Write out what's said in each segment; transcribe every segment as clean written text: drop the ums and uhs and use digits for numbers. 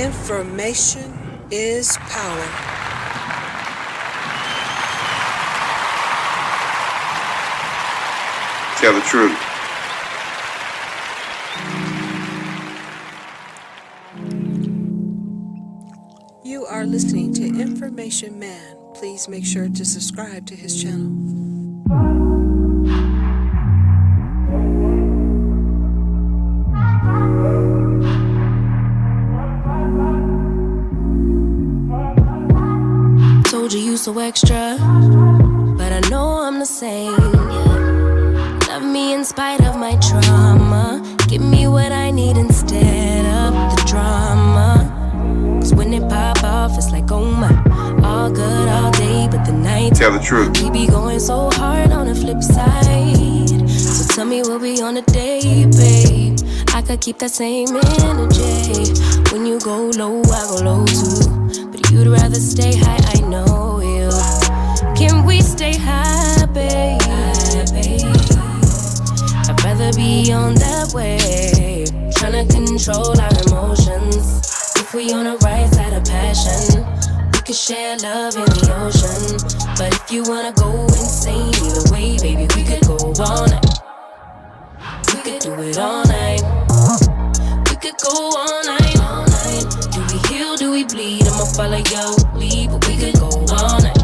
Information is power. Tell the truth. You are listening to Information Man. Please make sure to subscribe to his channel. Told you so extra, but I know I'm the same. Yeah. Love me in spite of my trauma. Give me what I need instead of the drama. Cause when it pop off, it's like, oh my, all good all day, but the night. Tell the truth. We be going so hard on the flip side. So tell me what we on a day, babe. I could keep that same energy. When you go low, I go low too. But you'd rather stay high, I know you. Can we stay high, babe? I'd rather be on that wave, tryna control our emotions. If we on the right side of passion, we could share love in the ocean. But if you wanna go insane either way, baby, we could go all night. We could do it all night. We could go all night, all night. Do we heal, do we bleed? I'ma follow your lead, but we could go all night.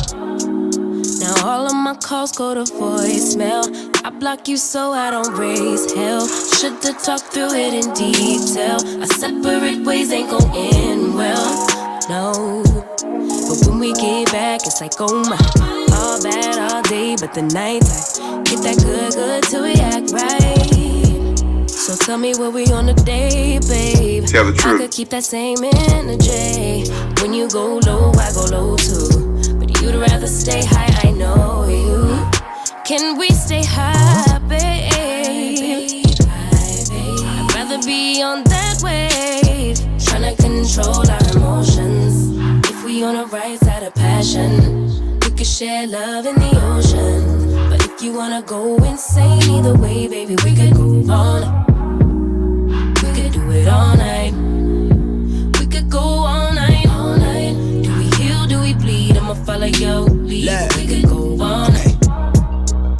Now all of my calls go to voicemail. I block you so I don't raise hell. Should've talked through it in detail. Our separate ways ain't gon' end well, no. But when we get back, it's like, oh my, all bad all day, but the night I get that good till we act right. So tell me what we on a day, babe. Tell the truth. I could keep that same energy. When you go low, I go low too. But you'd rather stay high, I know you. Can we stay high, babe? I'd rather be on that wave, tryna control our emotions. If we on the right side of passion, we could share love in the ocean. But if you wanna go insane either way, baby, we could go all night. We could do it all night. We could go all night, all night. Do we heal, do we bleed? I'ma follow your lead. We could go all night.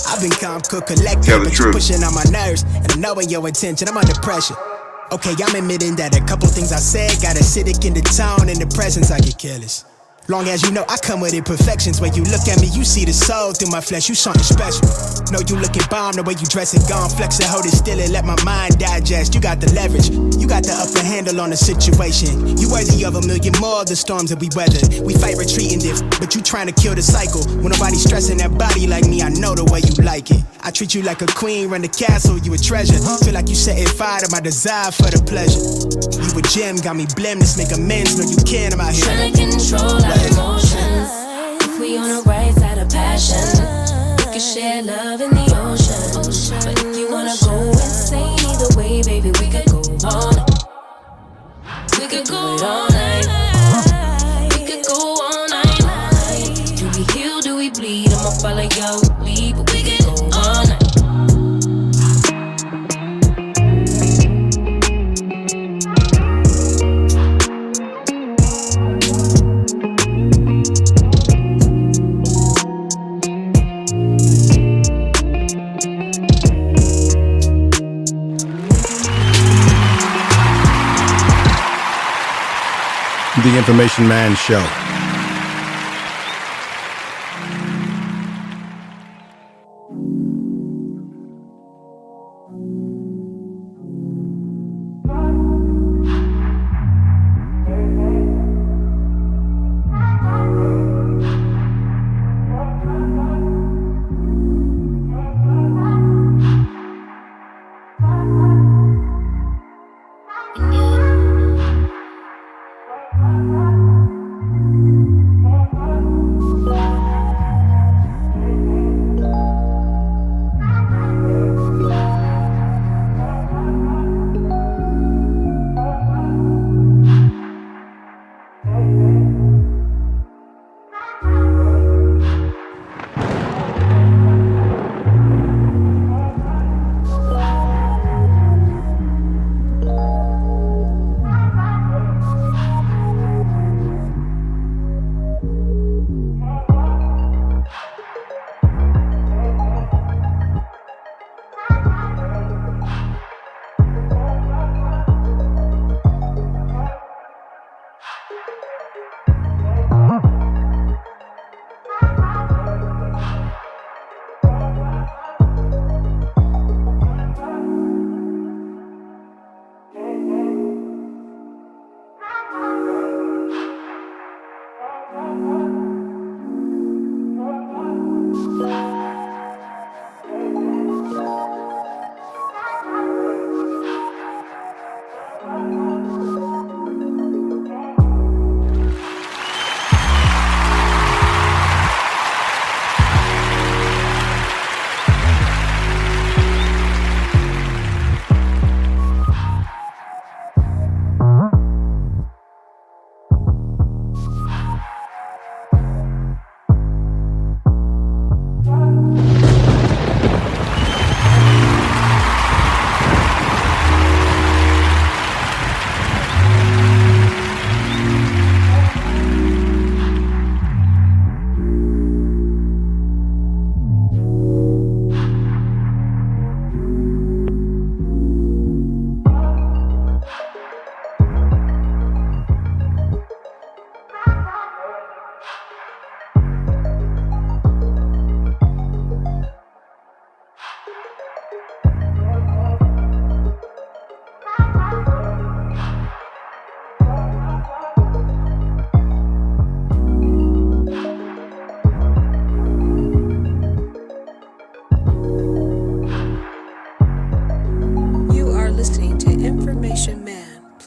I've been calm, cool, collected, but you pushing on my nerves, and I'm knowing your intention, I'm under pressure. Okay, I'm admitting that a couple things I said got acidic in the tone, in the presence I get careless. Long as you know I come with imperfections. When you look at me, you see the soul through my flesh, you something special. Know you looking bomb, the way you dress it, gone flex it, hold it still and let my mind digest. You got the leverage, you got the upper handle on the situation. You worthy of a million more of the storms that we weathered. We fight retreating different, but you trying to kill the cycle. When nobody's stressing that body like me, I know the way you like it. I treat you like a queen, run the castle, you a treasure. Feel like you setting fire to my desire for the pleasure. You a gem, got me blameless, make amends, know you can, I'm out here trying to control our emotions. If we on the right side of passion, we can share love in the ocean. But if you wanna go insane either way, baby, we could go all night. We could go all night. We could go all night. Do we heal, do we bleed? I'ma follow your lead, but we could go all night. The Information Man Show.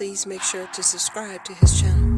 please make sure to subscribe to his channel.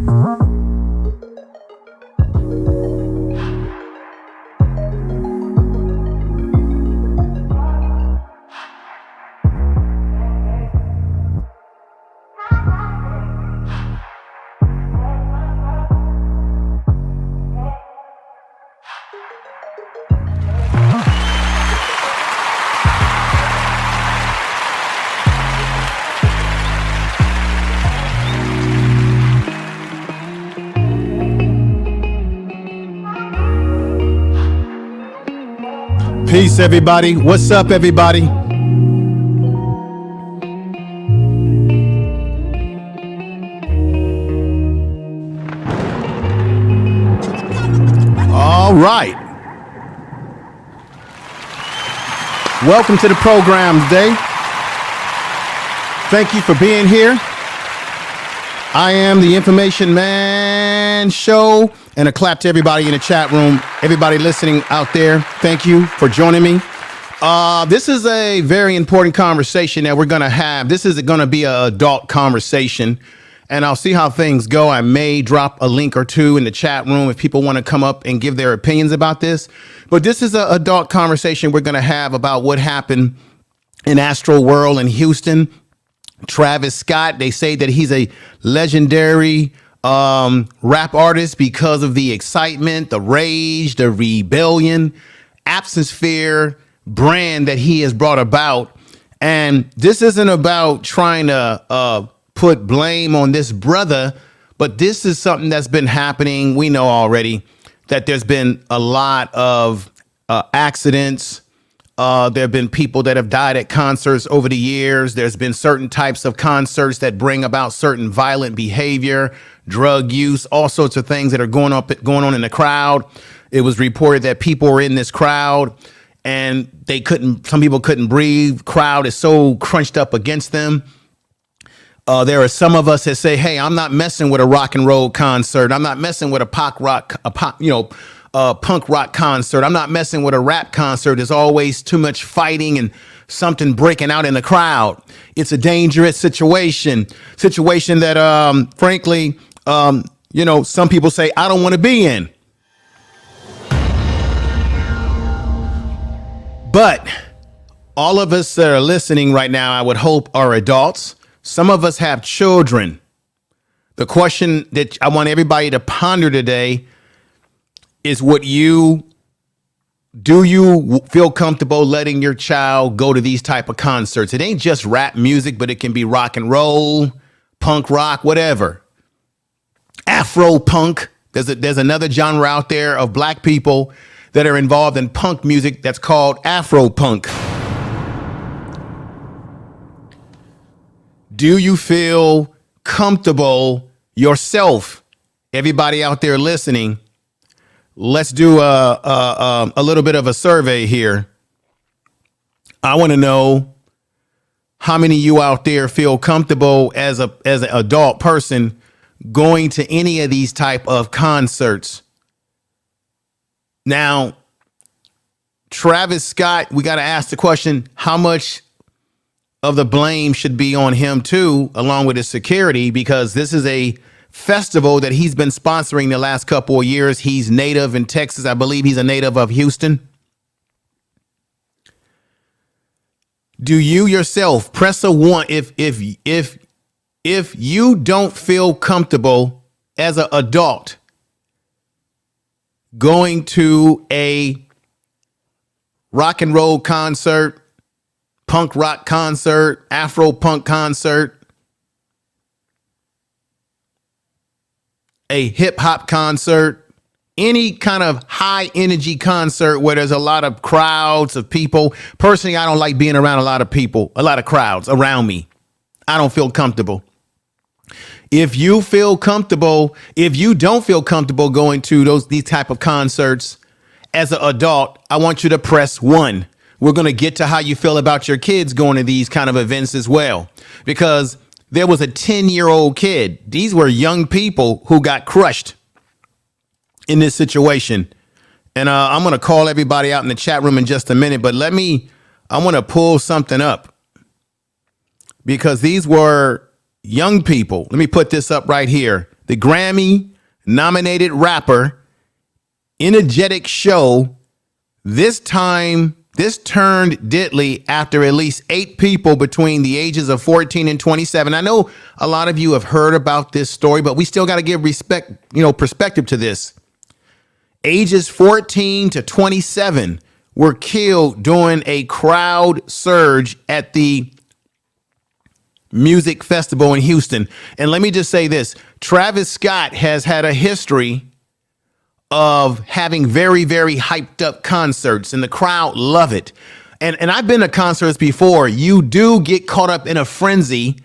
Peace, everybody. What's up, everybody? All right. Welcome to the program today. Thank you for being here. I am the Information Man Show, and a clap to everybody in the chat room, everybody listening out there. Thank you for joining me. This is a very important conversation that we're going to have. This is going to be an adult conversation, and I'll see how things go. I may drop a link or two in the chat room if people want to come up and give their opinions about this. But this is an adult conversation we're going to have about what happened in Astro World in Houston. Travis Scott, they say that he's a legendary rap artist because of the excitement, the rage, the rebellion, atmosphere, brand that he has brought about. And this isn't about trying to put blame on this brother, but this is something that's been happening. We know already that there's been a lot of accidents. There have been people that have died at concerts over the years. There's been certain types of concerts that bring about certain violent behavior, drug use, all sorts of things that are going on in the crowd. It was reported that people were in this crowd and some people couldn't breathe. Crowd is so crunched up against them. There are some of us that say, hey, I'm not messing with a rock and roll concert. I'm not messing with a punk rock concert. I'm not messing with a rap concert. There's always too much fighting and something breaking out in the crowd. It's a dangerous situation that, frankly, some people say I don't want to be in. But all of us that are listening right now, I would hope, are adults. Some of us have children. The question that I want everybody to ponder today is do you feel comfortable letting your child go to these type of concerts? It ain't just rap music, but it can be rock and roll, punk rock, whatever. Afro punk. There's another genre out there of black people that are involved in punk music that's called Afro punk. Do you feel comfortable yourself? Everybody out there listening, let's do a little bit of a survey here. I want to know how many of you out there feel comfortable as an adult person going to any of these type of concerts. Now, Travis Scott, we got to ask the question, how much of the blame should be on him too, along with his security, because this is a festival that he's been sponsoring the last couple of years. He's native in Texas. I believe he's a native of Houston. Do you yourself press a 1 if you don't feel comfortable as an adult going to a rock and roll concert, punk rock concert, Afro punk concert, a hip hop concert, any kind of high energy concert where there's a lot of crowds of people. Personally, I don't like being around a lot of people, a lot of crowds around me. I don't feel comfortable. If you feel comfortable, if you don't feel comfortable going to these type of concerts as an adult, I want you to press 1. We're going to get to how you feel about your kids going to these kind of events as well, because there was a 10-year-old kid. These were young people who got crushed in this situation. And I'm going to call everybody out in the chat room in just a minute, but I want to pull something up, because these were young people. Let me put this up right here. The Grammy-nominated rapper, energetic show. This turned deadly after at least 8 people between the ages of 14 and 27. I know a lot of you have heard about this story, but we still got to give perspective to this. Ages 14 to 27 were killed during a crowd surge at the music festival in Houston. And let me just say this. Travis Scott has had a history of having very, very hyped up concerts, and the crowd love it. And I've been to concerts before. You do get caught up in a frenzy,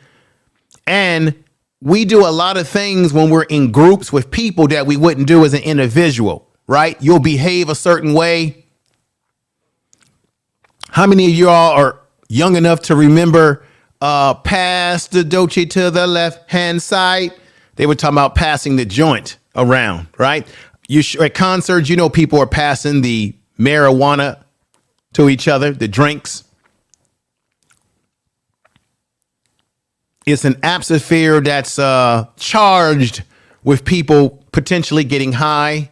and we do a lot of things when we're in groups with people that we wouldn't do as an individual, right? You'll behave a certain way. How many of you all are young enough to remember pass the Dolce to the left hand side? They were talking about passing the joint around, right? At concerts, people are passing the marijuana to each other, the drinks. It's an atmosphere that's charged with people potentially getting high,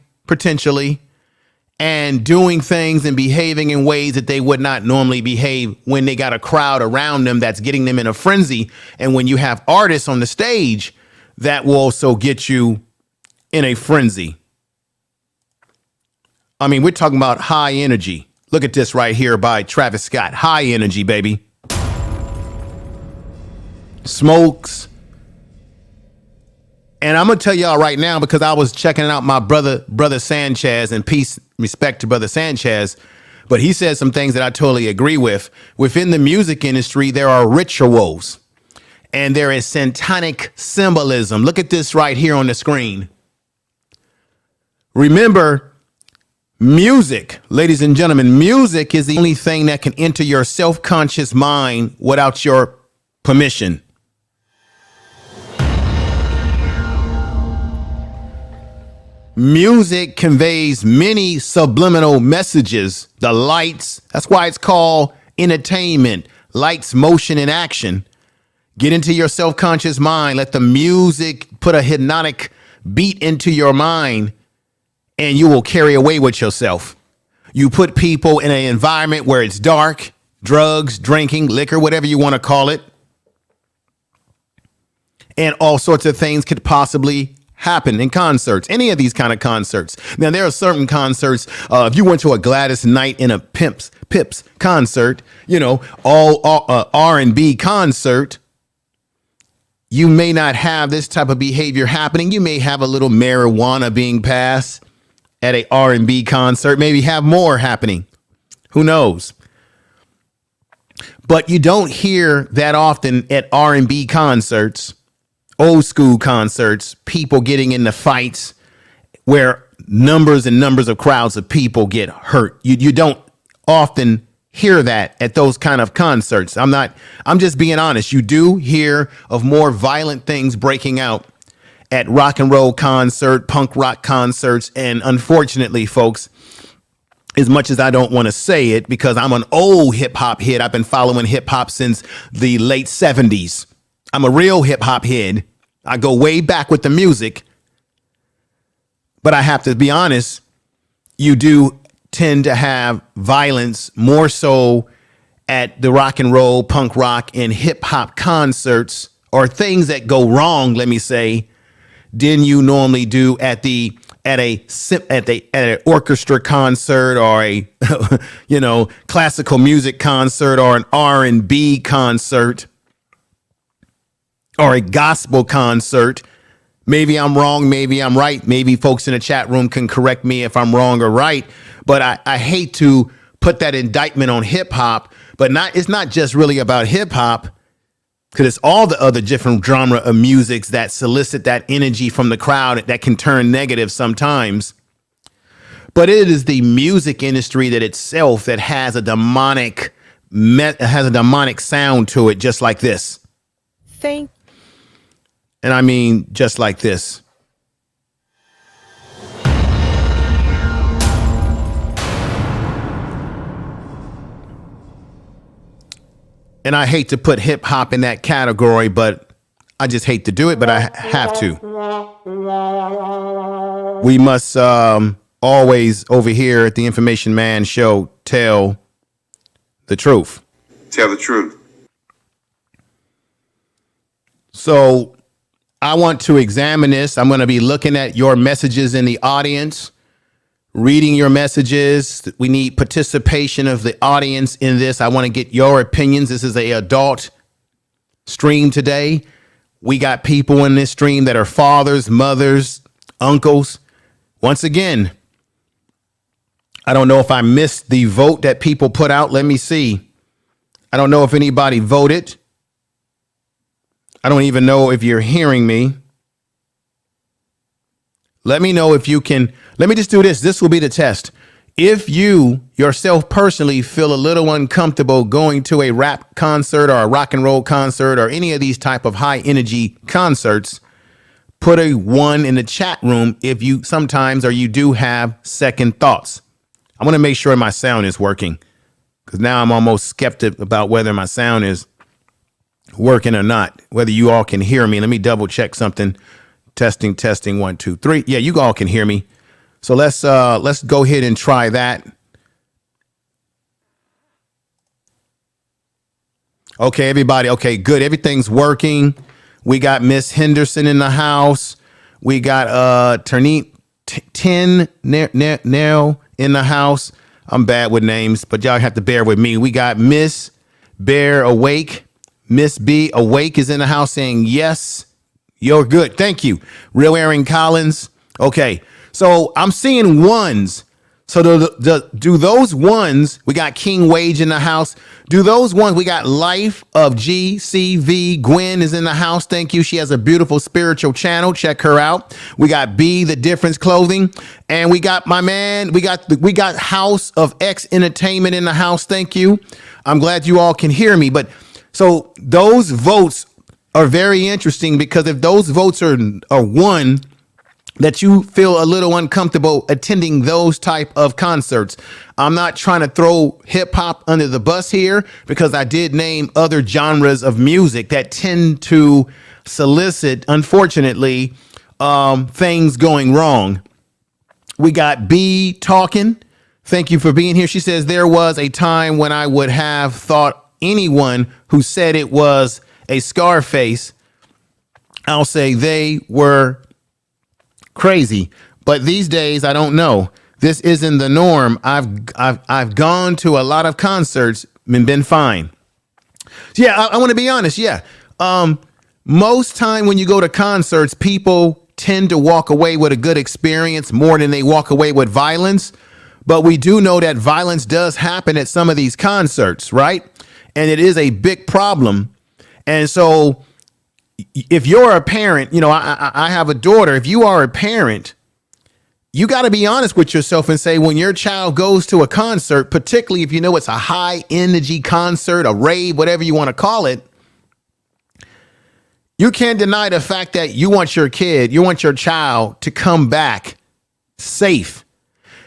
and doing things and behaving in ways that they would not normally behave when they got a crowd around them that's getting them in a frenzy. And when you have artists on the stage, that will also get you in a frenzy. I mean, we're talking about high energy. Look at this right here by Travis Scott. High energy, baby. Smokes. And I'm going to tell y'all right now, because I was checking out my brother Sanchez, and peace, respect to brother Sanchez. But he said some things that I totally agree with. Within the music industry, there are rituals and there is satanic symbolism. Look at this right here on the screen. Remember, music, ladies and gentlemen, music is the only thing that can enter your self-conscious mind without your permission. Music conveys many subliminal messages. The lights, that's why it's called entertainment. Lights, motion, and action. Get into your self-conscious mind. Let the music put a hypnotic beat into your mind, and you will carry away with yourself. You put people in an environment where it's dark, drugs, drinking, liquor, whatever you want to call it, and all sorts of things could possibly happen in concerts, any of these kind of concerts. Now, there are certain concerts, if you went to a Gladys Knight in a Pips concert, all R&B concert, you may not have this type of behavior happening. You may have a little marijuana being passed at a R&B concert, maybe have more happening. Who knows? But you don't hear that often at R&B concerts, old school concerts, people getting into fights where numbers and numbers of crowds of people get hurt. You don't often hear that at those kind of concerts. I'm just being honest. You do hear of more violent things breaking out at rock and roll concert, punk rock concerts. And unfortunately, folks, as much as I don't want to say it, because I'm an old hip hop head, I've been following hip hop since the late 70s. I'm a real hip hop head. I go way back with the music. But I have to be honest, you do tend to have violence more so at the rock and roll, punk rock, and hip hop concerts, or things that go wrong, let me say, than you normally do at an orchestra concert, or a classical music concert, or an R&B concert, or a gospel concert. Maybe I'm wrong, maybe I'm right. Maybe folks in the chat room can correct me if I'm wrong or right. But I hate to put that indictment on hip hop, but it's not just really about hip hop, because it's all the other different genre of musics that solicit that energy from the crowd that can turn negative sometimes. But it is the music industry that itself that has a demonic sound to it, just like this. And I mean, just like this. And I hate to put hip hop in that category, but I just hate to do it, but I have to. We must always over here at the Information Man Show tell the truth. Tell the truth. So I want to examine this. I'm going to be looking at your messages in the audience, reading your messages. We need participation of the audience in this. I want to get your opinions. This is an adult stream today. We got people in this stream that are fathers, mothers, uncles. Once again, I don't know if I missed the vote that people put out. Let me see. I don't know if anybody voted. I don't even know if you're hearing me. Let me know if you can. Let me just do this. This will be the test. If you yourself personally feel a little uncomfortable going to a rap concert or a rock and roll concert or any of these type of high energy concerts, put a 1 in the chat room if you sometimes or you do have second thoughts. I want to make sure my sound is working because now I'm almost skeptic about whether my sound is working or not, whether you all can hear me. Let me double check something. Testing, 1, 2, 3. Yeah, you all can hear me. So let's go ahead and try that. Okay, everybody. Okay, good. Everything's working. We got Miss Henderson in the house. We got Ternit 10 now in the house. I'm bad with names, but y'all have to bear with me. We got Miss Bear Awake. Miss B Awake is in the house saying yes. You're good. Thank you. Real Aaron Collins. Okay. So I'm seeing ones. So do those ones, we got King Wage in the house. Do those ones, we got Life of GCV. Gwen is in the house. Thank you. She has a beautiful spiritual channel. Check her out. We got B, The Difference Clothing. And we got my man, we got House of X Entertainment in the house. Thank you. I'm glad you all can hear me. But so those votes are very interesting because if those votes are one, that you feel a little uncomfortable attending those type of concerts. I'm not trying to throw hip hop under the bus here because I did name other genres of music that tend to solicit, unfortunately, things going wrong. We got B talking. Thank you for being here. She says there was a time when I would have thought anyone who said it was a Scarface, I'll say they were crazy, but these days I don't know. This isn't the norm. I've gone to a lot of concerts and been fine. Yeah, I want to be honest. Yeah, most time when you go to concerts, people tend to walk away with a good experience more than they walk away with violence. But we do know that violence does happen at some of these concerts, right? And it is a big problem. And so if you're a parent, you know, I have a daughter. If you are a parent, you got to be honest with yourself and say when your child goes to a concert, particularly if you know it's a high energy concert, a rave, whatever you want to call it, you can't deny the fact that you want your child to come back safe.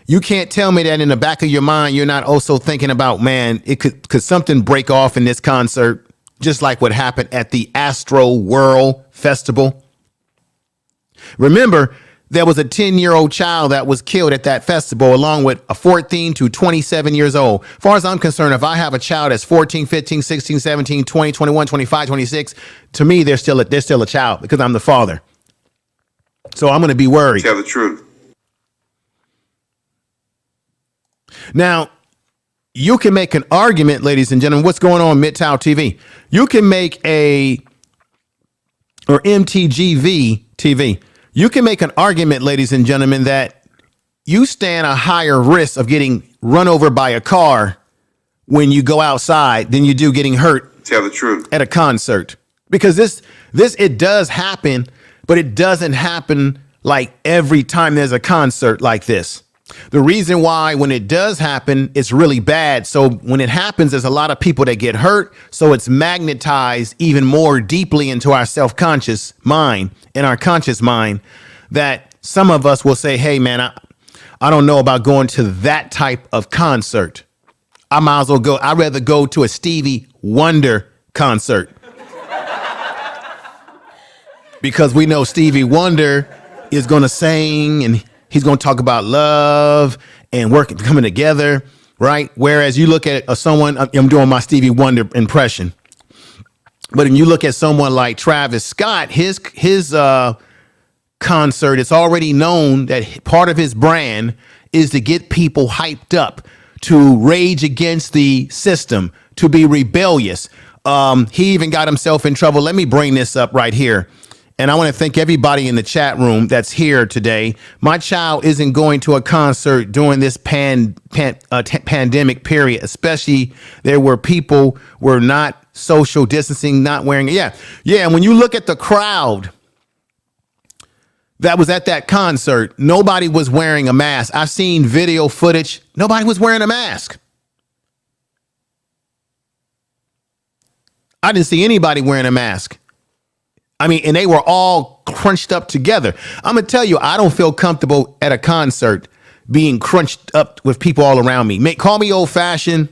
You can't tell me that in the back of your mind, you're not also thinking about, man, could something break off in this concert? Just like what happened at the Astro World Festival. Remember, there was a 10-year-old child that was killed at that festival, along with a 14 to 27 years old. As far as I'm concerned, if I have a child that's 14, 15, 16, 17, 20, 21, 25, 26, to me, they're still a child because I'm the father. So I'm going to be worried. Tell the truth. Now, you can make an argument, ladies and gentlemen. What's going on, Midtown TV? You can make or MTGV TV. You can make an argument, ladies and gentlemen, that you stand a higher risk of getting run over by a car when you go outside than you do getting hurt. Tell the truth. At a concert. Because this it does happen, but it doesn't happen like every time there's a concert like this. The reason why when it does happen, it's really bad. So when it happens, there's a lot of people that get hurt. So it's magnetized even more deeply into our self-conscious mind, in our conscious mind, that some of us will say, hey, man, I don't know about going to that type of concert. I might as well go. I'd rather go to a Stevie Wonder concert. because we know Stevie Wonder is going to sing and he's going to talk about love and working, coming together, right? Whereas you look at someone, I'm doing my Stevie Wonder impression, but when you look at someone like Travis Scott, his concert, it's already known that part of his brand is to get people hyped up, to rage against the system, to be rebellious. He even got himself in trouble. Let me bring this up right here. And I want to thank everybody in the chat room that's here today. My child isn't going to a concert during this pandemic period, especially there were people were not social distancing, not wearing. Yeah. And when you look at the crowd that was at that concert, nobody was wearing a mask. I've seen video footage. Nobody was wearing a mask. I didn't see anybody wearing a mask. I mean, and they were all crunched up together. I'm going to tell you, I don't feel comfortable at a concert being crunched up with people all around me. Call me old fashioned.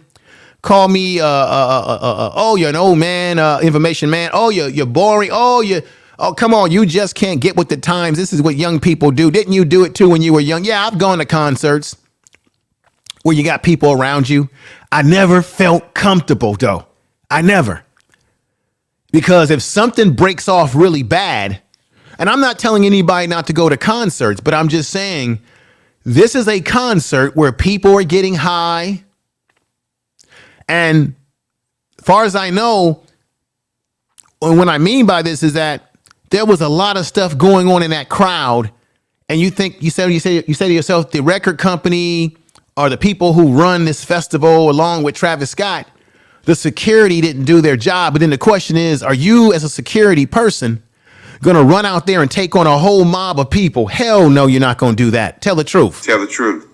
Call me, you're an old man, information man. Oh, you're boring. Oh, come on. You just can't get with the times. This is what young people do. Didn't you do it too when you were young? Yeah, I've gone to concerts where you got people around you. I never felt comfortable though. I never. Because if something breaks off really bad, and I'm not telling anybody not to go to concerts, but I'm just saying this is a concert where people are getting high. And as far as I know, and what I mean by this is that there was a lot of stuff going on in that crowd. And you say to yourself, the record company or the people who run this festival along with Travis Scott, the security didn't do their job. But then the question is, are you as a security person going to run out there and take on a whole mob of people? Hell no, you're not going to do that. Tell the truth. Tell the truth.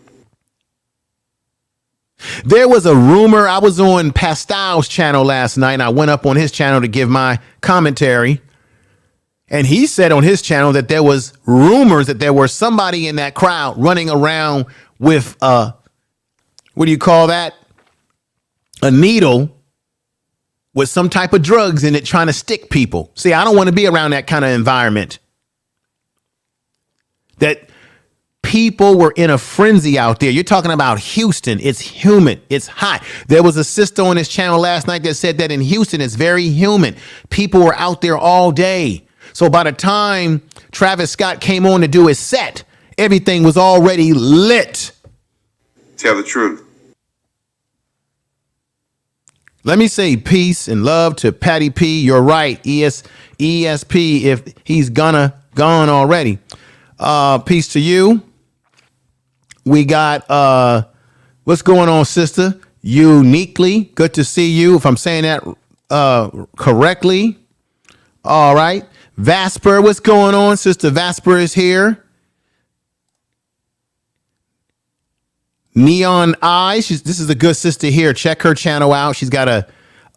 There was a rumor. I was on Pascal's channel last night, and I went up on his channel to give my commentary. And he said on his channel that there was rumors that there was somebody in that crowd running around with, what do you call that? A needle with some type of drugs in it trying to stick people. See, I don't want to be around that kind of environment. That people were in a frenzy out there. You're talking about Houston. It's humid. It's hot. There was a sister on his channel last night that said that in Houston, it's very humid. People were out there all day. So by the time Travis Scott came on to do his set, everything was already lit. Tell the truth. Let me say peace and love to Patty P. You're right. ESP, if he's gone already. Peace to you. We got, what's going on, sister? Uniquely. Good to see you. If I'm saying that correctly. All right. Vasper, what's going on? Sister Vasper is here. Neon Eyes. This is a good sister here. Check her channel out. She's got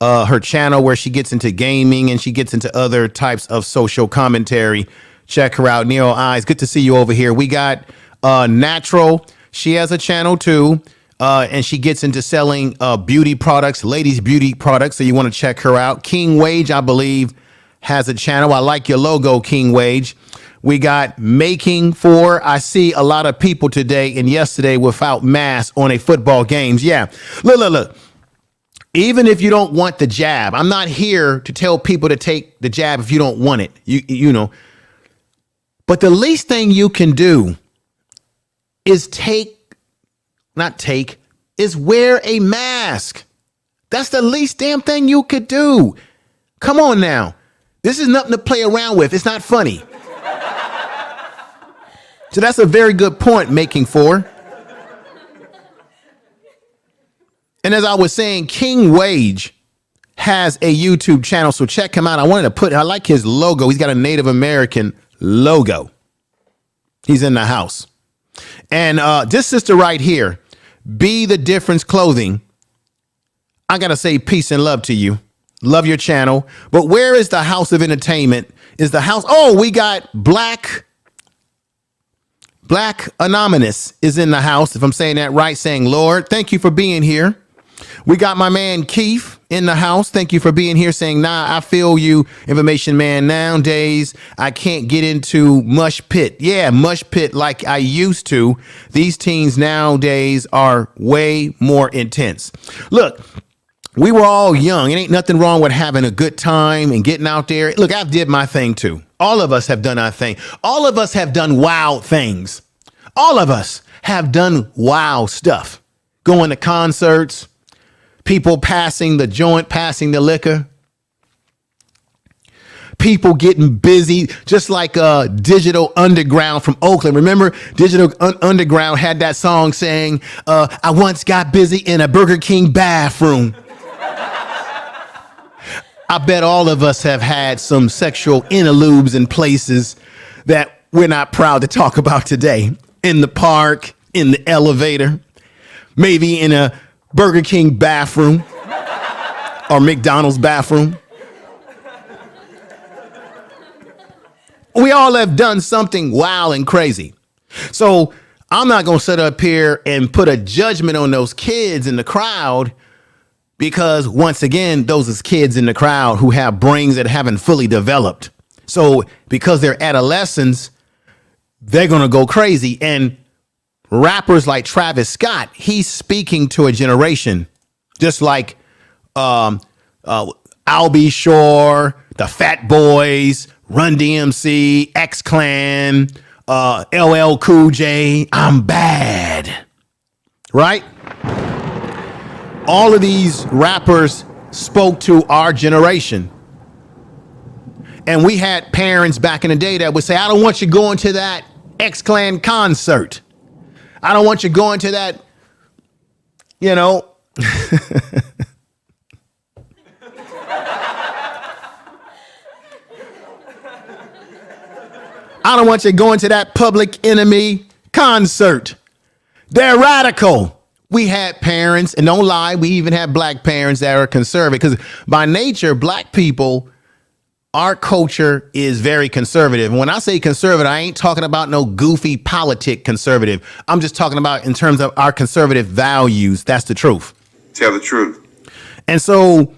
her channel where she gets into gaming and she gets into other types of social commentary. Check her out. Neon Eyes. Good to see you over here. We got Natural. She has a channel too. And she gets into selling beauty products, ladies' beauty products. So you want to check her out. King Wage, I believe, has a channel. I like your logo, King Wage. We got Making For. I see a lot of people today and yesterday without masks on a football games. Yeah. Look. Even if you don't want the jab, I'm not here to tell people to take the jab if you don't want it. You know. But the least thing you can do is wear a mask. That's the least damn thing you could do. Come on now. This is nothing to play around with. It's not funny. So that's a very good point, Making For. And as I was saying, King Wage has a YouTube channel, so check him out. I like his logo. He's got a Native American logo. He's in the house. And this sister right here, Be The Difference Clothing. I got to say peace and love to you. Love your channel. But where is the House of Entertainment? Is the house? Oh, we got Black Anonymous is in the house, if I'm saying that right, saying, Lord, thank you for being here. We got my man Keith in the house. Thank you for being here, saying, nah, I feel you, information man. Nowadays, I can't get into mush pit. Yeah, mush pit like I used to. These teens nowadays are way more intense. Look, we were all young. It ain't nothing wrong with having a good time and getting out there. Look, I did my thing too. All of us have done our thing. All of us have done wild things. All of us have done wild stuff. Going to concerts, people passing the joint, passing the liquor, people getting busy, just like Digital Underground from Oakland. Remember, Digital Underground had that song saying, I once got busy in a Burger King bathroom. I bet all of us have had some sexual interlubes in places that we're not proud to talk about today. In the park, in the elevator, maybe in a Burger King bathroom or McDonald's bathroom. We all have done something wild and crazy. So I'm not going to sit up here and put a judgment on those kids in the crowd, because once again, those is kids in the crowd who have brains that haven't fully developed. So because they're adolescents, they're going to go crazy. And rappers like Travis Scott, he's speaking to a generation, just like Al B. Shore, the Fat Boys, Run DMC, X-Clan, LL Cool J, I'm bad, right? All of these rappers spoke to our generation. And we had parents back in the day that would say, I don't want you going to that X-Clan concert. I don't want you going to that, you know. I don't want you going to that Public Enemy concert. They're radical. We had parents, and don't lie, we even had black parents that are conservative, because by nature, black people, our culture is very conservative. And when I say conservative, I ain't talking about no goofy politic conservative. I'm just talking about in terms of our conservative values. That's the truth. Tell the truth. And so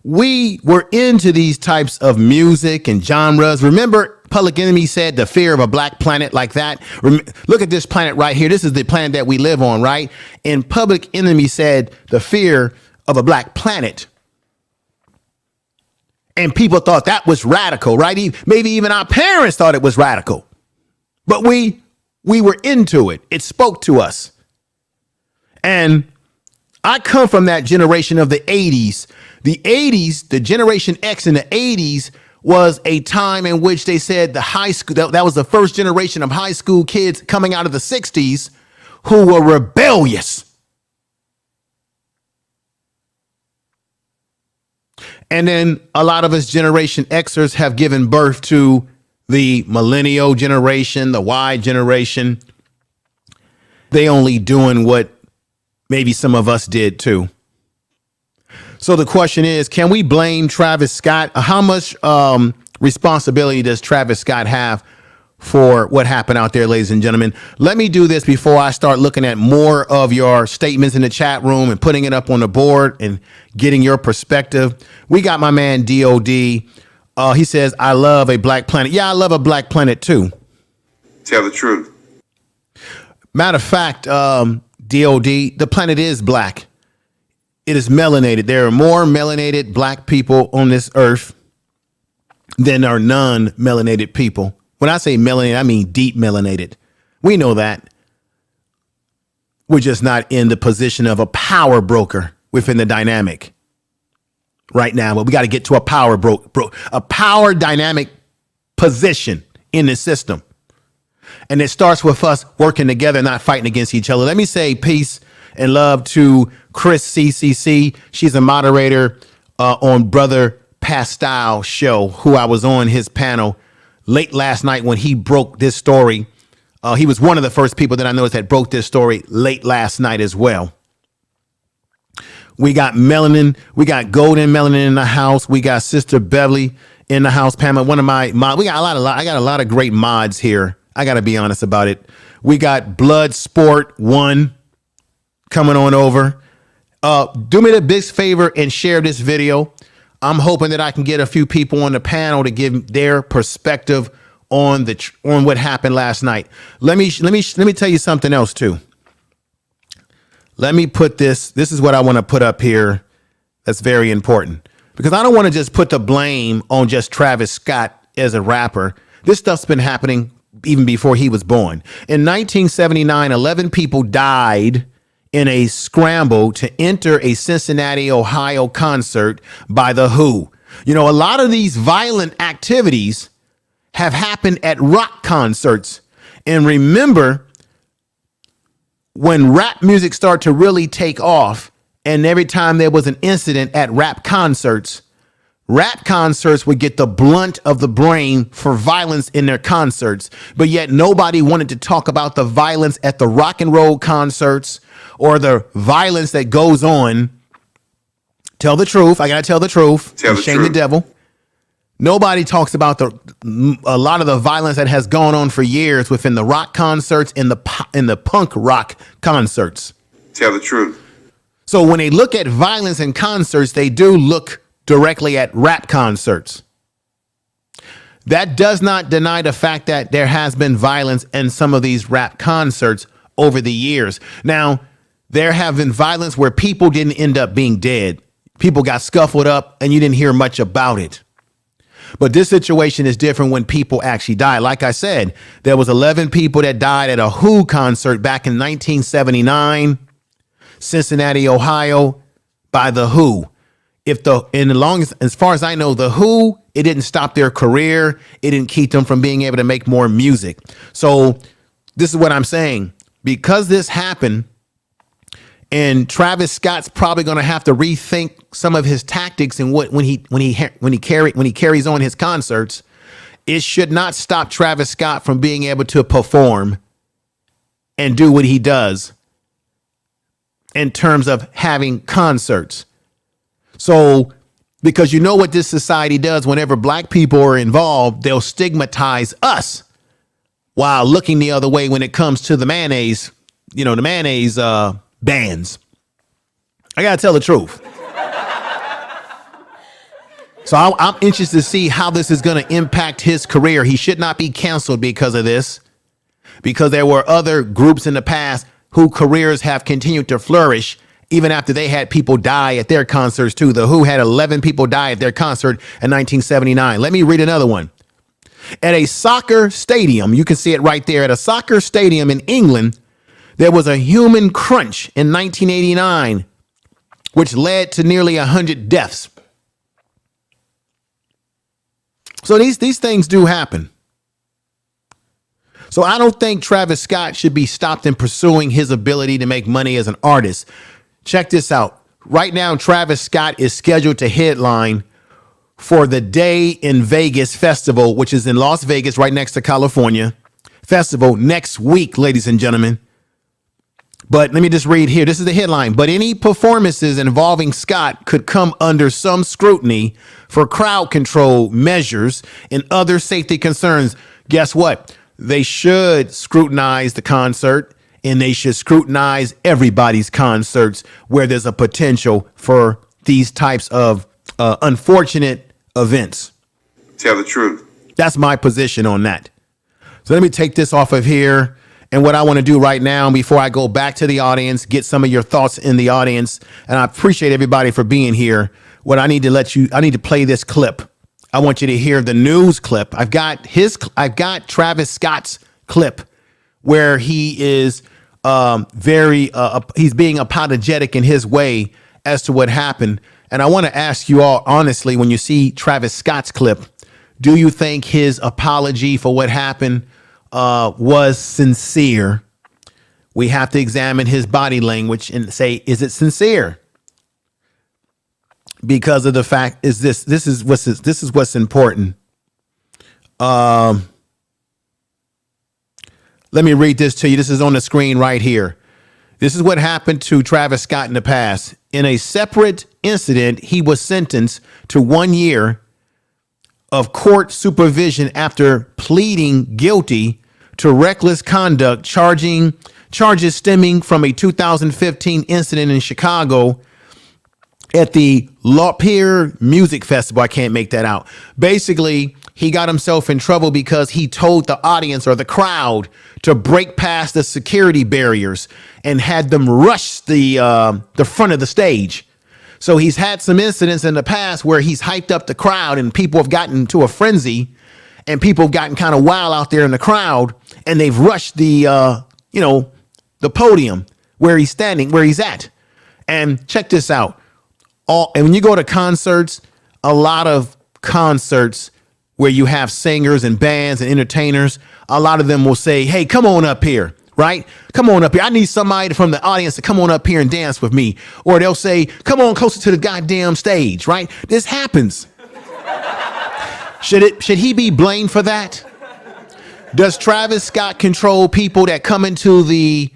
we were into these types of music and genres. Remember, Public Enemy said the fear of a black planet, like that. Look at this planet right here. This is the planet that we live on, right? And Public Enemy said the fear of a black planet. And people thought that was radical, right? Maybe even our parents thought it was radical. But we were into it. It spoke to us. And I come from that generation of the 80s. The 80s, the Generation X in the 80s, was a time in which they said the high school, that was the first generation of high school kids coming out of the 60s who were rebellious. And then a lot of us Generation Xers have given birth to the millennial generation, the Y generation. They only doing what maybe some of us did too. So the question is, can we blame Travis Scott? How much responsibility does Travis Scott have for what happened out there, ladies and gentlemen? Let me do this before I start looking at more of your statements in the chat room and putting it up on the board and getting your perspective. We got my man DOD. He says, I love a black planet. Yeah, I love a black planet too. Tell the truth. Matter of fact, DOD, the planet is black. It is melanated. There are more melanated black people on this earth than are non-melanated people. When I say melanated, I mean deep melanated. We know that. We're just not in the position of a power broker within the dynamic right now. But we got to get to a a power dynamic position in the system. And it starts with us working together, not fighting against each other. Let me say peace and love to Chris CCC. She's a moderator on Brother Pastel's show, who I was on his panel late last night when he broke this story. He was one of the first people that I noticed that broke this story late last night as well. We got melanin. We got golden melanin in the house. We got Sister Beverly in the house. Pamela, one of my mods. I got a lot of great mods here. I got to be honest about it. We got Blood Sport 1. coming on over. Do me the big favor and share this video. I'm hoping that I can get a few people on the panel to give their perspective on what happened last night. Let me tell you something else too. Let me put this is what I want to put up here. That's very important because I don't want to just put the blame on just Travis Scott as a rapper. This stuff's been happening even before he was born. In 1979, 11 people died in a scramble to enter a Cincinnati, Ohio concert by The Who. You know, a lot of these violent activities have happened at rock concerts. And remember, when rap music started to really take off, and every time there was an incident at rap concerts would get the blunt of the brain for violence in their concerts. But yet nobody wanted to talk about the violence at the rock and roll concerts or the violence that goes on. Tell the truth. I got to tell the truth. Shame the devil. Nobody talks about a lot of the violence that has gone on for years within the rock concerts and the punk rock concerts. Tell the truth. So when they look at violence in concerts, they do look directly at rap concerts. That does not deny the fact that there has been violence in some of these rap concerts over the years. Now, there have been violence where people didn't end up being dead. People got scuffled up and you didn't hear much about it. But this situation is different when people actually die. Like I said, there was 11 people that died at a Who concert back in 1979, Cincinnati, Ohio, by The Who. As far as I know, The Who, it didn't stop their career. It didn't keep them from being able to make more music. So this is what I'm saying. Because this happened, and Travis Scott's probably going to have to rethink some of his tactics and when he carries on his concerts. It should not stop Travis Scott from being able to perform and do what he does in terms of having concerts. So, because you know what this society does, whenever black people are involved, they'll stigmatize us while looking the other way when it comes to the mayonnaise bands. I got to tell the truth. So I'm interested to see how this is going to impact his career. He should not be canceled because of this, because there were other groups in the past whose careers have continued to flourish even after they had people die at their concerts too. The Who had 11 people die at their concert in 1979. Let me read another one. At a soccer stadium, you can see it right there, at a soccer stadium in England, there was a human crunch in 1989, which led to nearly 100 deaths. So these things do happen. So I don't think Travis Scott should be stopped in pursuing his ability to make money as an artist. Check this out. Right now, Travis Scott is scheduled to headline for the Day in Vegas Festival, which is in Las Vegas, right next to California. Festival next week, ladies and gentlemen. But let me just read here. This is the headline. But any performances involving Scott could come under some scrutiny for crowd control measures and other safety concerns. Guess what? They should scrutinize the concert, and they should scrutinize everybody's concerts where there's a potential for these types of unfortunate events. Tell the truth. That's my position on that. So let me take this off of here. And what I want to do right now, before I go back to the audience, get some of your thoughts in the audience. And I appreciate everybody for being here. What I need to play this clip. I want you to hear the news clip. I've got Travis Scott's clip where he is he's being apologetic in his way as to what happened. And I want to ask you all honestly, when you see Travis Scott's clip, do you think his apology for what happened was sincere? We have to examine his body language and say, is it sincere? Because of the fact is this is what's important. Let me read this to you. This is on the screen right here. This is what happened to Travis Scott in the past. In a separate incident, he was sentenced to 1 year of court supervision after pleading guilty to reckless conduct, charging charges stemming from a 2015 incident in Chicago at the LIKE Music Festival. I can't make that out. Basically, he got himself in trouble because he told the audience or the crowd to break past the security barriers and had them rush the front of the stage. So he's had some incidents in the past where he's hyped up the crowd and people have gotten to a frenzy and people have gotten kind of wild out there in the crowd and they've rushed the podium where he's standing, where he's at. And check this out. And when you go to concerts, a lot of concerts where you have singers and bands and entertainers, a lot of them will say, hey, come on up here, right? Come on up here. I need somebody from the audience to come on up here and dance with me. Or they'll say, come on closer to the goddamn stage, right? This happens. Should he be blamed for that? Does Travis Scott control people that come into the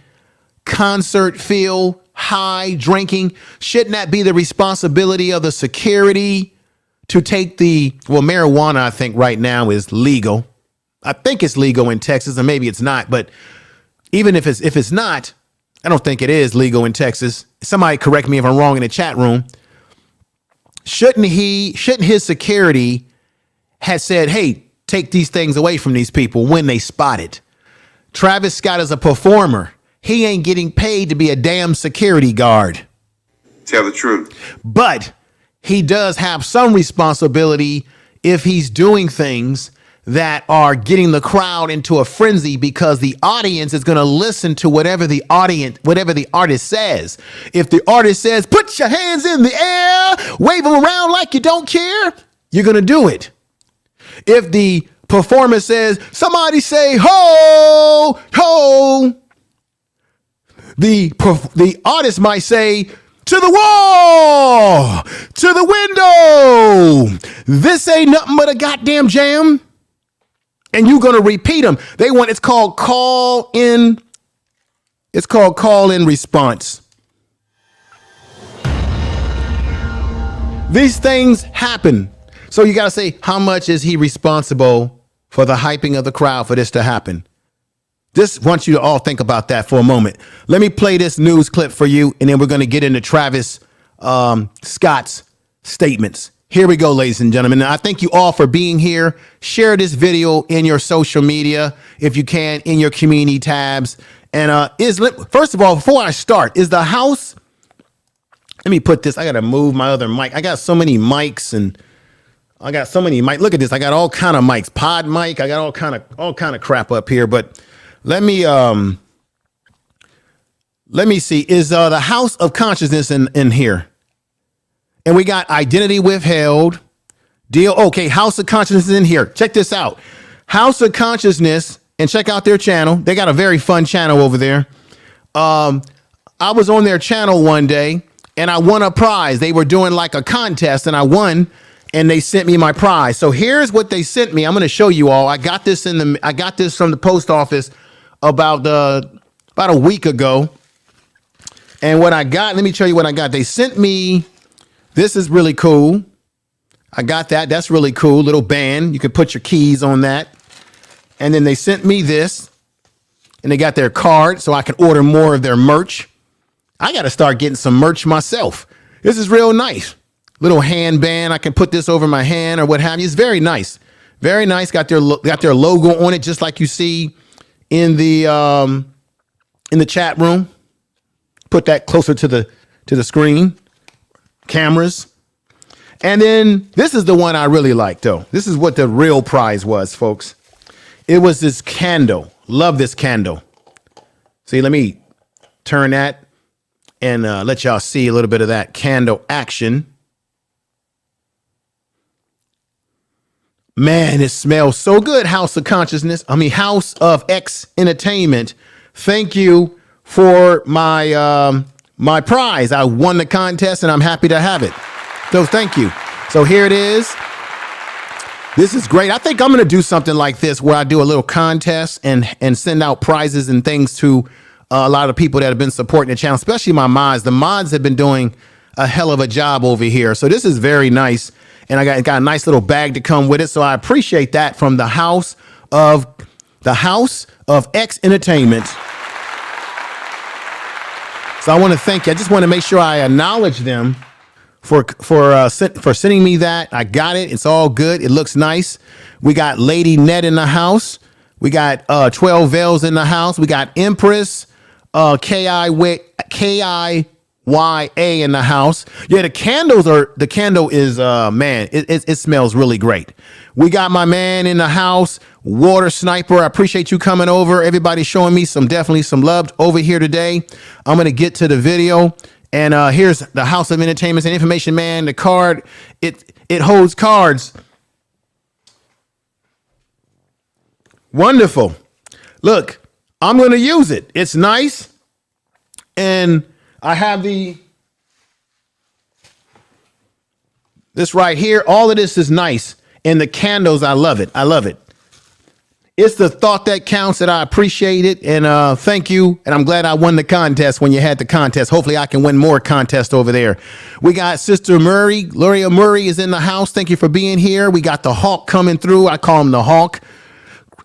concert field high drinking? Shouldn't that be the responsibility of the security to take marijuana, I think right now is legal. I think it's legal in Texas, or maybe it's not. But even if it's not, I don't think it is legal in Texas. Somebody correct me if I'm wrong in the chat room. Shouldn't his security had said, hey, take these things away from these people when they spot it? Travis Scott is a performer. He ain't getting paid to be a damn security guard. Tell the truth. But he does have some responsibility if he's doing things that are getting the crowd into a frenzy because the audience is going to listen to whatever the artist says. If the artist says, put your hands in the air, wave them around like you don't care, you're going to do it. If the performer says, somebody say, ho, ho, the artist might say, to the wall, to the window. This ain't nothing but a goddamn jam. And you're going to repeat them. It's called call in response. These things happen. So you got to say, how much is he responsible for the hyping of the crowd for this to happen? Just want you to all think about that for a moment. Let me play this news clip for you, and then we're going to get into Travis Scott's statements. Here we go, ladies and gentlemen. I thank you all for being here. Share this video in your social media, if you can, in your community tabs. And first of all, before I start, is the house... Let me put this. I got to move my other mic. I got so many mics and... Look at this. I got all kind of mics. Pod mic. I got all kind of crap up here, but... Let me see. Is the House of Consciousness in here? And we got identity withheld. Deal. Okay, House of Consciousness is in here. Check this out. House of Consciousness, and check out their channel. They got a very fun channel over there. I was on their channel one day and I won a prize. They were doing like a contest and I won. And they sent me my prize. So here's what they sent me. I'm going to show you all. I got this from the post office about a week ago. And what I got, let me show you what I got. They sent me, this is really cool. I got that. That's really cool. Little band. You can put your keys on that. And then they sent me this. And they got their card so I can order more of their merch. I got to start getting some merch myself. This is real nice. Little handband. I can put this over my hand or what have you. It's very nice. Very nice. Got their logo on it, just like you see in the chat room. Put that closer to the screen. Cameras. And then this is the one I really like, though. This is what the real prize was, folks. It was this candle. Love this candle. See, let me turn that and let y'all see a little bit of that candle action. Man, it smells so good, House of Consciousness. House of X Entertainment. Thank you for my my prize. I won the contest and I'm happy to have it. So thank you. So here it is. This is great. I think I'm going to do something like this where I do a little contest and send out prizes and things to a lot of people that have been supporting the channel, especially my mods. The mods have been doing a hell of a job over here. So this is very nice. And I got a nice little bag to come with it. So I appreciate that from the House of X Entertainment. So I want to thank you. I just want to make sure I acknowledge them for sending me that. I got it. It's all good. It looks nice. We got Lady Net in the house. We got 12 Veils in the house. We got Empress, KIYA in the house. Yeah, the candle is man, it smells really great. We got my man in the house, Water Sniper. I appreciate you coming over. Everybody showing me definitely some love over here today. I'm gonna get to the video. And here's the House of Entertainment and Information Man. The card, it holds cards. Wonderful. Look, I'm going to use it. It's nice. And I have this right here. All of this is nice. And the candles, I love it. I love it. It's the thought that counts, and I appreciate it. And thank you. And I'm glad I won the contest when you had the contest. Hopefully I can win more contests over there. We got Sister Murray. Gloria Murray is in the house. Thank you for being here. We got the Hawk coming through. I call him the Hawk.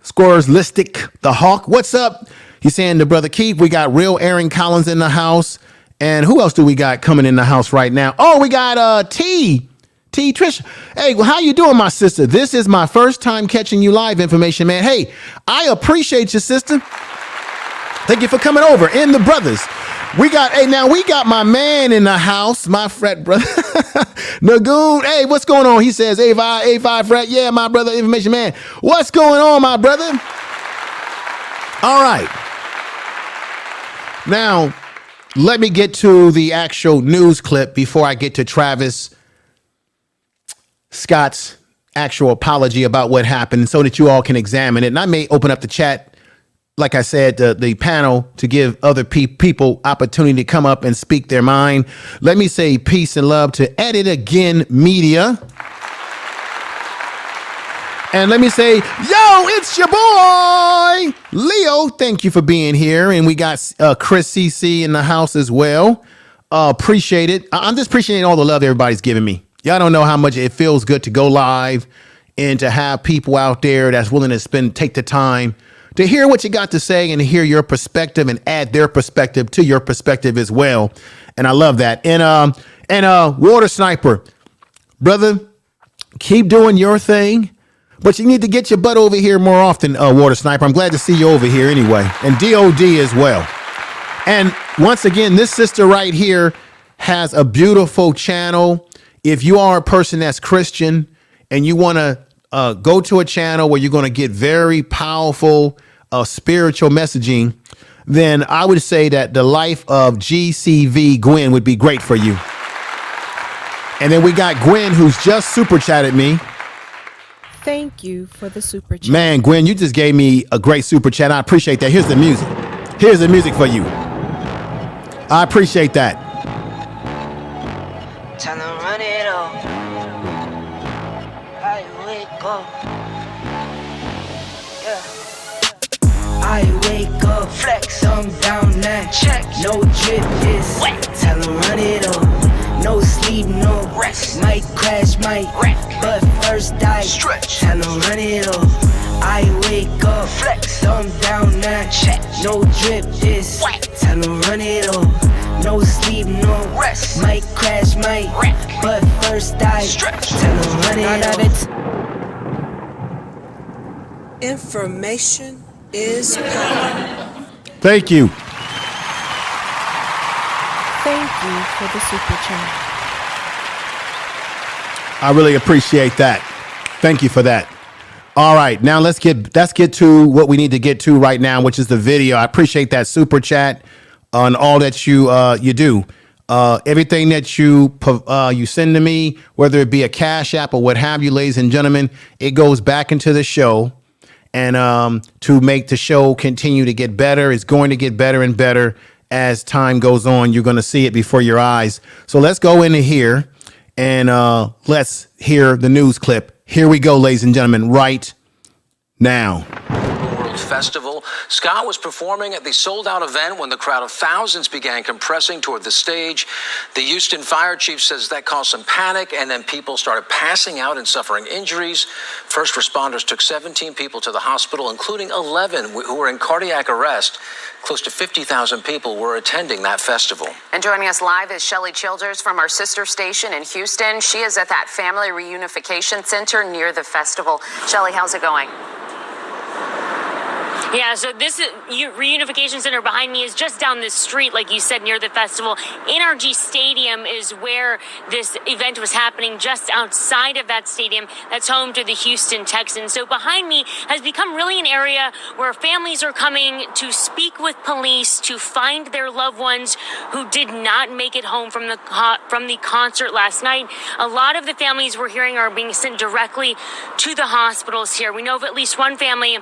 Scores Listic, the Hawk. What's up? He's saying to Brother Keith. We got Real Aaron Collins in the house. And who else do we got coming in the house right now? Oh, we got T Trish. Hey, well, how you doing, my sister? This is my first time catching you live, Information Man. Hey, I appreciate you, sister. Thank you for coming over. And the brothers. We got my man in the house, my frat brother. Nagoon. Hey, what's going on? He says, A5 frat. Yeah, my brother, Information Man. What's going on, my brother? All right. Now, let me get to the actual news clip before I get to Travis Scott's actual apology about what happened so that you all can examine it. And I may open up the chat, like I said, the panel to give other people opportunity to come up and speak their mind. Let me say peace and love to Edit Again Media. And let me say, yo, it's your boy, Leo. Thank you for being here. And we got Chris CC in the house as well. Appreciate it. I'm just appreciating all the love everybody's giving me. Y'all don't know how much it feels good to go live and to have people out there that's willing to take the time to hear what you got to say and to hear your perspective and add their perspective to your perspective as well. And I love that. And Water Sniper, brother, keep doing your thing, but you need to get your butt over here more often, Water Sniper. I'm glad to see you over here anyway. And DOD as well. And once again, this sister right here has a beautiful channel. If you are a person that's Christian and you want to go to a channel where you're going to get very powerful spiritual messaging, then I would say that the life of GCV Gwen would be great for you. And then we got Gwen, who's just super chatted me. Thank you for the super chat. Man, Gwen, you just gave me a great super chat. I appreciate that. Here's the music. Here's the music for you. I appreciate that. Time to run it all. I wake up. Yeah. I wake up, flex, I'm down now. Check, no drip, this wet. Time to run it all. No sleep, no rest. Might crash, might wreck. But first I stretch. Time to run it all. I wake up, flex, I'm down now. Check, no drip, this wet. Time to run it all. No sleep, no rest. Might crash, might wreck. But first I stretch. Tell them run it out. Information is power. Thank you. Thank you for the super chat. I really appreciate that. Thank you for that. All right, now let's get to what we need to get to right now, which is the video. I appreciate that super chat on all that you do. Everything that you send to me, whether it be a Cash App or what have you, ladies and gentlemen, it goes back into the show. And to make the show continue to get better, it's going to get better and better as time goes on. You're going to see it before your eyes. So let's go into here and let's hear the news clip. Here we go, ladies and gentlemen, right now. festival. Scott was performing at the sold-out event when the crowd of thousands began compressing toward the stage. The Houston fire chief says that caused some panic, and then people started passing out and suffering injuries. First responders took 17 people to the hospital, including 11 who were in cardiac arrest. Close to 50,000 people were attending that festival. And joining us live is Shelly Childers from our sister station in Houston. She is at that family reunification center near the festival. Shelly, how's it going? Yeah, so this reunification center behind me is just down this street, like you said, near the festival. NRG Stadium is where this event was happening, just outside of that stadium that's home to the Houston Texans. So behind me has become really an area where families are coming to speak with police to find their loved ones who did not make it home from the concert last night. A lot of the families we're hearing are being sent directly to the hospitals here. We know of at least one family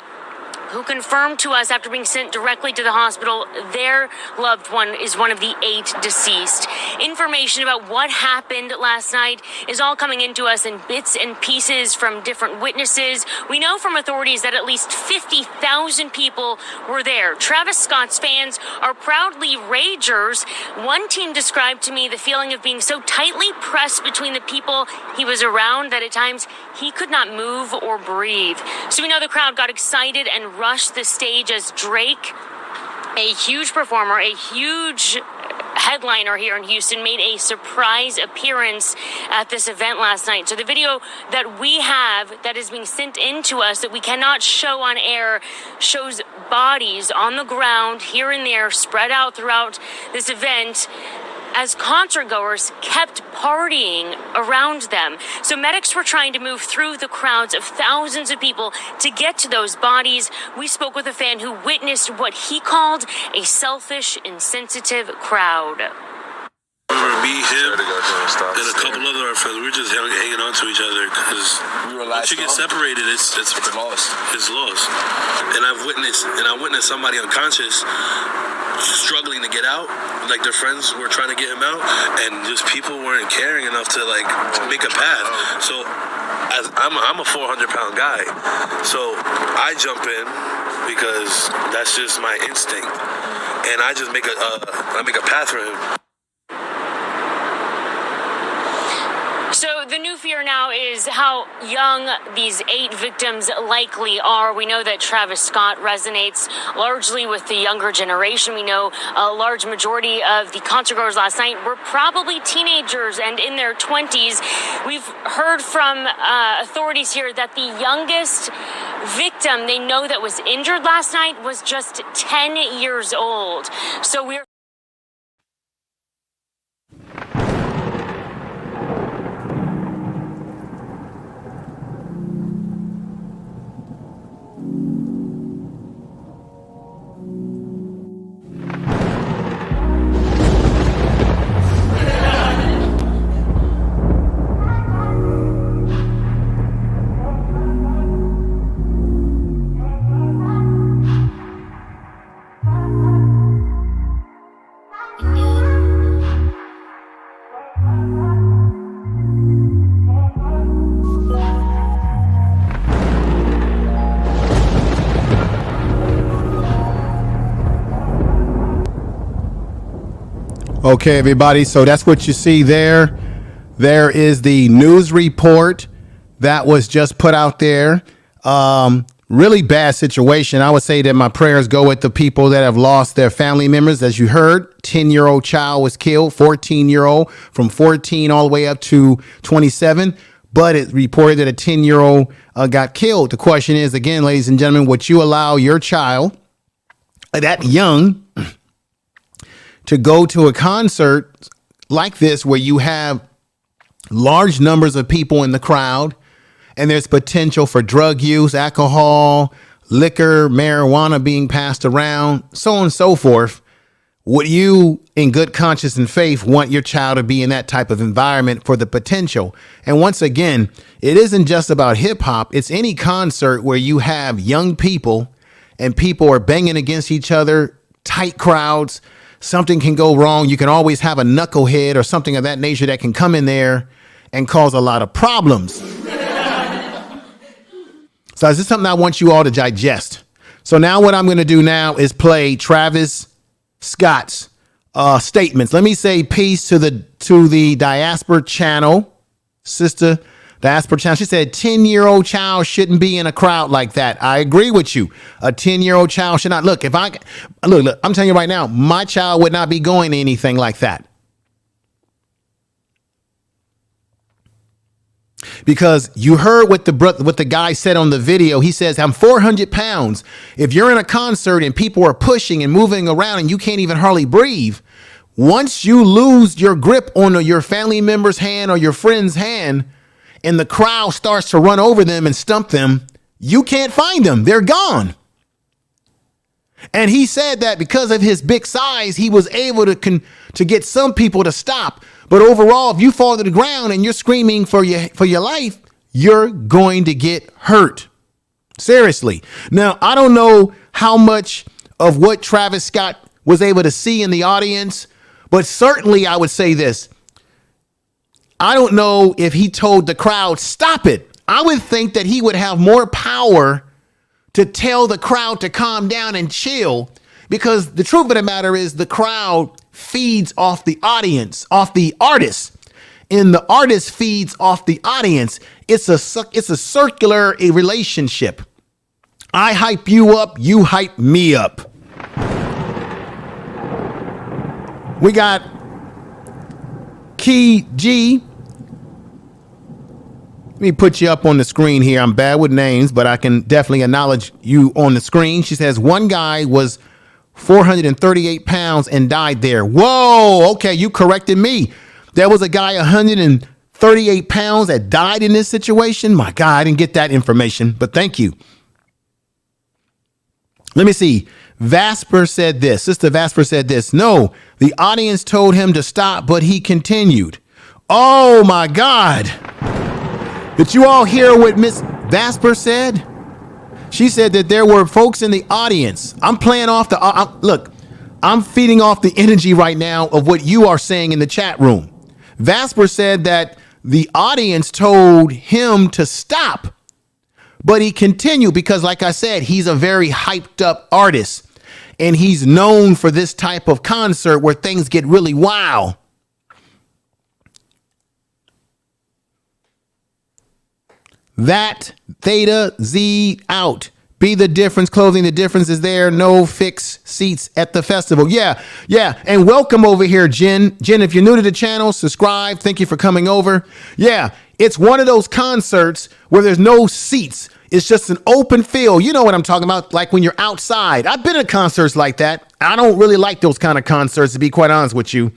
who confirmed to us after being sent directly to the hospital their loved one is one of the 8 deceased. Information about what happened last night is all coming into us in bits and pieces from different witnesses. We know from authorities that at least 50,000 people were there. Travis Scott's fans are proudly ragers. One team described to me the feeling of being so tightly pressed between the people he was around that at times he could not move or breathe. So we know the crowd got excited and rushed the stage as Drake, a huge performer, a huge headliner here in Houston, made a surprise appearance at this event last night. So the video that we have that is being sent in to us that we cannot show on air shows bodies on the ground here and there spread out throughout this event as concert goers kept partying around them. So medics were trying to move through the crowds of thousands of people to get to those bodies. We spoke with a fan who witnessed what he called a selfish, insensitive crowd. Me, him, and a couple other our friends, we were just hanging on to each other because once you get separated, it's lost. It's lost. And I witnessed somebody unconscious struggling to get out, like their friends were trying to get him out, and just people weren't caring enough to make a path. So I'm a 400-pound guy, so I jump in because that's just my instinct, and I just make a path for him. So the new fear now is how young these 8 victims likely are. We know that Travis Scott resonates largely with the younger generation. We know a large majority of the concertgoers last night were probably teenagers and in their 20s. We've heard from authorities here that the youngest victim they know that was injured last night was just 10 years old. So we're Okay, everybody. So that's what you see there. There is the news report that was just put out there. Really bad situation. I would say that my prayers go with the people that have lost their family members. As you heard, 10-year-old child was killed, 14-year-old, from 14 all the way up to 27. But it reported that a 10-year-old got killed. The question is, again, ladies and gentlemen, would you allow your child that young to go to a concert like this where you have large numbers of people in the crowd and there's potential for drug use, alcohol, liquor, marijuana being passed around, so on and so forth? Would you, in good conscience and faith, want your child to be in that type of environment for the potential? And once again, it isn't just about hip hop. It's any concert where you have young people and people are banging against each other, tight crowds. Something can go wrong. You can always have a knucklehead or something of that nature that can come in there and cause a lot of problems. So this is something I want you all to digest. So now what I'm going to do now is play Travis Scott's statements. Let me say peace to the Diaspora Channel, sister Diaspora Channel. She said 10-year-old child shouldn't be in a crowd like that. I agree with you. A 10-year-old child should not. Look, look, I'm telling you right now, my child would not be going to anything like that. Because you heard what the guy said on the video. He says, I'm 400 pounds. If you're in a concert and people are pushing and moving around and you can't even hardly breathe, once you lose your grip on your family member's hand or your friend's hand and the crowd starts to run over them and stump them, you can't find them. They're gone. And he said that because of his big size, he was able to get some people to stop. But overall, if you fall to the ground and you're screaming for your life, you're going to get hurt. Seriously. Now, I don't know how much of what Travis Scott was able to see in the audience, but certainly I would say this. I don't know if he told the crowd, stop it. I would think that he would have more power to tell the crowd to calm down and chill, because the truth of the matter is the crowd feeds off the audience, off the artist, and the artist feeds off the audience. It's a circular relationship. I hype you up, you hype me up. We got Key G. Let me put you up on the screen here. I'm bad with names, but I can definitely acknowledge you on the screen. She says one guy was 438 pounds and died there. Whoa. Okay. You corrected me. There was a guy 138 pounds that died in this situation. My God, I didn't get that information, but thank you. Let me see. Vasper said this. Sister Vasper said this. No, the audience told him to stop, but he continued. Oh my God. Did you all hear what Miss Vasper said? She said that there were folks in the audience. I'm playing off look, I'm feeding off the energy right now of what you are saying in the chat room. Vasper said that the audience told him to stop, but he continued because, like I said, he's a very hyped up artist and he's known for this type of concert where things get really wild. That Theta Z out. Be the difference. Clothing. The difference is there. No fixed seats at the festival. Yeah. And welcome over here, Jen. Jen, if you're new to the channel, subscribe. Thank you for coming over. Yeah. It's one of those concerts where there's no seats. It's just an open field. You know what I'm talking about? Like when you're outside. I've been at concerts like that. I don't really like those kind of concerts, to be quite honest with you,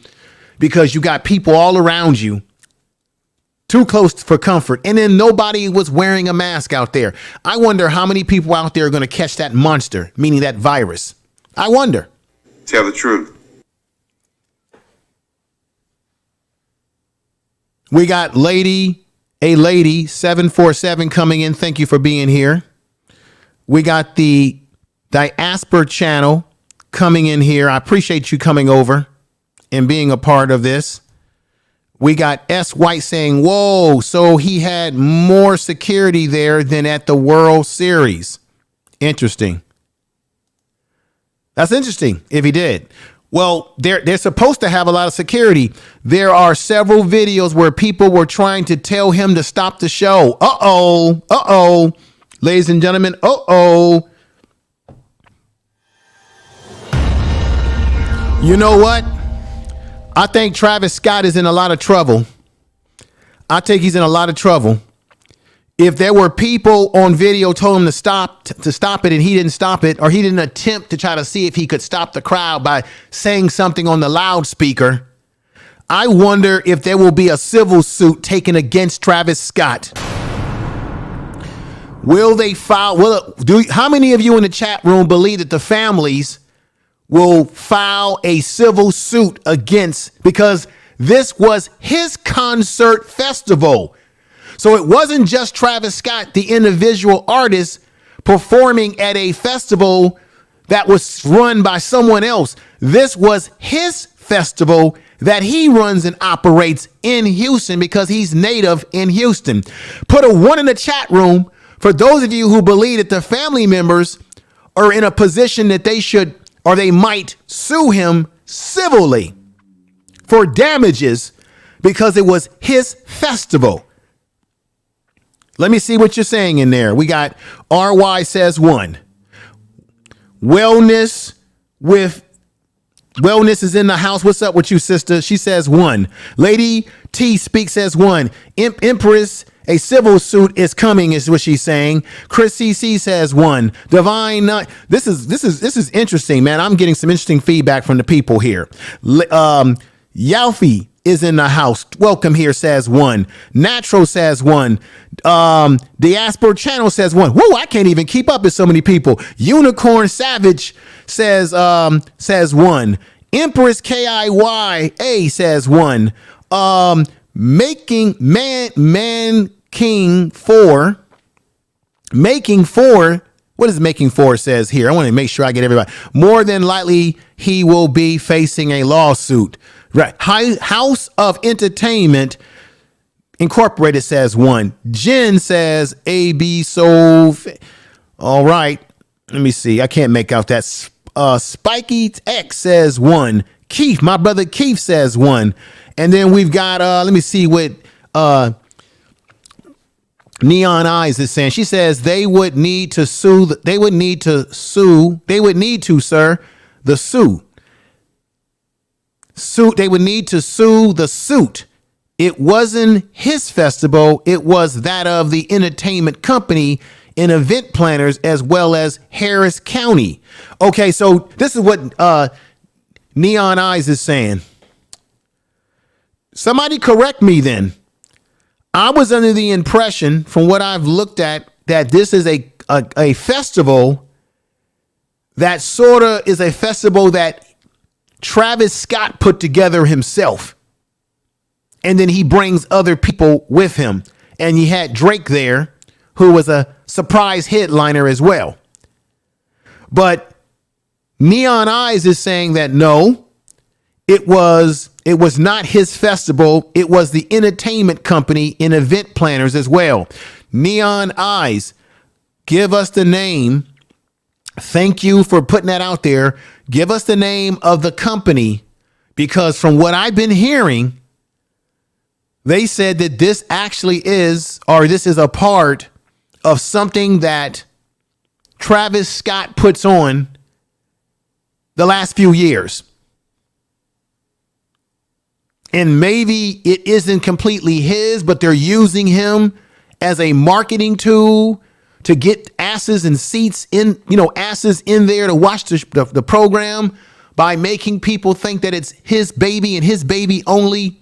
because you got people all around you. Too close for comfort. And then nobody was wearing a mask out there. I wonder how many people out there are going to catch that monster, meaning that virus. I wonder. Tell the truth. We got Lady 747 coming in. Thank you for being here. We got the Diaspora Channel coming in here. I appreciate you coming over and being a part of this. We got S. White saying, whoa, so he had more security there than at the World Series. Interesting. That's interesting if he did. Well, they're supposed to have a lot of security. There are several videos where people were trying to tell him to stop the show. Uh-oh. Ladies and gentlemen, uh-oh. You know what? I think Travis Scott is in a lot of trouble. I think he's in a lot of trouble. If there were people on video told him to stop it and he didn't stop it, or he didn't attempt to try to see if he could stop the crowd by saying something on the loudspeaker, I wonder if there will be a civil suit taken against Travis Scott. Will they file? How many of you in the chat room believe that the families will file a civil suit against, because this was his concert festival. So it wasn't just Travis Scott, the individual artist, performing at a festival that was run by someone else. This was his festival that he runs and operates in Houston because he's native in Houston. Put a 1 in the chat room for those of you who believe that the family members are in a position that they should, or they might sue him civilly for damages because it was his festival. Let me see what you're saying in there. We got RY says 1. Wellness is in the house. What's up with you, sister? She says 1. Lady T speaks as 1. Empress, a civil suit is coming, is what she's saying. Chris CC says 1. Divine Nut. This is interesting, man. I'm getting some interesting feedback from the people here. Yalfi is in the house. Welcome here says 1. Natural says 1. Diaspora Channel says 1. Whoa, I can't even keep up with so many people. Unicorn Savage says 1. Empress KIYA says 1. Making King 4. Making 4. What does making 4 says here? I want to make sure I get everybody. More than likely, he will be facing a lawsuit. Right. House of Entertainment Incorporated says 1. Jen says AB so. All right. Let me see. I can't make out that. Spiky X says 1. Keith, my brother Keith says 1. And then we've got let me see what Neon Eyes is saying. She says they would need to sue. They would need to, sir, the sue. They would need to sue the suit. It wasn't his festival. It was that of the entertainment company and event planners, as well as Harris County. Okay, so this is what Neon Eyes is saying. Somebody correct me then. I was under the impression, from what I've looked at, that this is a festival that sort of is a festival that Travis Scott put together himself. And then he brings other people with him. And he had Drake there, who was a surprise headliner as well. But Neon Eyes is saying that no, it was not his festival. It was the entertainment company and event planners as well. Neon Eyes, give us the name. Thank you for putting that out there. Give us the name of the company, because from what I've been hearing, they said that this actually is, or this is a part of something that Travis Scott puts on the last few years. And maybe it isn't completely his, but they're using him as a marketing tool to get asses and seats in, asses in there to watch the program by making people think that it's his baby and his baby only.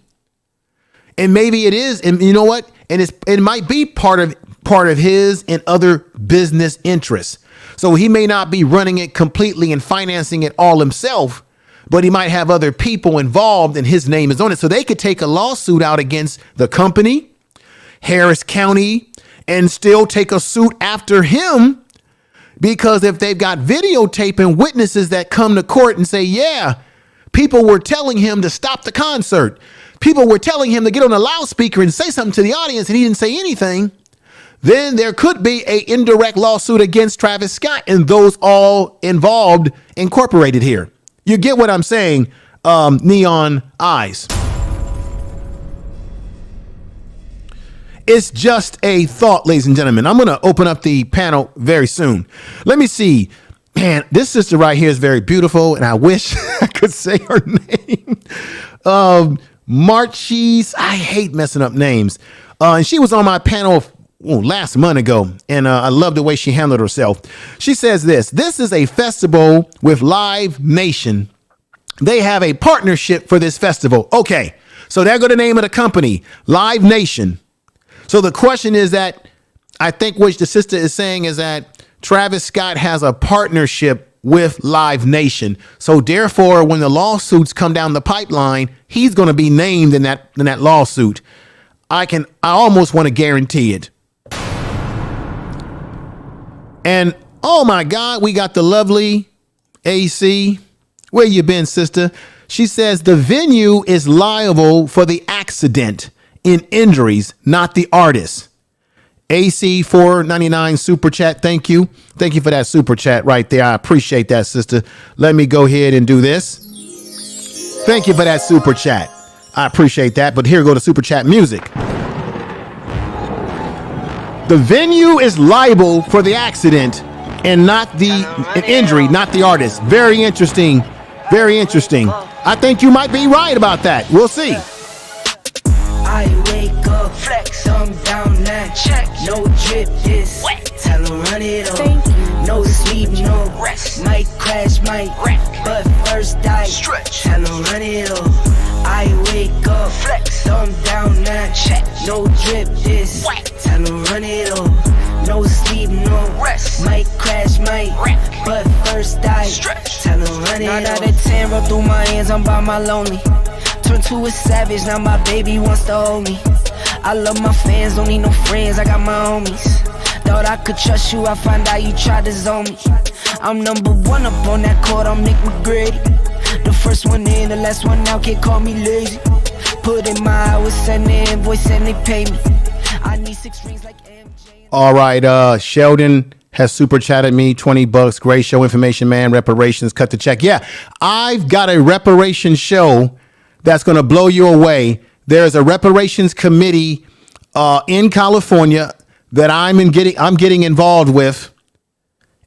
And maybe it is. And you know what? And it might be part of his and other business interests. So he may not be running it completely and financing it all himself, but he might have other people involved and his name is on it. So they could take a lawsuit out against the company, Harris County, and still take a suit after him, because if they've got videotape and witnesses that come to court and say, yeah, people were telling him to stop the concert. People were telling him to get on a loudspeaker and say something to the audience, and he didn't say anything. Then there could be an indirect lawsuit against Travis Scott and those all involved incorporated here. You get what I'm saying, Neon Eyes. It's just a thought, ladies and gentlemen. I'm going to open up the panel very soon. Let me see. Man, this sister right here is very beautiful, and I wish I could say her name. Marchese, I hate messing up names. And she was on my panel last month ago, and I love the way she handled herself. She says this is a festival with Live Nation. They have a partnership for this festival. Okay, so there go the name of the company, Live Nation. So the question is that, I think what the sister is saying is that Travis Scott has a partnership with Live Nation. So therefore, when the lawsuits come down the pipeline, he's going to be named in that lawsuit. I almost want to guarantee it. And oh my God, we got the lovely AC. Where you been, sister? She says the venue is liable for the accident in injuries, not the artist. AC 499 super chat. Thank you. Thank you for that super chat right there. I appreciate that, sister. Let me go ahead and do this. Thank you for that super chat. I appreciate that. But here go the super chat music. The venue is liable for the accident and not the injury, not the artist. Very interesting. Very interesting. I think you might be right about that. We'll see. I wake up, flex, I'm down now. Check, no drip, this. Tell them run it up. No sleep, no rest. Might crash, might wreck. But first I stretch. Tell them run it up. I wake up, flex, I'm down now. Check, no drip, this. Tell them run it up. No sleep, no rest. Might crash, might wreck. But first I stretch. Tell them run it up. 9 out of 10 roll through my hands, I'm by my lonely. Turned to a savage, now my baby wants to hold me. I love my fans, don't need no friends, I got my homies. Thought I could trust you, I find out you tried to zone me. I'm number one up on that court, I'm Nick McGrady. The first one in, the last one out, can't call me lazy. Put in my hours, send the invoice and they pay me. I need 6 rings like MJ. All right, Sheldon has super chatted me $20. Great show, information man, reparations, cut the check. Yeah, I've got a reparation show that's going to blow you away. There's a reparations committee in California that I'm getting involved with.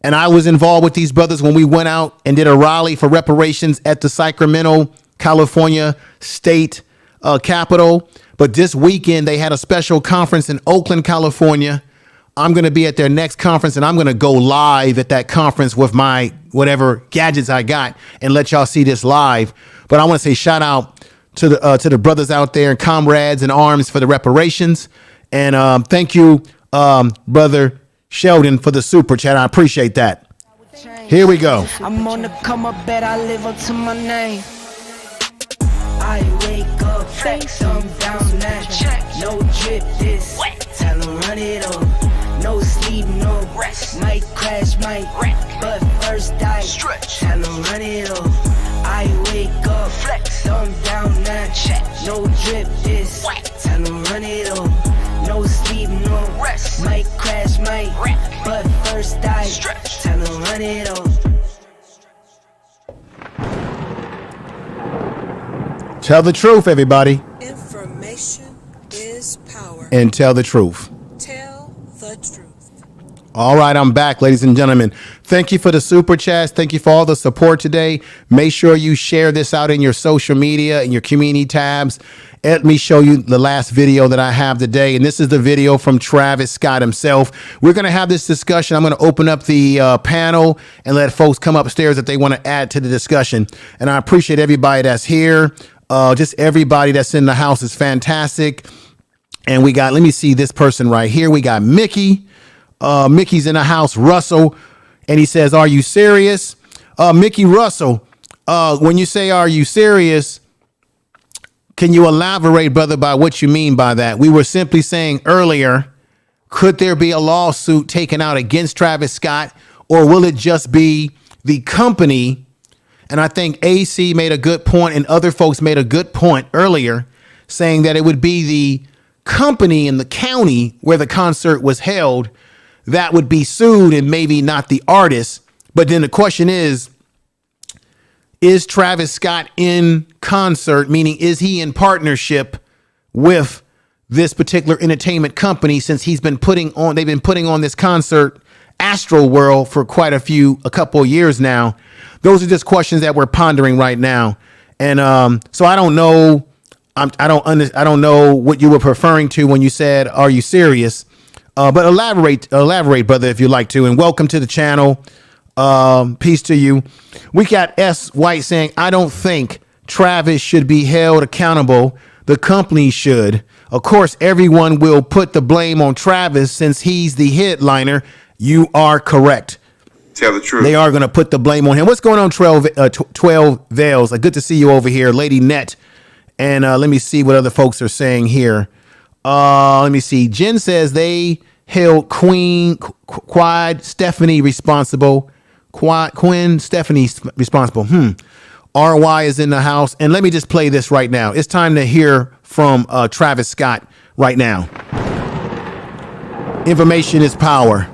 And I was involved with these brothers when we went out and did a rally for reparations at the Sacramento, California state capitol. But this weekend, they had a special conference in Oakland, California. I'm going to be at their next conference, and I'm going to go live at that conference with my whatever gadgets I got and let y'all see this live. But I want to say shout out to the brothers out there and comrades in arms for the reparations. And thank you, Brother Sheldon, for the super chat. I appreciate that. Here we go. I'm on the come up, bet I live up to my name. I wake up, flex, I'm down now. Check, no drip, this. Tell them run it up. No sleep, no rest. Might crash, might wreck. But first I stretch. Tell them run it up. I wake up, flex, I'm down now. Check, no drip, this. Tell them run it up. No sleep, no rest. Might crash, might wreck. But first I stretch. Tell them run it up. Tell the truth, everybody. Information is power. And tell the truth. Tell the truth. All right, I'm back, ladies and gentlemen. Thank you for the super chats. Thank you for all the support today. Make sure you share this out in your social media and your community tabs. Let me show you the last video that I have today. And this is the video from Travis Scott himself. We're going to have this discussion. I'm going to open up the panel and let folks come upstairs if they want to add to the discussion. And I appreciate everybody that's here. Just everybody that's in the house is fantastic. And we got, let me see this person right here. We got Mickey. Mickey's in the house, Russell. And he says, are you serious? Mickey Russell, when you say, are you serious? Can you elaborate, brother, by what you mean by that? We were simply saying earlier, could there be a lawsuit taken out against Travis Scott, or will it just be the company? And I think AC made a good point and other folks made a good point earlier, saying that it would be the company in the county where the concert was held that would be sued and maybe not the artist. But then the question is Travis Scott in concert, meaning is he in partnership with this particular entertainment company, since they've been putting on this concert, Astro World, for a couple of years now? Those are just questions that we're pondering right now. And so I don't know. I don't know what you were referring to when you said, are you serious? But elaborate, brother, if you'd like to. And welcome to the channel. Peace to you. We got S. White saying, I don't think Travis should be held accountable. The company should. Of course, everyone will put the blame on Travis since he's the headliner. You are correct. Tell the truth. They are going to put the blame on him. What's going on, 12 Veils? Good to see you over here, Lady Net. And let me see what other folks are saying here. Let me see. Jen says they held Quad Stephanie responsible. Quinn Stephanie responsible. RY is in the house. And let me just play this right now. It's time to hear from Travis Scott right now. Information is power.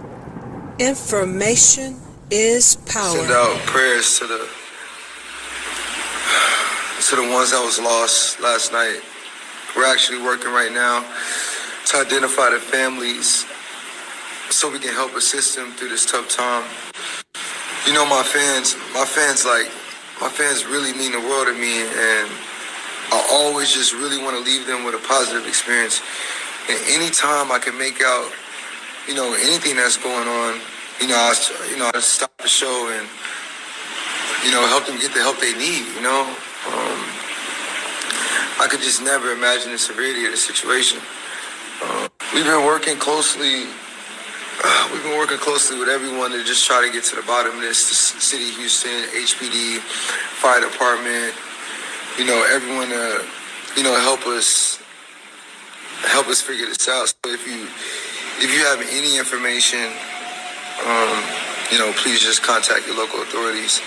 Information is power. Send out prayers to the ones that was lost last night. We're actually working right now to identify the families so we can help assist them through this tough time. You know, my fans really mean the world to me, and I always just really want to leave them with a positive experience. And anytime I can make out, you know, anything that's going on, I stop the show and, help them get the help they need, I could just never imagine the severity of the situation. We've been working closely with everyone to just try to get to the bottom of this. The City of Houston, HPD, Fire Department, everyone help us figure this out. So if you have any information, please just contact your local authorities.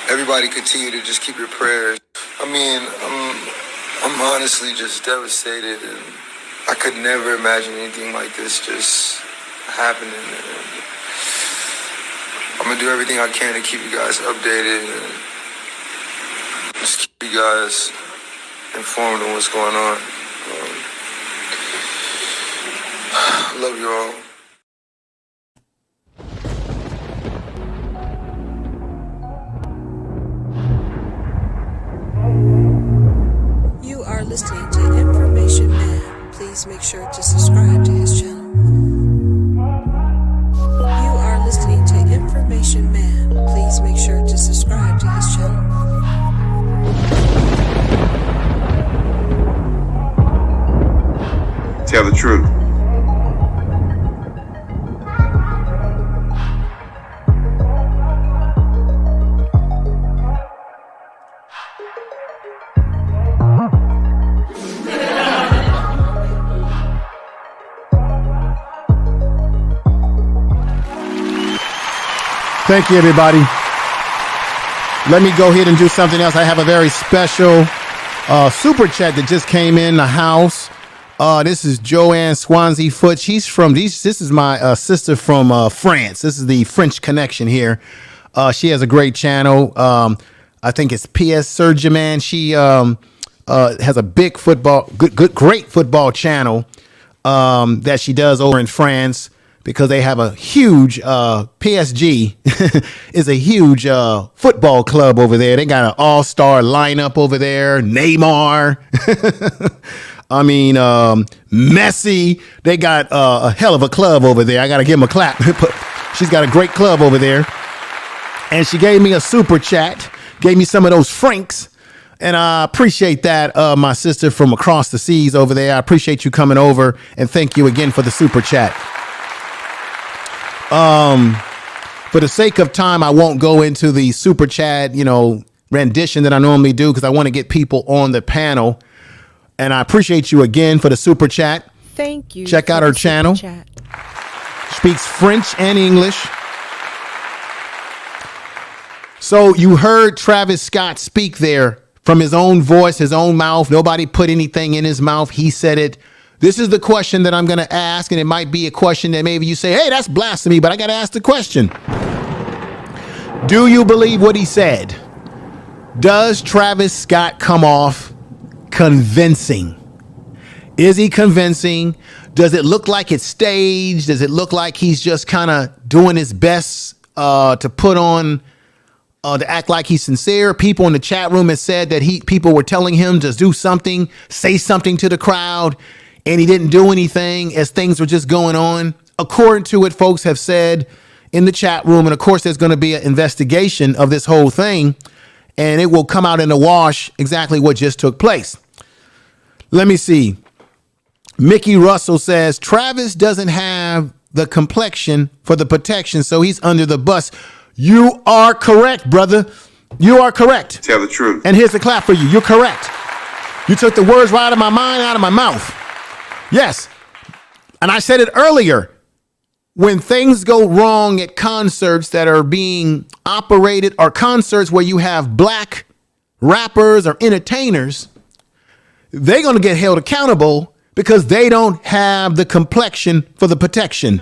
Everybody continue to just keep your prayers. I mean, I'm honestly just devastated, and I could never imagine anything like this just happening. And I'm gonna do everything I can to keep you guys updated and just keep you guys informed on what's going on. I love you all. You are listening to Information Man. Please make sure to subscribe to his channel. You are listening to Information Man. Please make sure to subscribe to his channel. Tell the truth. Thank you, everybody. Let me go ahead and do something else. I have a very special super chat that just came in the house. This is Joanne Swansea Foot. She's from this is my sister from France. This is the French connection here. She has a great channel. I think it's PS Surgeman. She has a big great football channel that she does over in France, because they have a huge PSG is a huge football club over there. They got an all-star lineup over there. Neymar. I mean, Messi. They got a hell of a club over there. I got to give them a clap. She's got a great club over there. And she gave me a super chat, gave me some of those francs. And I appreciate that, my sister from across the seas over there. I appreciate you coming over, and thank you again for the super chat. For the sake of time, I won't go into the super chat, rendition that I normally do, because I want to get people on the panel. And I appreciate you again for the super chat. Thank you. Check out her channel. Chat. Speaks French and English. So you heard Travis Scott speak there from his own voice, his own mouth. Nobody put anything in his mouth. He said it. This is the question that I'm going to ask, and it might be a question that maybe you say, hey, that's blasphemy, but I got to ask the question. Do you believe what he said? Does Travis Scott come off convincing? Is he convincing? Does it look like it's staged? Does it look like he's just kind of doing his best to put on, to act like he's sincere? People in the chat room have said that people were telling him to do something, say something to the crowd, and he didn't do anything as things were just going on. According to what folks have said in the chat room, and of course there's going to be an investigation of this whole thing, and it will come out in the wash exactly what just took place. Let me see. Mickey Russell says, Travis doesn't have the complexion for the protection, so he's under the bus. You are correct, brother. You are correct. Tell the truth. And here's the clap for you. You're correct. You took the words right out of my mind, out of my mouth. Yes. And I said it earlier. When things go wrong at concerts that are being operated, or concerts where you have black rappers or entertainers, they're going to get held accountable because they don't have the complexion for the protection.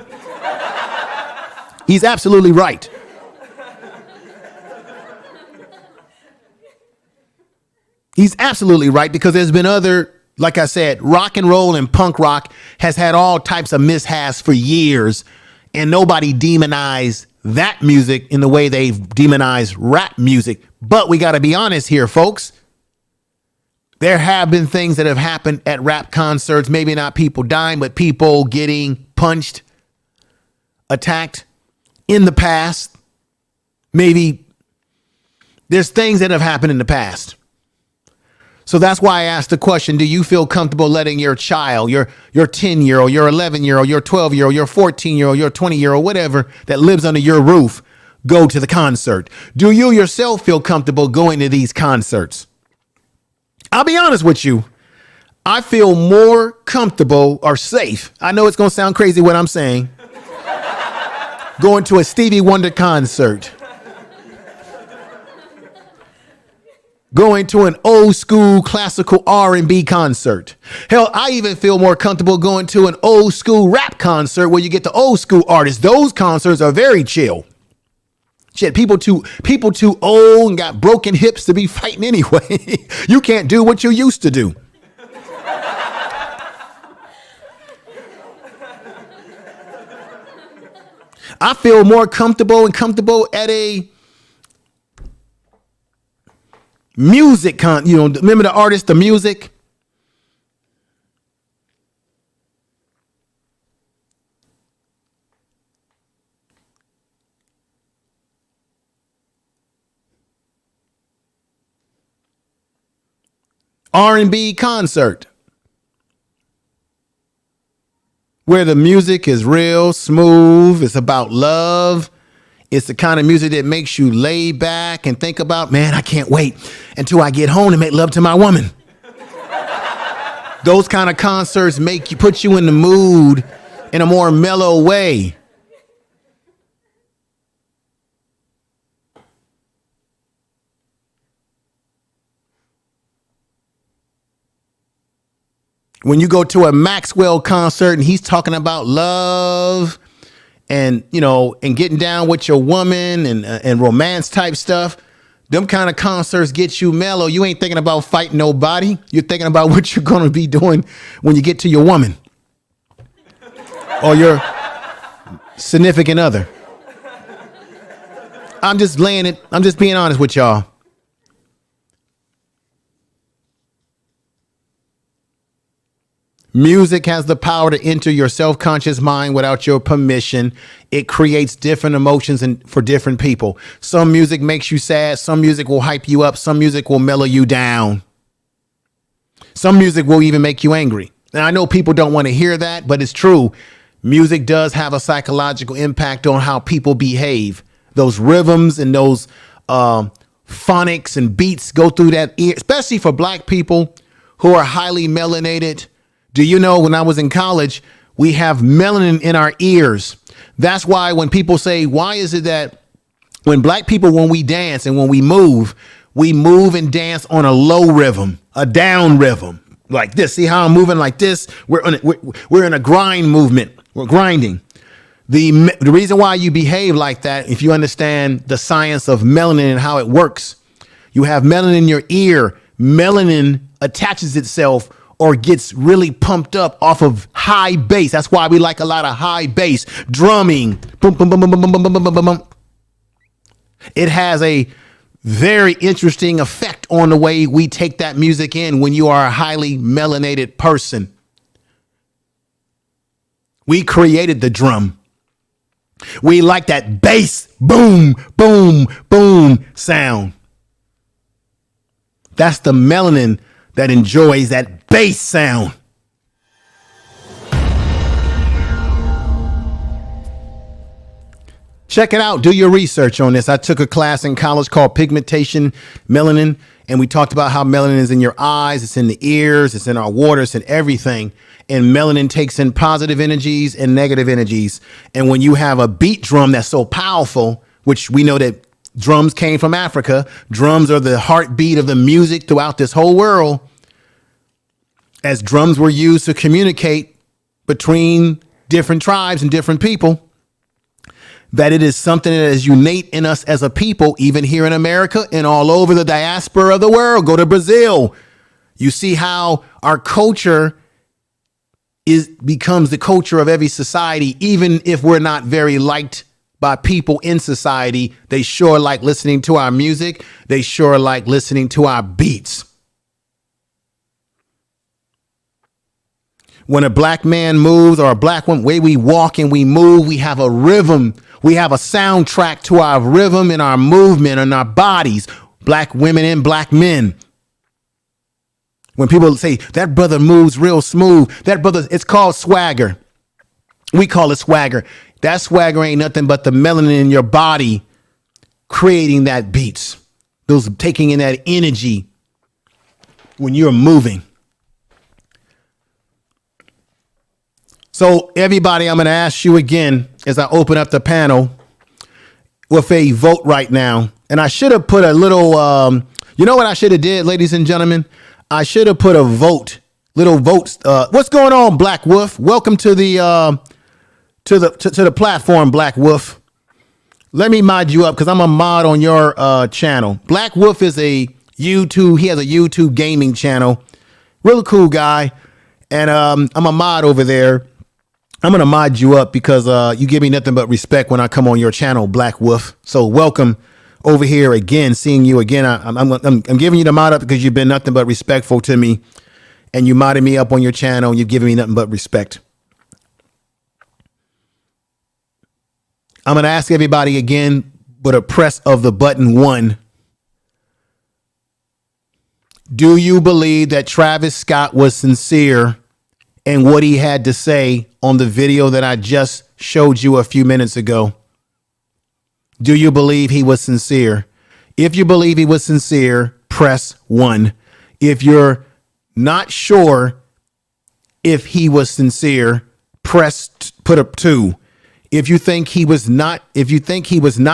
He's absolutely right. He's absolutely right, because there's been other, like I said, rock and roll and punk rock has had all types of mishaps for years, and nobody demonized that music in the way they've demonized rap music. But we got to be honest here, folks. There have been things that have happened at rap concerts, maybe not people dying, but people getting punched, attacked in the past. Maybe there's things that have happened in the past. So that's why I asked the question, do you feel comfortable letting your child, your 10-year-old, your 11-year-old, your 12-year-old, your 14-year-old, your 20-year-old, whatever, that lives under your roof, go to the concert? Do you yourself feel comfortable going to these concerts? I'll be honest with you. I feel more comfortable or safe. I know it's going to sound crazy what I'm saying. Going to a Stevie Wonder concert. Going to an old school classical R&B concert. Hell, I even feel more comfortable going to an old school rap concert where you get the old school artists. Those concerts are very chill. Shit, people too old and got broken hips to be fighting anyway. You can't do what you used to do. I feel more comfortable at a music remember the artist, the music? R&B concert. Where the music is real smooth. It's about love. It's the kind of music that makes you lay back and think about, man, I can't wait until I get home to make love to my woman. Those kind of concerts put you in the mood in a more mellow way. When you go to a Maxwell concert and he's talking about love and, and getting down with your woman and romance type stuff, them kind of concerts get you mellow. You ain't thinking about fighting nobody. You're thinking about what you're going to be doing when you get to your woman or your significant other. I'm just being honest with y'all. Music has the power to enter your self-conscious mind without your permission. It creates different emotions for different people. Some music makes you sad. Some music will hype you up. Some music will mellow you down. Some music will even make you angry. And I know people don't want to hear that, but it's true. Music does have a psychological impact on how people behave. Those rhythms and those phonics and beats go through that ear, especially for black people who are highly melanated. Do you know, when I was in college, we have melanin in our ears. That's why when people say, why is it that when black people, when we dance and when we move and dance on a low rhythm, a down rhythm like this? See how I'm moving like this? We're in a grind movement. We're grinding. The reason why you behave like that, if you understand the science of melanin and how it works, you have melanin in your ear. Melanin attaches itself or gets really pumped up off of high bass. That's why we like a lot of high bass drumming. Boom, boom, boom, boom, boom, boom, boom, boom, boom, boom. It has a very interesting effect on the way we take that music in when you are a highly melanated person. We created the drum. We like that bass, boom, boom, boom sound. That's the melanin that enjoys that bass sound. Check it out. Do your research on this. I took a class in college called Pigmentation Melanin, and we talked about how melanin is in your eyes, it's in the ears, it's in our water, it's in everything. And melanin takes in positive energies and negative energies. And when you have a beat drum that's so powerful, which we know that drums came from Africa, drums are the heartbeat of the music throughout this whole world. as drums were used to communicate between different tribes and different people, that it is something that is innate in us as a people, even here in America and all over the diaspora of the world. Go to Brazil. You see how our culture becomes the culture of every society, even if we're not very liked by people in society. They sure like listening to our music. They sure like listening to our beats. When a black man moves or a black woman, way we walk and we move, we have a rhythm. We have a soundtrack to our rhythm and our movement and our bodies, black women and black men. When people say that brother moves real smooth, that brother, it's called swagger. We call it swagger. That swagger ain't nothing but the melanin in your body creating that beats. Those taking in that energy when you're moving. So everybody, I'm going to ask you again as I open up the panel with a vote right now. And I should have put a little, you know what I should have did, ladies and gentlemen? I should have put a vote, little votes. What's going on, Black Wolf? Welcome to the to the platform, Black Wolf. Let me mod you up because I'm a mod on your channel. Black Wolf is a YouTube. He has a YouTube gaming channel. Really cool guy. And I'm a mod over there. I'm going to mod you up because you give me nothing but respect when I come on your channel, Black Wolf. So welcome over here again, seeing you again. I'm giving you the mod up because you've been nothing but respectful to me. And you modded me up on your channel. And you've given me nothing but respect. I'm going to ask everybody again with a press of the button 1. Do you believe that Travis Scott was sincere in what he had to say on the video that I just showed you a few minutes ago? Do you believe he was sincere? If you believe he was sincere, press 1. If you're not sure if he was sincere, put up 2. If you think he was not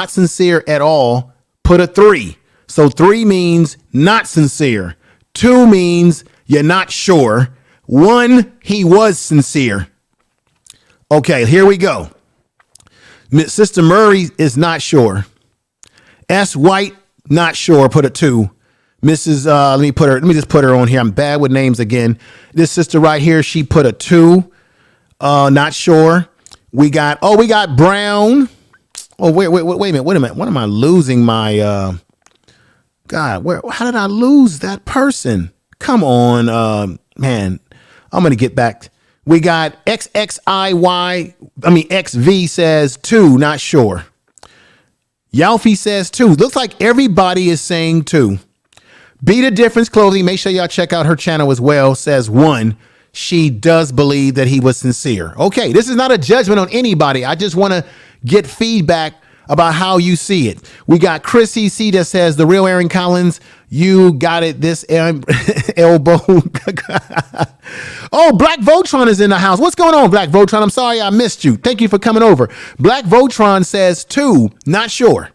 sincere at all, put a 3. So 3 means not sincere. 2 means you're not sure. 1, he was sincere. Okay, here we go. Sister Murray is not sure. S. White, not sure. Put a 2. Mrs. Let me just put her on here. I'm bad with names again. This sister right here, she put a 2. Not sure. We got Brown. Oh, wait a minute. What am I losing my God, how did I lose that person? Come on, man. I'm going to get back. We got XV says 2, not sure. Yalfie says 2. Looks like everybody is saying 2. Be the Difference Clothing. Make sure y'all check out her channel as well. Says 1. She does believe that he was sincere. Okay, this is not a judgment on anybody. I just want to get feedback about how you see it. We got Chris CC that says the real Aaron Collins. You got it. This elbow. Oh, Black Voltron is in the house. What's going on, Black Voltron? I'm sorry I missed you. Thank you for coming over. Black Voltron says 2, not sure.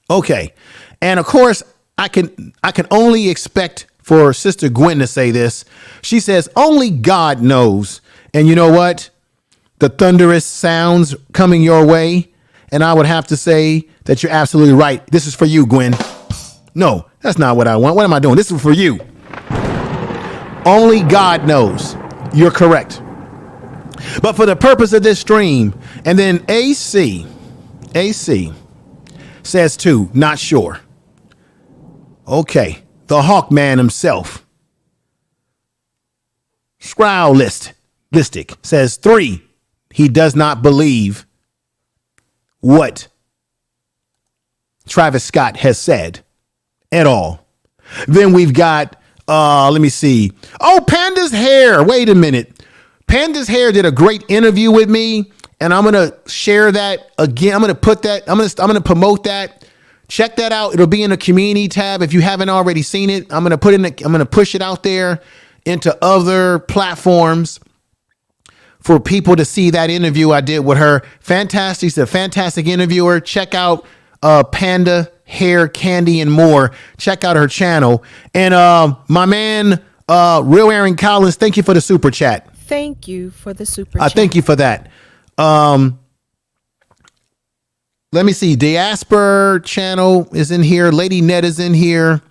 Okay. And of course, I can only expect for Sister Gwen to say this. She says, only God knows. And you know what? The thunderous sounds coming your way. And I would have to say that you're absolutely right. This is for you, Gwen. No, that's not what I want. What am I doing? This is for you. Only God knows. You're correct. But for the purpose of this stream, and then AC says 2, not sure. Okay. The Hawkman himself. Listic says 3. He does not believe what Travis Scott has said at all. Then we've got, let me see. Oh, Panda's Hair. Wait a minute. Panda's Hair did a great interview with me, and I'm going to share that again. I'm going to put that, I'm going to promote that. Check that out. It'll be in the community tab. If you haven't already seen it, I'm going to push it out there into other platforms for people to see that interview I did with her. Fantastic. She's a fantastic interviewer. Check out Panda Hair, Candy, and More. Check out her channel. And my man Real Aaron Collins, thank you for the super chat. Thank you for the super chat. Thank you for that. Let me see. Diaspora channel is in here. Lady Net is in here.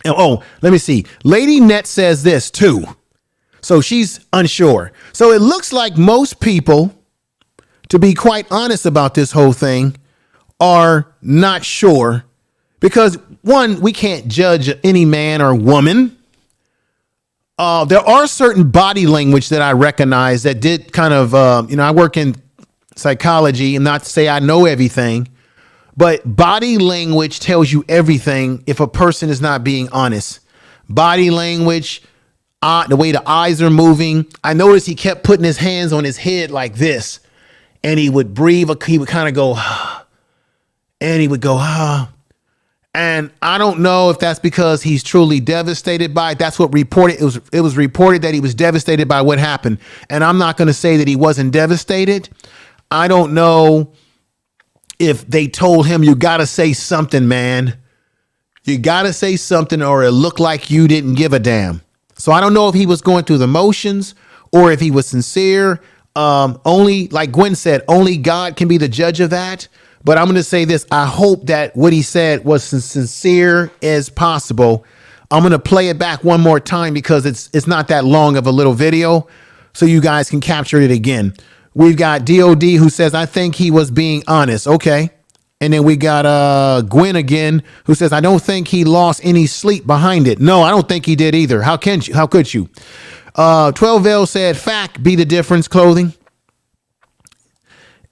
Oh, let me see. Lady Net says this too. So she's unsure. So it looks like most people, to be quite honest about this whole thing, are not sure because, one, we can't judge any man or woman. There are certain body language that I recognize that did kind of, I work in psychology, and not to say I know everything, but body language tells you everything if a person is not being honest. Body language, the way the eyes are moving. I noticed he kept putting his hands on his head like this, and he would breathe. He would kind of go, and he would go, and I don't know if that's because he's truly devastated by it. That's what reported. It was reported that he was devastated by what happened. And I'm not going to say that he wasn't devastated. I don't know if they told him, you got to say something, man. You got to say something or it looked like you didn't give a damn. So I don't know if he was going through the motions or if he was sincere. Only, like Gwen said, only God can be the judge of that. But I'm going to say this. I hope that what he said was as sincere as possible. I'm going to play it back one more time because it's not that long of a little video, so you guys can capture it again. We've got DOD who says, I think he was being honest. Okay. And then we got Gwen again who says, I don't think he lost any sleep behind it. No, I don't think he did either. How could you? 12 Veil said, fact be the difference clothing.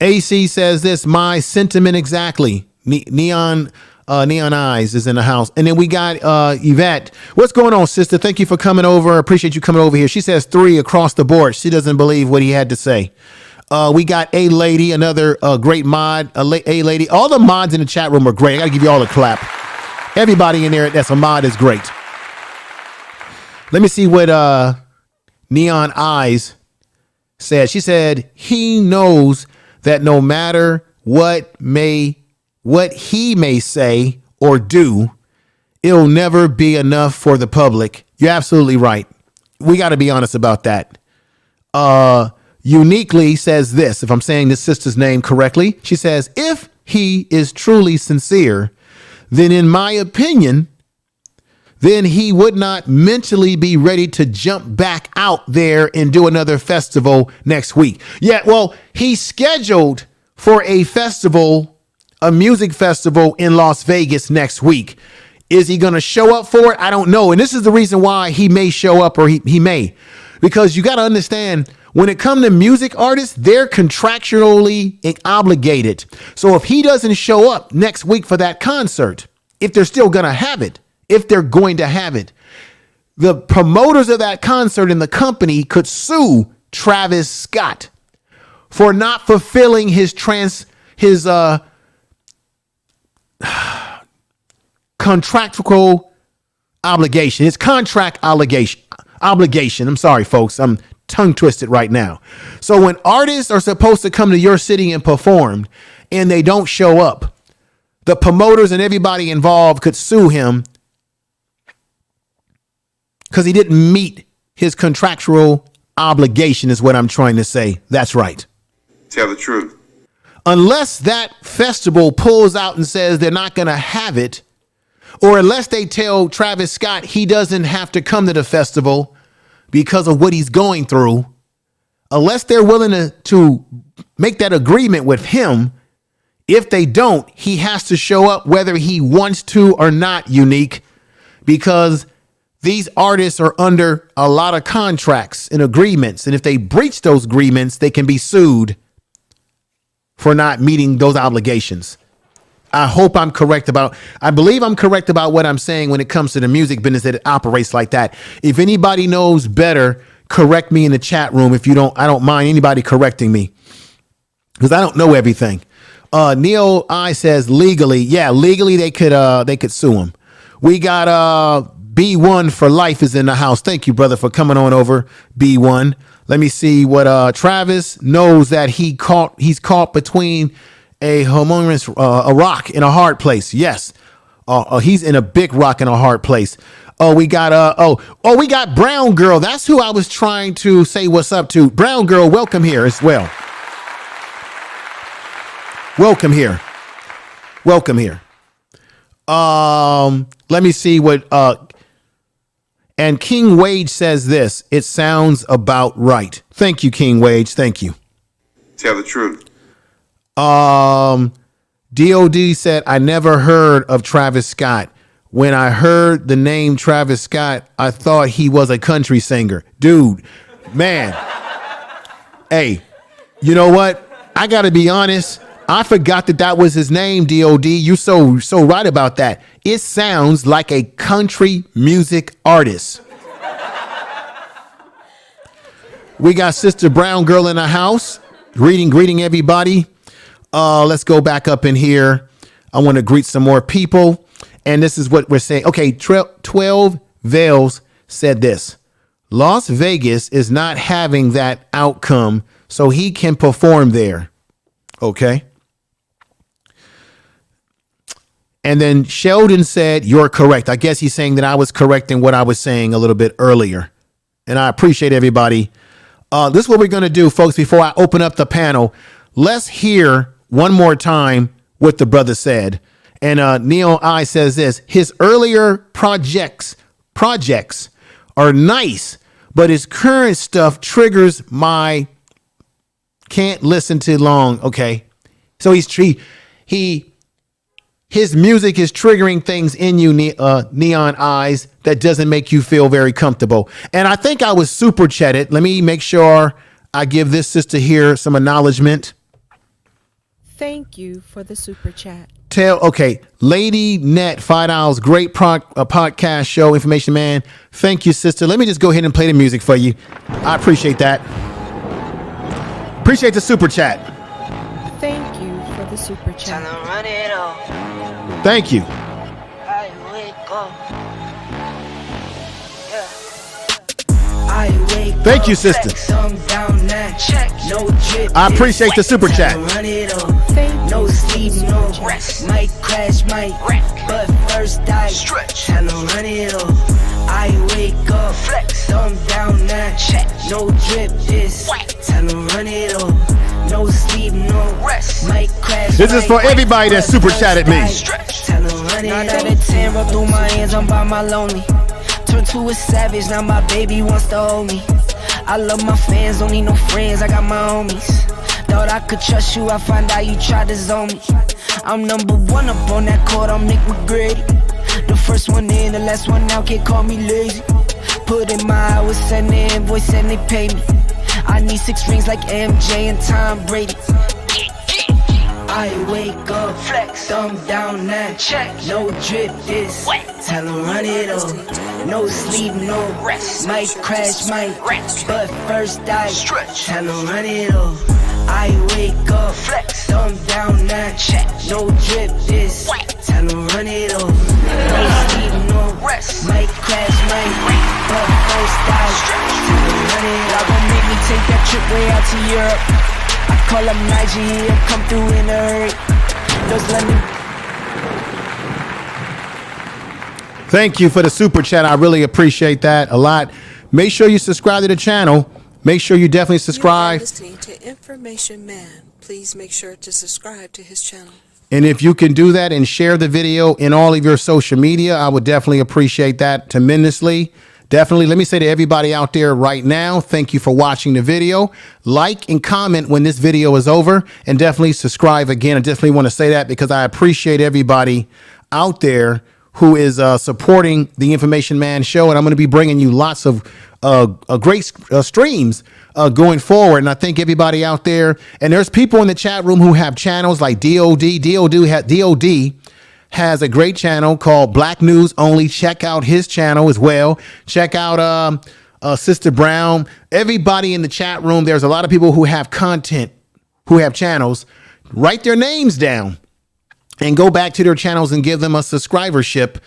AC says this, my sentiment exactly. Neon Eyes is in the house. And then we got Yvette. What's going on, sister? Thank you for coming over. Appreciate you coming over here. She says 3 across the board. She doesn't believe what he had to say. We got A Lady, another great mod. A Lady. All the mods in the chat room are great. I got to give you all a clap. Everybody in there that's a mod is great. Let me see what Neon Eyes said. She said he knows that no matter what he may say or do, it'll never be enough for the public. You're absolutely right. We got to be honest about that. Uniquely says this, if I'm saying this sister's name correctly, she says, if he is truly sincere, then in my opinion, then he would not mentally be ready to jump back out there and do another festival next week. Yeah, well, he's scheduled for a festival, a music festival in Las Vegas next week. Is he going to show up for it? I don't know. And this is the reason why he may show up or he may. Because you got to understand, when it comes to music artists, they're contractually obligated. So if he doesn't show up next week for that concert, if they're still going to have it, if they're going to have it, the promoters of that concert and the company could sue Travis Scott for not fulfilling his contractual obligation, his contract obligation. I'm sorry, folks. I'm tongue twisted right now. So when artists are supposed to come to your city and perform and they don't show up, the promoters and everybody involved could sue him because he didn't meet his contractual obligation is what I'm trying to say. That's right. Tell the truth. Unless that festival pulls out and says they're not going to have it, or unless they tell Travis Scott he doesn't have to come to the festival because of what he's going through, unless they're willing to make that agreement with him, if they don't, he has to show up whether he wants to or not, Unique, because these artists are under a lot of contracts and agreements. And if they breach those agreements, they can be sued for not meeting those obligations. I believe I'm correct about what I'm saying when it comes to the music business, that it operates like that. If anybody knows better, correct me in the chat room. If you don't, I don't mind anybody correcting me because I don't know everything. Neil I says legally. Yeah, legally they could sue him. We got B1 for life is in the house. Thank you, brother, for coming on over, B1. Let me see what Travis knows that he's caught between a humongous a rock in a hard place. Yes. He's in a big rock and a hard place. Oh, we got we got Brown Girl. That's who I was trying to say what's up to. Brown Girl, welcome here as well. Welcome here. Welcome here. Let me see what and King Wage says this. It sounds about right. Thank you, King Wage. Thank you. Tell the truth. DOD said, I never heard of Travis Scott. When I heard the name Travis Scott, I thought he was a country singer. Dude, man. Hey, you know what? I got to be honest. I forgot that was his name, DOD. You so right about that. It sounds like a country music artist. We got Sister Brown Girl in the house. Greeting everybody. Let's go back up in here. I want to greet some more people. And this is what we're saying. Okay, 12 Veils said this. Las Vegas is not having that outcome, so he can perform there. Okay. And then Sheldon said, you're correct. I guess he's saying that I was correct in what I was saying a little bit earlier. And I appreciate everybody. This is what we're going to do, folks, before I open up the panel. Let's hear one more time what the brother said. And Neon I says this. His earlier projects are nice, but his current stuff triggers my can't listen to long. Okay. So his music is triggering things in you, Neon Eyes, that doesn't make you feel very comfortable. And I think I was super chatted. Let me make sure I give this sister here some acknowledgement. Thank you for the super chat. Lady Net, $5, great podcast show, Information Man. Thank you, sister. Let me just go ahead and play the music for you. I appreciate that. Appreciate the super chat. Thank you for the super chat. Thank you. Thank you, sister. I appreciate the super chat. No sleep, no rest. Might crash, might wreck. But first I stretch. Tell them run it off. I wake up, flex, thumb down, now check. No drip, this. Tell them run it off. No sleep, no rest. Might crash. This is for everybody that super chatted me. Tell them run it off. 9 out of 10 roll through my hands, I'm by my lonely. Turned to a savage, now my baby wants to hold me. I love my fans, don't need no friends, I got my homies. Thought I could trust you, I find out you tried to zone me. I'm number one up on that court, I'm Nick McGrady. The first one in, the last one out, can't call me lazy. Put in my hours, send the invoice and they pay me. I need 6 rings like MJ and Tom Brady. I wake up, flex, thumb down, now check. No drip, this. Tell them run it off. No sleep, no rest. Might crash, might wreck. But first I stretch. Tell them run it off. I wake up, flex, thumb down, now check. No drip, this. Tell them run it off. No sleep, no rest. Might crash, might wreck. But first I stretch. Tell them run it off. Y'all gon' make me take that trip way out to Europe. I call up Nigeria, come through in a hurry. Those London. Thank you for the super chat. I really appreciate that a lot. Make sure you subscribe to the channel. Make sure you definitely subscribe. You are listening to Information Man. Please make sure to subscribe to his channel. And if you can do that and share the video in all of your social media, I would definitely appreciate that tremendously. Definitely. Let me say to everybody out there right now, thank you for watching the video. Like and comment when this video is over, and definitely subscribe again. I definitely want to say that because I appreciate everybody out there who is supporting the Information Man show. And I'm going to be bringing you lots of great streams going forward. And I thank everybody out there. And there's people in the chat room who have channels like DOD. DOD has a great channel called Black News Only. Check out his channel as well. Check out Sister Brown. Everybody in the chat room, there's a lot of people who have content, who have channels. Write their names down and go back to their channels and give them a subscribership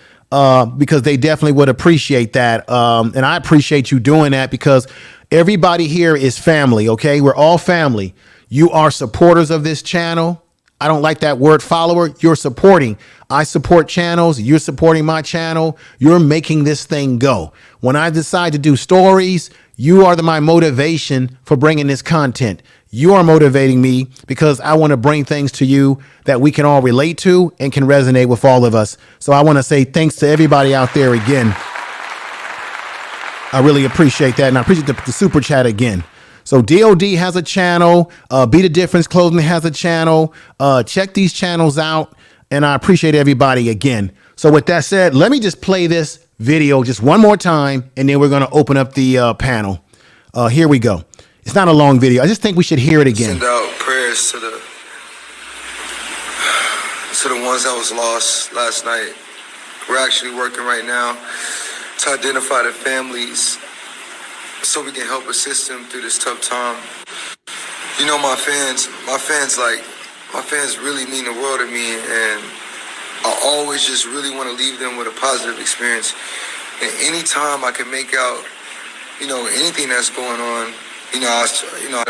because they definitely would appreciate that. And I appreciate you doing that because everybody here is family, okay? We're all family. You are supporters of this channel. I don't like that word follower. You're supporting. I support channels. You're supporting my channel. You're making this thing go. When I decide to do stories, you are my motivation for bringing this content. You are motivating me because I want to bring things to you that we can all relate to and can resonate with all of us. So I want to say thanks to everybody out there again. I really appreciate that. And I appreciate the super chat again. So DOD has a channel. Be the Difference Clothing has a channel. Check these channels out. And I appreciate everybody again. So with that said, let me just play this video just one more time. And then we're going to open up the panel. Here we go. It's not a long video. I just think we should hear it again. Send out prayers to the ones that was lost last night. We're actually working right now to identify the families so we can help assist them through this tough time. You know, my fans really mean the world to me, and I always just really want to leave them with a positive experience. And anytime I can make out, you know, anything that's going on, I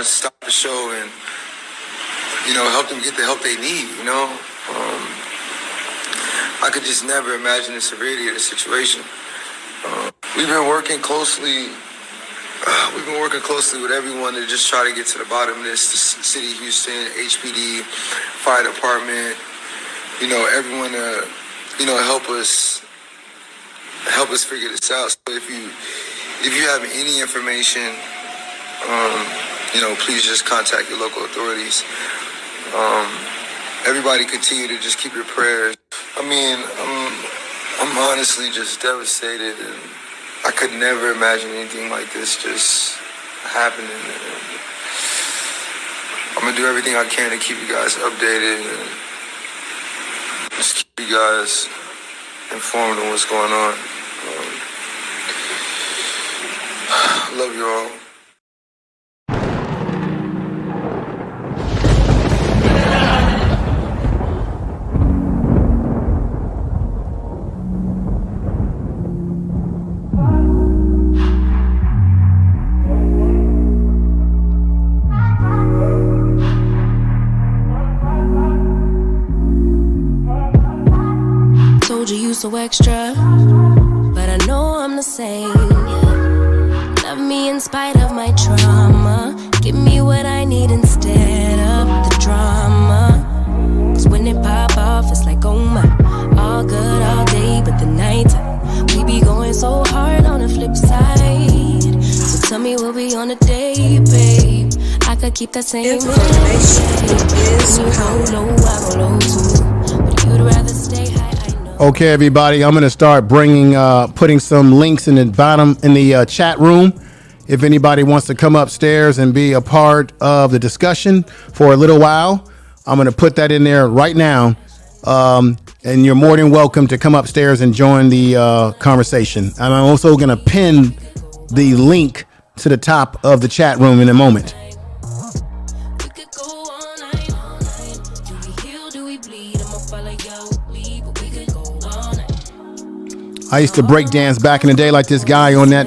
stop the show and, help them get the help they need, I could just never imagine the severity of the situation. We've been working closely with everyone to just try to get to the bottom of this. The City of Houston, HPD, Fire Department, everyone to, help us figure this out. So if you have any information, please just contact your local authorities. Everybody continue to just keep your prayers. I'm honestly just devastated, and I could never imagine anything like this just happening. And I'm gonna do everything I can to keep you guys updated and just keep you guys informed on what's going on. Love you all. So extra, but I know I'm the same. Yeah. Love me in spite of my trauma. Give me what I need instead of the drama. Cause when it pop off, it's like, oh my, all good all day, but the night we be going so hard on the flip side. So tell me what we on a day, babe. I could keep that same information is power. Low, I go low too, but you'd rather stay high. Okay, everybody, I'm going to start putting some links in the bottom in the chat room. If anybody wants to come upstairs and be a part of the discussion for a little while, I'm going to put that in there right now. And you're more than welcome to come upstairs and join the conversation. And I'm also going to pin the link to the top of the chat room in a moment. I used to break dance back in the day like this guy on that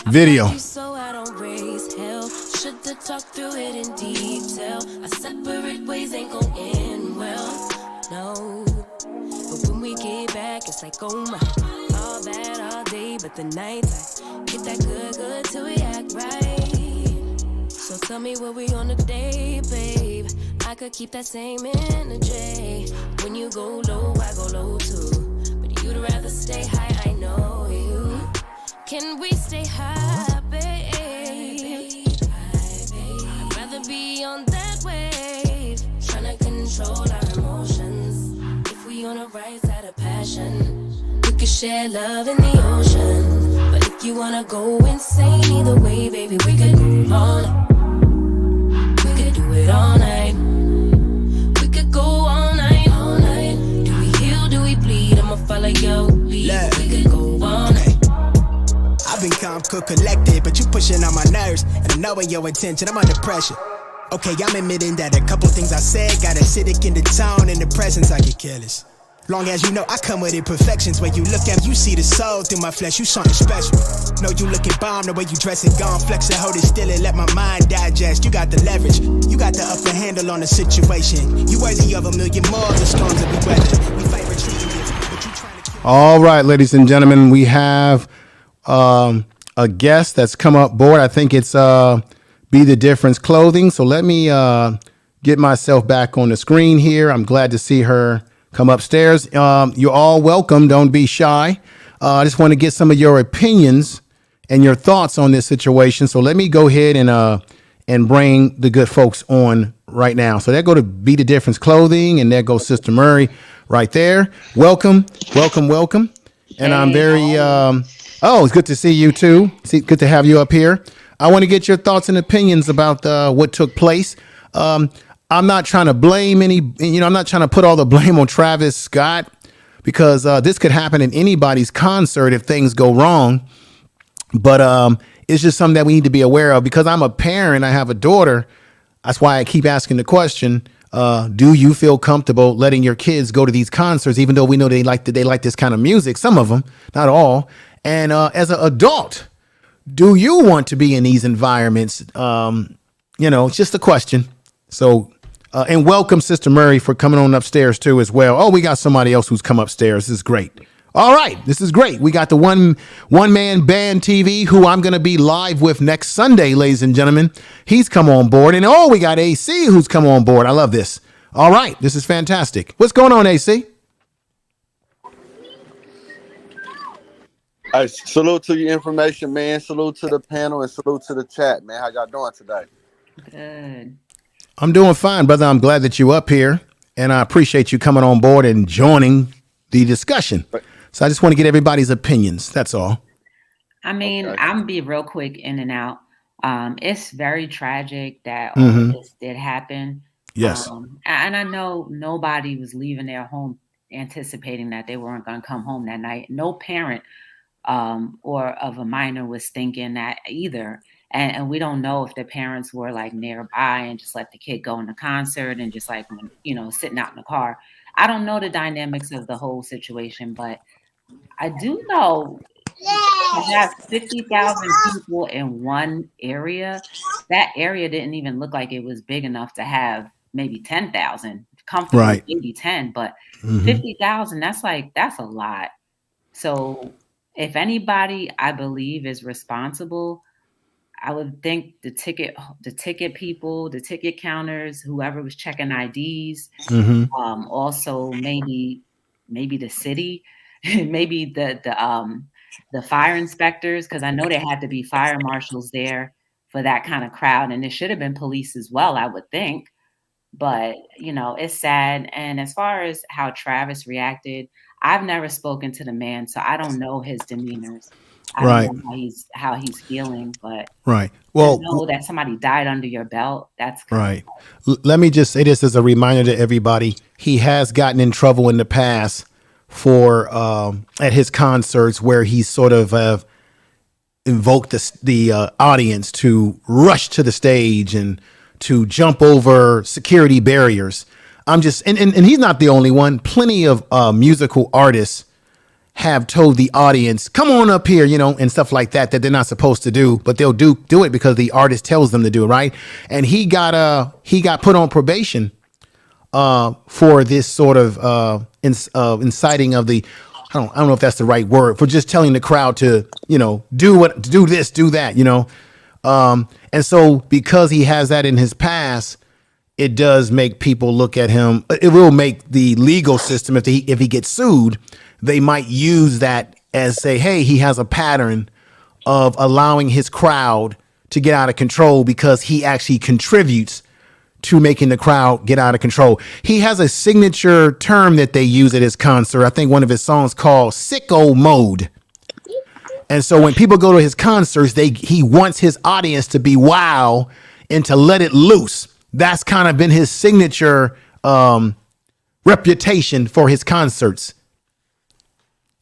video. So I don't raise hell. Should've talked through it in detail. Our separate ways ain't gon' end well. No. But when we get back, it's like, oh my. All bad all day, but the night I get that good till we act right. So tell me what we on a day, babe. I could keep that same energy. When you go low, I go low too. You'd rather stay high, I know you. Can we stay high, babe? I'd rather be on that wave. Tryna control our emotions. If we on a rise out of passion, we could share love in the ocean. But if you wanna go insane either way, baby, we could go all night. We could do it all night. We could go all night, all night. Do we heal, do we bleed? I'ma follow your lead. We could go all night. I've been calm, cool, collected, but you pushing on my nerves. And I know your intention, I'm under pressure. Okay, I'm admitting that a couple things I said got acidic in the tone. In the presence, I get careless. Long as you know I come with imperfections. When you look at me, you see the soul through my flesh. You something special. No, you looking bomb the way you dress it, gone flex it, hold it still and let my mind digest. You got the leverage, you got the upper handle on the situation. You worthy of a million more of the storms that we weather. We favor treating you, but you trying to kill. All right, ladies and gentlemen, we have a guest that's come up board. I think it's Be the Difference Clothing. So let me get myself back on the screen here. I'm glad to see her come upstairs. You're all welcome. Don't be shy. I just want to get some of your opinions and your thoughts on this situation. So let me go ahead and bring the good folks on right now. So there go to Be the Difference Clothing, and there goes Sister Murray right there. Welcome, welcome, welcome. And I'm very, it's good to see you too. Good to have you up here. I want to get your thoughts and opinions about what took place. I'm not trying to blame I'm not trying to put all the blame on Travis Scott, because this could happen in anybody's concert if things go wrong. But it's just something that we need to be aware of. Because I'm a parent, I have a daughter. That's why I keep asking the question, do you feel comfortable letting your kids go to these concerts, even though we know they like this kind of music, some of them, not all. And as an adult, do you want to be in these environments? It's just a question. So, and welcome, Sister Murray, for coming on upstairs too as well. Oh, we got somebody else who's come upstairs. This is great. All right, this is great. We got the one man band TV, who I'm going to be live with next Sunday, ladies and gentlemen. He's come on board. And we got AC who's come on board. I love this. All right, this is fantastic. What's going on, AC? Hey, salute to your information, man. Salute to the panel and salute to the chat, man. How y'all doing today? Good. I'm doing fine, brother. I'm glad that you're up here, and I appreciate you coming on board and joining the discussion. So I just want to get everybody's opinions. That's all. I mean, okay. I'm gonna be real quick in and out. It's very tragic that all this did happen. Yes. And I know nobody was leaving their home anticipating that they weren't going to come home that night. No parent or of a minor was thinking that either. And we don't know if the parents were like nearby and just let the kid go in the concert and just like, sitting out in the car. I don't know the dynamics of the whole situation, but I do know to have 50,000 people in one area. That area didn't even look like it was big enough to have maybe 10,000, comfortably, right. Maybe 10, but 50,000, that's a lot. So if anybody, I believe, is responsible, I would think the ticket people, the ticket counters, whoever was checking IDs, also maybe the city, maybe the fire inspectors, because I know there had to be fire marshals there for that kind of crowd, and there should have been police as well, I would think. But it's sad. And as far as how Travis reacted, I've never spoken to the man, so I don't know his demeanors. I don't know how he's feeling, but well, know that somebody died under your belt. That's right. Let me just say this as a reminder to everybody: he has gotten in trouble in the past for at his concerts where he sort of invoked the audience to rush to the stage and to jump over security barriers. And he's not the only one. Plenty of musical artists have told the audience, come on up here, and stuff like that they're not supposed to do, but they'll do it because the artist tells them to do it, right? And he got put on probation for this sort of inciting of the, I don't know if that's the right word, for just telling the crowd to, do this, do that, and so because he has that in his past, it does make people look at him. It will make the legal system, if he gets sued, they might use that as say, hey, he has a pattern of allowing his crowd to get out of control because he actually contributes to making the crowd get out of control. He has a signature term that they use at his concert. I think one of his songs called Sicko Mode. And so when people go to his concerts, he wants his audience to be wild and to let it loose. That's kind of been his signature reputation for his concerts.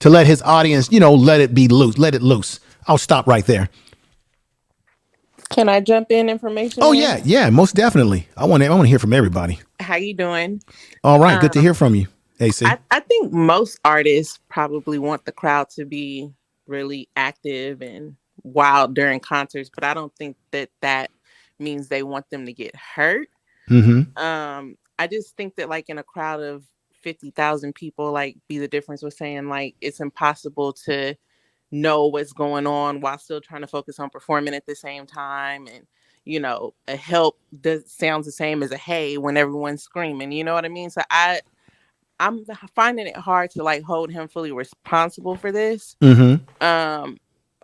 To let his audience, let it be loose, let it loose. I'll stop right there. Can I jump in information? Oh, yeah, most definitely. I want to hear from everybody. How you doing? All right, good to hear from you. AC? I think most artists probably want the crowd to be really active and wild during concerts, but I don't think that means they want them to get hurt. Mm-hmm. I just think that like in a crowd of 50,000 people, like Be the Difference was saying, like it's impossible to know what's going on while still trying to focus on performing at the same time. And a help sounds the same as a hey when everyone's screaming. You know what I mean? So I'm finding it hard to like hold him fully responsible for this. Mm-hmm.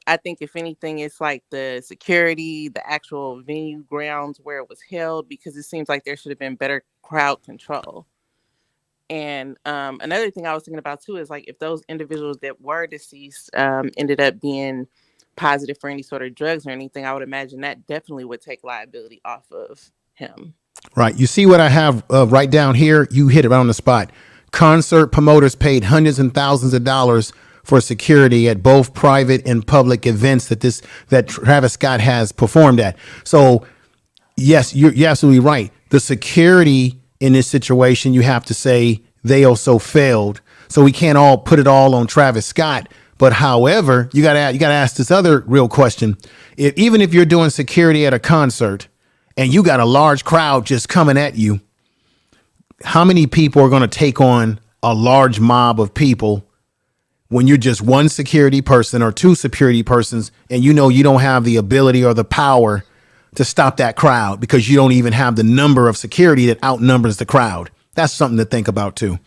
I think if anything, it's like the security, the actual venue grounds where it was held, because it seems like there should have been better crowd control. And another thing I was thinking about too is like if those individuals that were deceased ended up being positive for any sort of drugs or anything, I would imagine that definitely would take liability off of him. Right. You see what I have right down here? You hit it right on the spot. Concert promoters paid hundreds and thousands of dollars for security at both private and public events that Travis Scott has performed at. So, yes, you're absolutely right. The security in this situation, you have to say they also failed. So we can't all put it all on Travis Scott. But however, you got to ask this other real question. Even if you're doing security at a concert and you got a large crowd just coming at you, how many people are going to take on a large mob of people when you're just one security person or two security persons and you don't have the ability or the power to stop that crowd because you don't even have the number of security that outnumbers the crowd? That's something to think about too.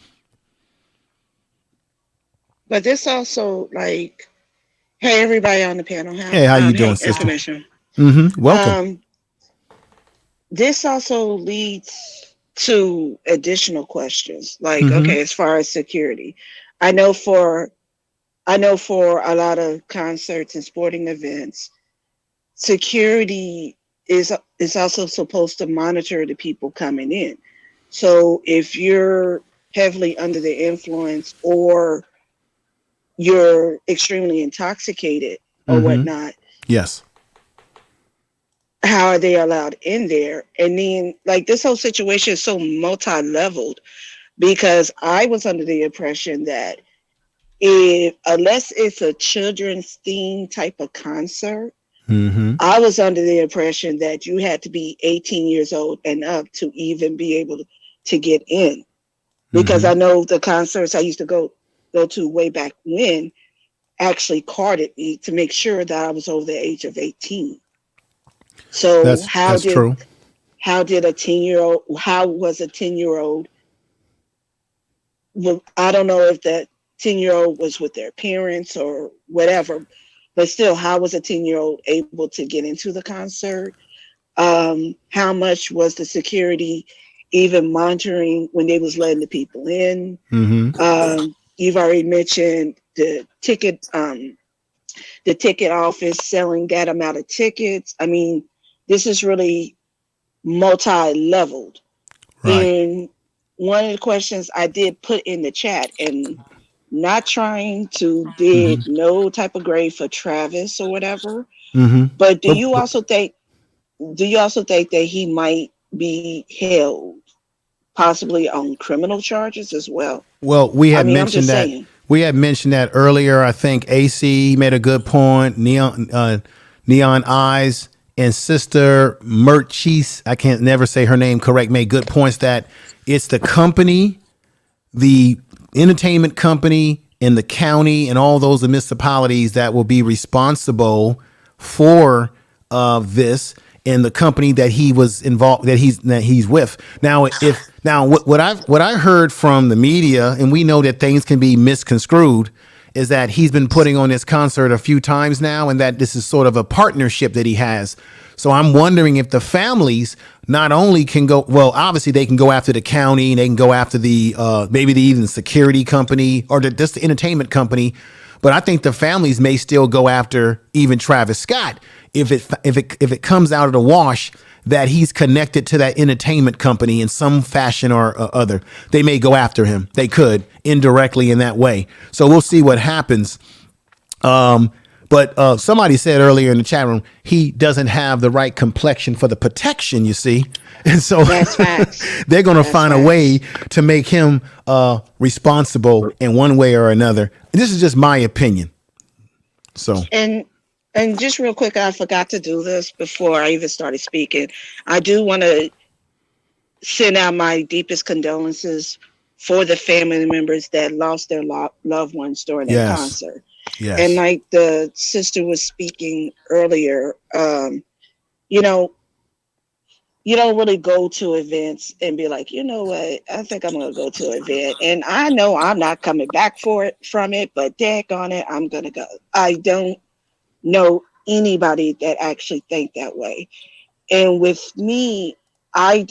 But this also like, hey, everybody on the panel. Hey, how you doing, sister? Information. Mm-hmm. Welcome. This also leads to additional questions. Like, Mm-hmm. okay, as far as security, I know for a lot of concerts and sporting events, security is also supposed to monitor the people coming in. So if you're heavily under the influence or you're extremely intoxicated or Mm-hmm. whatnot, Yes. how are they allowed in there? And then like this whole situation is so multi-leveled, because I was under the impression that unless it's a children's theme type of concert, Mm-hmm. I was under the impression that you had to be 18 years old and up to even be able to get in. Because Mm-hmm. I know the concerts I used to go to way back when actually carded me to make sure that I was over the age of 18. So That's true. how was a 10-year-old? Well, I don't know if that 10-year-old was with their parents or whatever, but still, how was a 10-year-old able to get into the concert? How much was the security even monitoring when they was letting the people in? Mm-hmm. You've already mentioned the ticket office selling that amount of tickets. I mean, this is really multi-leveled. Right. And one of the questions I did put in the chat, and not trying to dig no type of grave for Travis or whatever, Mm-hmm. but do you also think that he might be held possibly on criminal charges as well? Well, we had I'm mentioned just that. saying. We had mentioned that earlier. I think AC made a good point. Neon Eyes and Sister Merchis, I can't never say her name correct, made good points that it's the company, the entertainment company, and the county and all those municipalities that will be responsible for this, and the company that he was involved, that he's with. Now, what I heard from the media, and we know that things can be misconstrued, is that he's been putting on this concert a few times now, and that this is sort of a partnership that he has. So I'm wondering if the families not only can go, well, obviously they can go after the county, and they can go after the maybe the even security company or just the entertainment company, but I think the families may still go after even Travis Scott if it comes out of the wash that he's connected to that entertainment company in some fashion or other. They may go after him. They could indirectly in that way. So we'll see what happens. But somebody said earlier in the chat room, he doesn't have the right complexion for the protection, you see. And so they're going to find a way to make him responsible in one way or another. And this is just my opinion. So and just real quick, I forgot to do this before I even started speaking. I do want to send out my deepest condolences for the family members that lost their loved ones during that concert. Yes. And like the sister was speaking earlier, you know, you don't really go to events and be like, you know what, I think I'm going to go to an event. And I know I'm not coming back from it, but daggone it, I'm going to go. I don't know anybody that actually think that way. And with me, I'm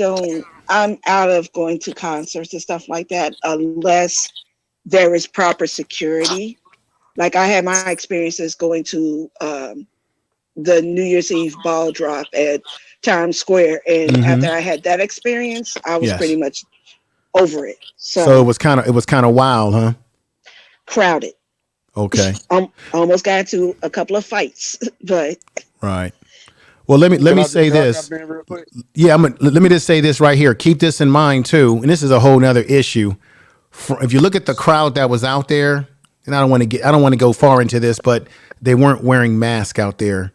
out of going to concerts and stuff like that unless there is proper security. Like I had my experiences going to the New Year's Eve ball drop at Times Square. And after I had that experience, I was pretty much over it. So it was kind of wild, huh? Crowded. Okay. Almost got into a couple of fights, but right. Well, let me say this. Yeah, let me just say this right here. Keep this in mind too, and this is a whole nother issue. If you look at the crowd that was out there, and I don't want to go far into this, but they weren't wearing masks out there.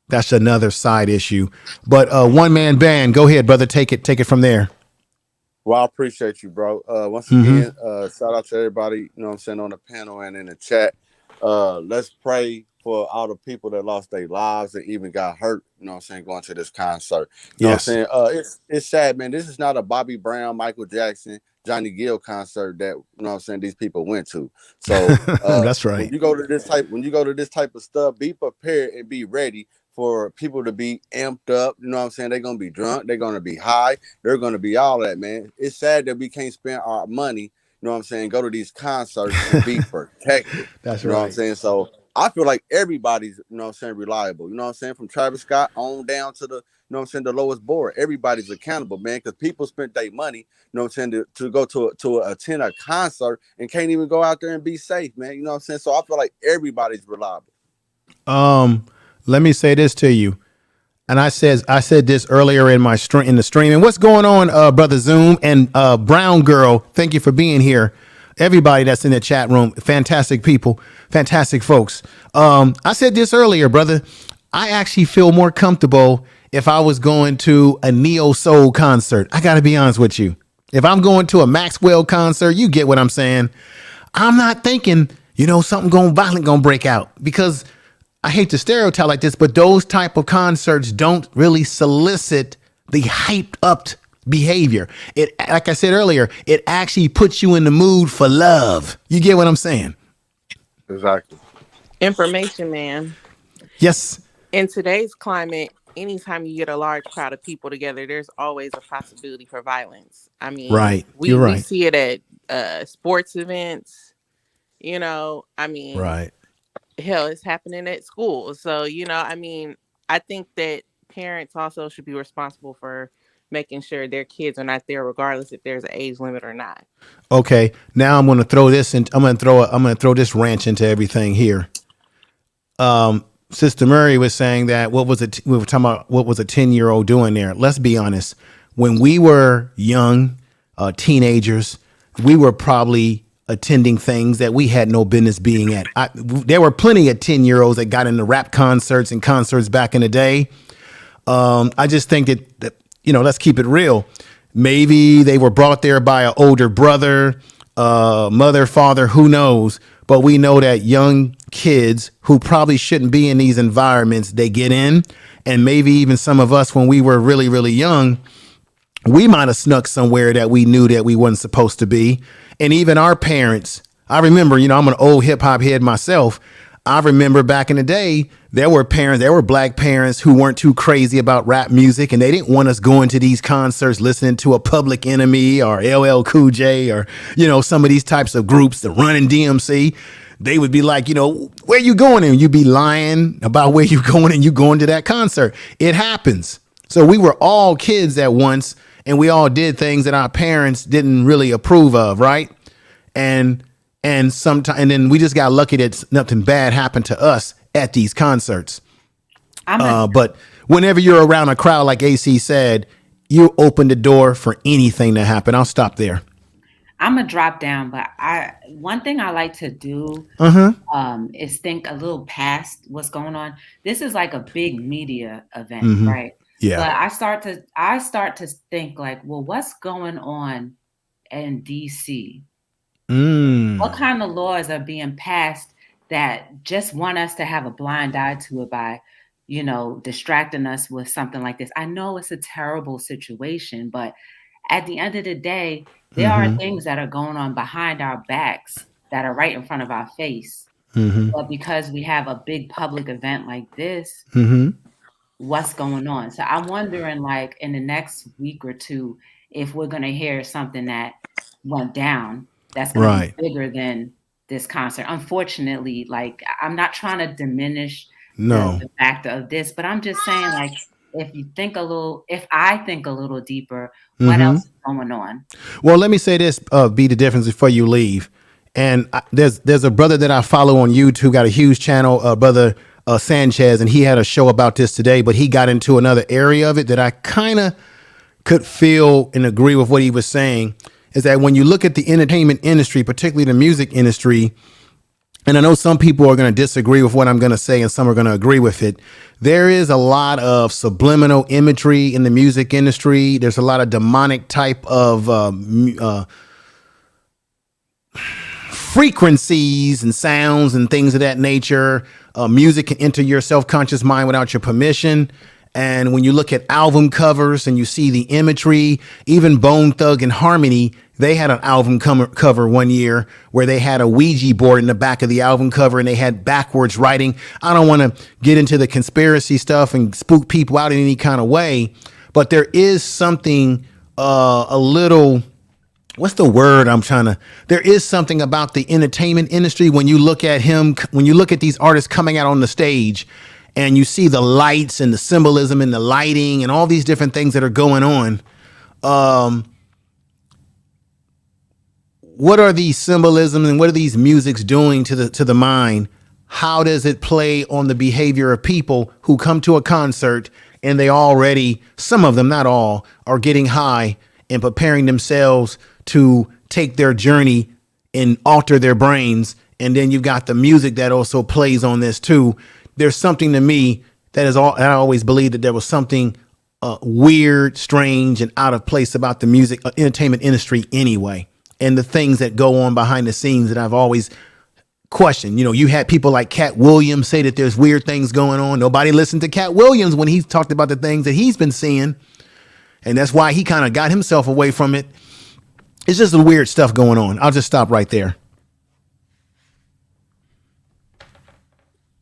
That's another side issue. But one man band, go ahead, brother. Take it from there. Well, I appreciate you, bro. Once again, shout out to everybody, you know what I'm saying, on the panel and in the chat. Let's pray for all the people that lost their lives and even got hurt, you know what I'm saying, going to this concert. You know what I'm saying? It's sad, man. This is not a Bobby Brown, Michael Jackson, Johnny Gill concert that, you know what I'm saying, these people went to. So that's right. When you go to this type of stuff, be prepared and be ready for people to be amped up. You know what I'm saying? They're going to be drunk. They're going to be high. They're going to be all that, man. It's sad that we can't spend our money, you know what I'm saying, go to these concerts and be protected. That's you right. know what I'm saying? So I feel like everybody's, you know what I'm saying, reliable. You know what I'm saying? From Travis Scott on down to the, you know what I'm saying, the lowest board. Everybody's accountable, man, because people spent their money, you know what I'm saying, to go to attend a concert and can't even go out there and be safe, man. You know what I'm saying? So I feel like everybody's reliable. Let me say this to you. And I said this earlier in the stream. And what's going on, brother Zoom and Brown Girl? Thank you for being here. Everybody that's in the chat room, fantastic people, fantastic folks. I said this earlier, brother. I actually feel more comfortable if I was going to a neo soul concert. I got to be honest with you. If I'm going to a Maxwell concert, you get what I'm saying. I'm not thinking, something violent going to break out, because I hate to stereotype like this, but those type of concerts don't really solicit the hyped up behavior. It, like I said earlier, it actually puts you in the mood for love. You get what I'm saying? Exactly. Information, man. Yes. In today's climate, anytime you get a large crowd of people together, there's always a possibility for violence. I mean, right. We see it at sports events, right. Hell, it's happening at school. So, I think that parents also should be responsible for making sure their kids are not there, regardless if there's an age limit or not. Okay. Now I'm going to throw this in. I'm going to throw this wrench into everything here. Sister Murray was saying that we were talking about what was a 10-year-old doing there. Let's be honest. When we were young, teenagers, we were probably attending things that we had no business being at. There were plenty of 10-year-olds that got into rap concerts and concerts back in the day. I just think that let's keep it real. Maybe they were brought there by an older brother, mother, father, who knows? But we know that young kids who probably shouldn't be in these environments, they get in. And maybe even some of us, when we were really, really young, we might have snuck somewhere that we knew that we wasn't supposed to be. And even our parents, I remember, I'm an old hip hop head myself. I remember back in the day, there were black parents who weren't too crazy about rap music, and they didn't want us going to these concerts, listening to a Public Enemy or LL Cool J or, some of these types of groups, the Run and DMC. They would be like, where you going? And you'd be lying about where you going, and you going to that concert. It happens. So we were all kids at once, and we all did things that our parents didn't really approve of, right? And then we just got lucky that nothing bad happened to us. at these concerts. But whenever you're around a crowd, like AC said, you open the door for anything to happen. I'll stop there. I'm a drop down, but one thing I like to do is think a little past what's going on. This is like a big media event, right? Yeah. But I start to think like, well, what's going on in DC? What kind of laws are being passed that just want us to have a blind eye to it by, distracting us with something like this? I know it's a terrible situation, but at the end of the day, there are things that are going on behind our backs that are right in front of our face. But because we have a big public event like this, what's going on? So I'm wondering, like, in the next week or two, if we're going to hear something that went down that's going to be bigger than this concert. Unfortunately, like, I'm not trying to diminish the fact of this, but I'm just saying, like, if I think a little deeper, what else is going on? Well, let me say this, be the difference before you leave. And there's a brother that I follow on YouTube, got a huge channel, brother Sanchez, and he had a show about this today, but he got into another area of it that I kind of could feel and agree with what he was saying, is that when you look at the entertainment industry, particularly the music industry, and I know some people are going to disagree with what I'm going to say and some are going to agree with it, there is a lot of subliminal imagery in the music industry. There's a lot of demonic type of frequencies and sounds and things of that nature. Music can enter your self-conscious mind without your permission. And when you look at album covers and you see the imagery, even Bone Thug and Harmony, they had an album cover one year where they had a Ouija board in the back of the album cover and they had backwards writing. I don't want to get into the conspiracy stuff and spook people out in any kind of way, but there is something a little, what's the word there is something about the entertainment industry when you look at these artists coming out on the stage and you see the lights and the symbolism and the lighting and all these different things that are going on. What are these symbolisms and what are these musics doing to the mind? How does it play on the behavior of people who come to a concert and they already, some of them, not all, are getting high and preparing themselves to take their journey and alter their brains? And then you've got the music that also plays on this too. There's something to me that I always believed that there was something weird, strange, and out of place about the music entertainment industry anyway. And the things that go on behind the scenes that I've always questioned. You had people like Cat Williams say that there's weird things going on. Nobody listened to Cat Williams when he talked about the things that he's been seeing. And that's why he kind of got himself away from it. It's just the weird stuff going on. I'll just stop right there.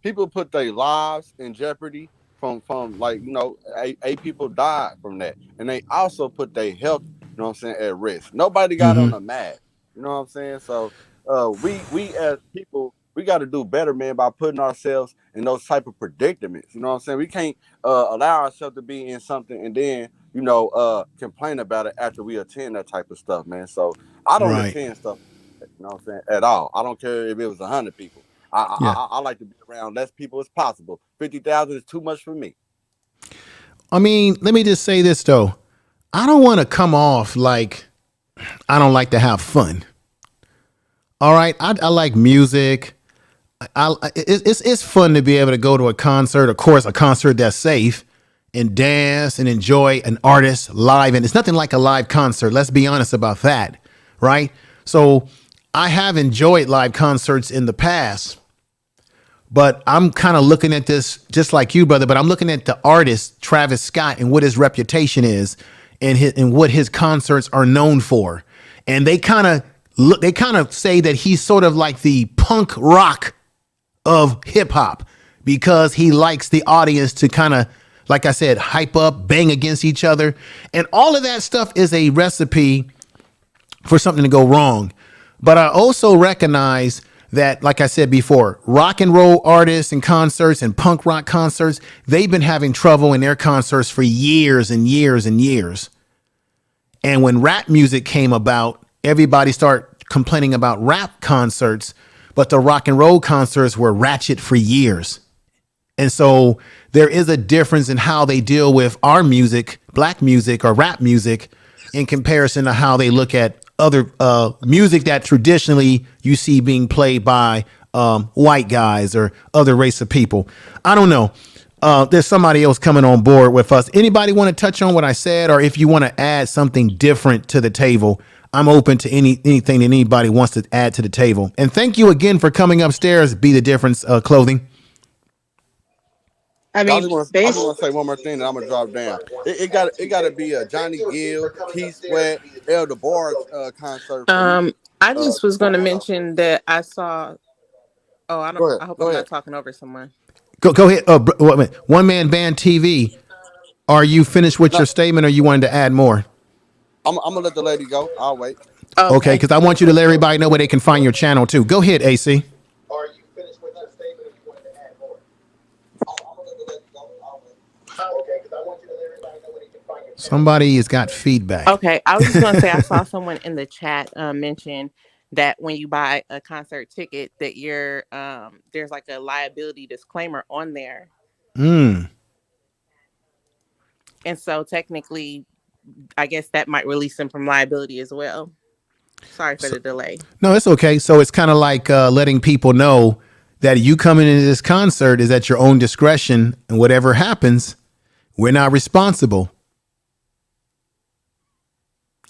People put their lives in jeopardy from like, people died from that. And they also put their health, at risk. Nobody got on a map. You know what I'm saying? So we as people, we got to do better, man, by putting ourselves in those type of predicaments. You know what I'm saying? We can't allow ourselves to be in something and then, complain about it after we attend that type of stuff, man. So I don't attend stuff, at all. I don't care if it was 100 people. I like to be around less people as possible. 50,000 is too much for me. I mean, let me just say this, though. I don't want to come off like I don't like to have fun. All right. I like music. It's fun to be able to go to a concert, of course, a concert that's safe, and dance and enjoy an artist live. And it's nothing like a live concert. Let's be honest about that. Right. So I have enjoyed live concerts in the past, but I'm kind of looking at this just like you, brother, but I'm looking at the artist, Travis Scott, and what his reputation is and what his concerts are known for. And they kind of say that he's sort of like the punk rock of hip hop because he likes the audience to kind of, like I said, hype up, bang against each other. And all of that stuff is a recipe for something to go wrong. But I also recognize that, like I said before, rock and roll artists and concerts and punk rock concerts, they've been having trouble in their concerts for years and years and years. And when rap music came about, everybody started complaining about rap concerts, but the rock and roll concerts were ratchet for years. And so there is a difference in how they deal with our music, black music or rap music, in comparison to how they look at other music that traditionally you see being played by white guys or other race of people. I don't know. There's somebody else coming on board with us. Anybody want to touch on what I said, or if you want to add something different to the table? I'm open to anything that anybody wants to add to the table. And thank you again for coming upstairs. Be the Difference Clothing. I mean, I just want to say one more thing, and I'm gonna drop down. It got to be a Johnny Gill, Keith Sweat, El DeBarge concert. I just was going to mention that I saw. Oh, I don't. I hope I'm not talking over someone. Go ahead. One Man Band TV. Are you finished with your statement, or you wanted to add more? I'm gonna let the lady go. I'll wait. Okay, because I want you to let everybody know where they can find your channel too. Go ahead, AC. Are you finished with that statement, or you wanted to add more? I'm gonna let the lady go. I'll wait. Okay, because I want you to let everybody know where they can find your channel. Somebody has got feedback. Okay, I was just going to say I saw someone in the chat mention that when you buy a concert ticket, that you're there's like a liability disclaimer on there. Mm. And so technically, I guess that might release them from liability as well. Sorry for the delay. No, it's okay. So it's kind of like letting people know that you coming into this concert is at your own discretion, and whatever happens, we're not responsible.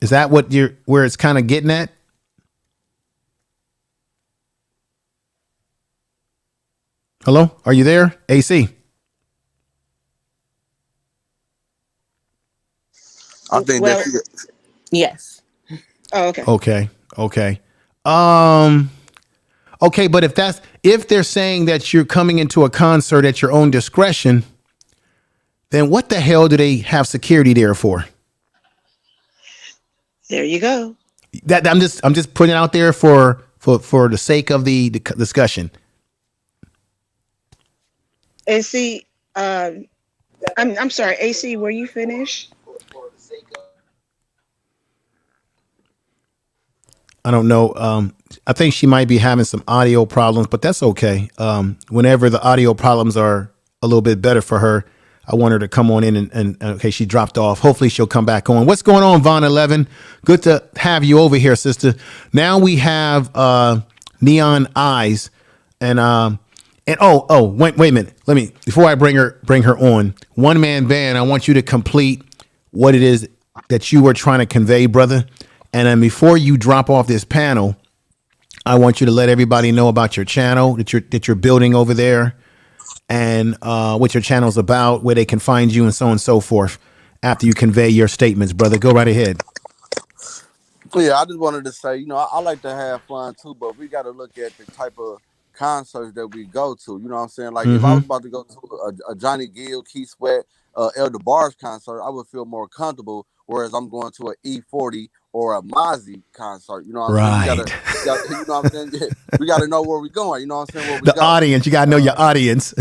Is that what where it's kind of getting at? Hello? Are you there? AC? I think yes. Oh, okay. Okay. Okay, but if they're saying that you're coming into a concert at your own discretion, then what the hell do they have security there for? There you go. That I'm just putting it out there for the sake of the discussion. AC, I'm sorry, AC, were you finished? I don't know. I think she might be having some audio problems, but that's okay. Whenever the audio problems are a little bit better for her, I want her to come on in and okay, she dropped off. Hopefully she'll come back on. What's going on, Von 11? Good to have you over here, sister. Now we have Neon Eyes and wait a minute. Before I bring her on, One Man Band, I want you to complete what it is that you were trying to convey, brother. And then before you drop off this panel, I want you to let everybody know about your channel that you're building over there, and what your channel's about, where they can find you, and so on and so forth. After you convey your statements, brother, go right ahead. Yeah, I just wanted to say, I like to have fun too, but we got to look at the type of concerts that we go to. You know what I'm saying? Like if I was about to go to a Johnny Gill, Keith Sweat, El DeBarge concert, I would feel more comfortable. Whereas I'm going to an E40 or a Mozzie concert. You know what I'm saying? You know what I'm saying? We got to know where we're going. You know what I'm saying? Audience, you got to know your audience.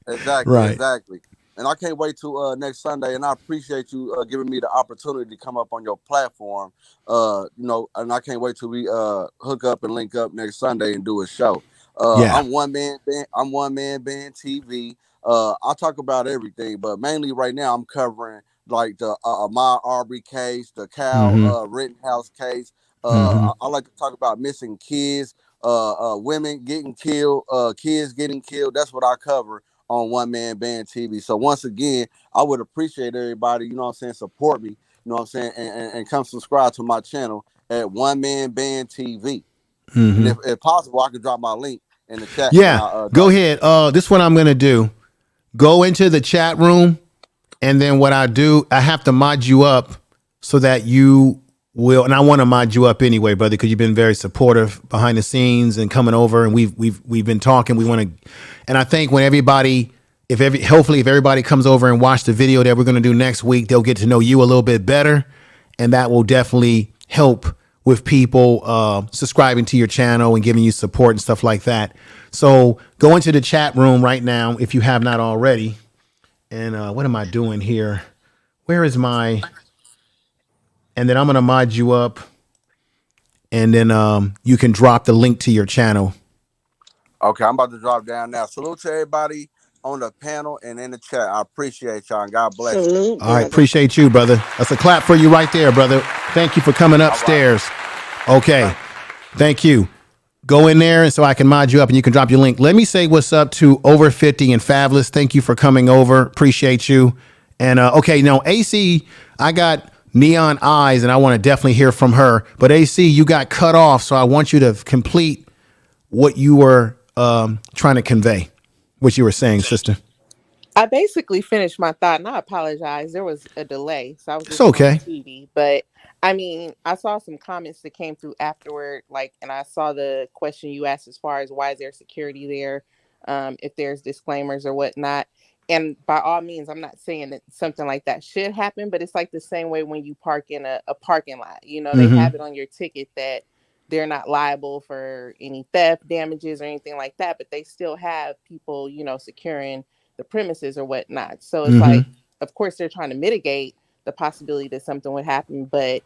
Exactly. And I can't wait till next Sunday. And I appreciate you giving me the opportunity to come up on your platform. And I can't wait till we hook up and link up next Sunday and do a show. I'm One Man Band. I'm One Man Band TV. I talk about everything, but mainly right now I'm covering like the Ahmaud Arbery case, the Cal Rittenhouse case. I like to talk about missing kids, women getting killed, kids getting killed. That's what I cover on One Man Band TV. So once again, I would appreciate everybody, support me, and come subscribe to my channel at One Man Band TV. And if possible, I could drop my link in the chat. Yeah, go ahead. This is what I'm going to do. Go into the chat room. And then what I do, I have to mod you up so that you will, and I want to mod you up anyway, brother, because you've been very supportive behind the scenes and coming over, and we've been talking. We want to, and I think when hopefully if everybody comes over and watch the video that we're going to do next week, they'll get to know you a little bit better, and that will definitely help with people subscribing to your channel and giving you support and stuff like that. So go into the chat room right now if you have not already. And what am I doing here? Where is my? And then I'm going to mod you up. And then you can drop the link to your channel. Okay, I'm about to drop down now. Salute to everybody on the panel and in the chat. I appreciate y'all, and God bless you. Salute, All right, brother. appreciate you, brother. That's a clap for you right there, brother. Thank you for coming upstairs. Okay, thank you. Go in there and so I can mod you up and you can drop your link. Let me say what's up to Over 50 and Fabulous. Thank you for coming over. Appreciate you. And okay, now AC, I got Neon Eyes and I want to definitely hear from her. But AC, you got cut off, so I want you to complete what you were trying to convey, what you were saying, sister. I basically finished my thought, and I apologize. There was a delay, so I was It's just okay. on TV. But I mean, I saw some comments that came through afterward, and I saw the question you asked as far as why is there security there, if there's disclaimers or whatnot. And by all means, I'm not saying that something like that should happen, but it's like the same way when you park in a parking lot. They have it on your ticket that they're not liable for any theft, damages, or anything like that, but they still have people, securing the premises or whatnot. So it's like, of course, they're trying to mitigate the possibility that something would happen, but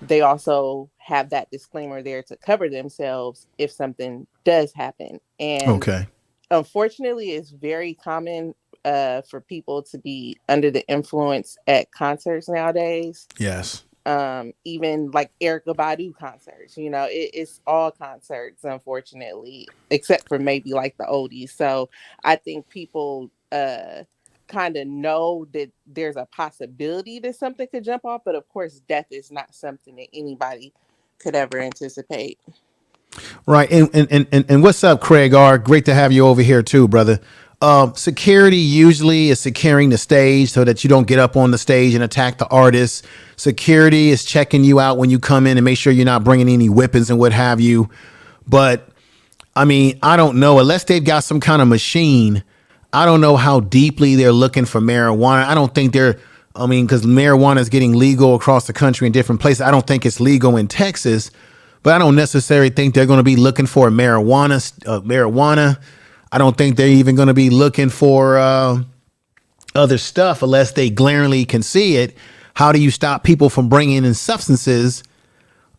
they also have that disclaimer there to cover themselves if something does happen. And unfortunately, it's very common for people to be under the influence at concerts nowadays. Yes. Even like Erykah Badu concerts, it's all concerts, unfortunately, except for maybe like the oldies. So I think people kind of know that there's a possibility that something could jump off, but of course death is not something that anybody could ever anticipate. Right. And what's up, Craig R? Great to have you over here too, brother. Security usually is securing the stage so that you don't get up on the stage and attack the artist. Security is checking you out when you come in and make sure you're not bringing any weapons and what have you. But I mean, I don't know, unless they've got some kind of machine. I don't know how deeply they're looking for marijuana. I don't think because marijuana is getting legal across the country in different places. I don't think it's legal in Texas, but I don't necessarily think they're going to be looking for marijuana. I don't think they're even going to be looking for other stuff unless they glaringly can see it. How do you stop people from bringing in substances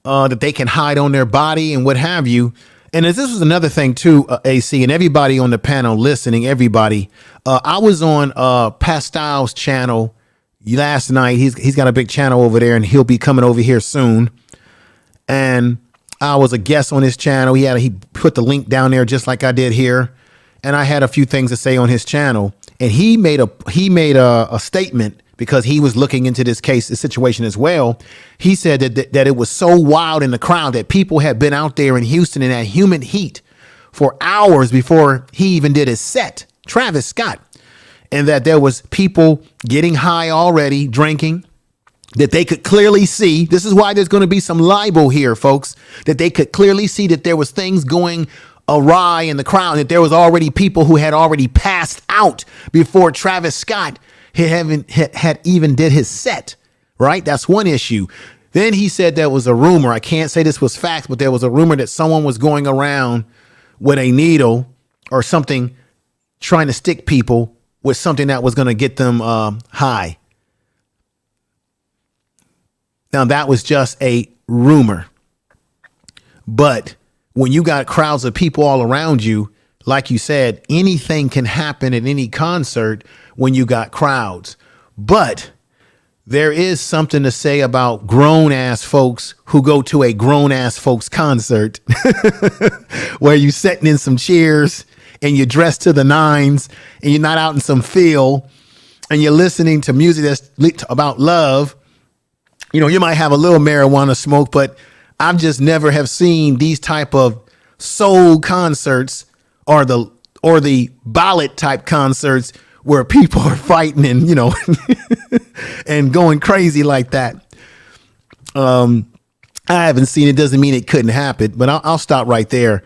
that they can hide on their body and what have you? And this was another thing too, AC, and everybody on the panel listening, everybody. I was on Pastel's channel last night. He's got a big channel over there, and he'll be coming over here soon. And I was a guest on his channel. He put the link down there just like I did here, and I had a few things to say on his channel. And he made a statement because he was looking into this situation as well. He said that it was so wild in the crowd that people had been out there in Houston in that humid heat for hours before he even did his set, Travis Scott, and that there was people getting high already, drinking, that they could clearly see. This is why there's going to be some libel here, folks, that they could clearly see that there was things going awry in the crowd, that there was already people who had already passed out before Travis Scott had even did his set, right? That's one issue. Then he said there was a rumor. I can't say this was facts, but there was a rumor that someone was going around with a needle or something trying to stick people with something that was going to get them high. Now, that was just a rumor. But when you got crowds of people all around you, like you said, anything can happen at any concert when you got crowds. But there is something to say about grown ass folks who go to a grown ass folks concert where you sitting in some chairs and you're dressed to the nines and you're not out in some field and you're listening to music that's about love. You might have a little marijuana smoke, but I've just never have seen these type of soul concerts or the ballad type concerts where people are fighting and, and going crazy like that. I haven't seen it. Doesn't mean it couldn't happen, but I'll stop right there.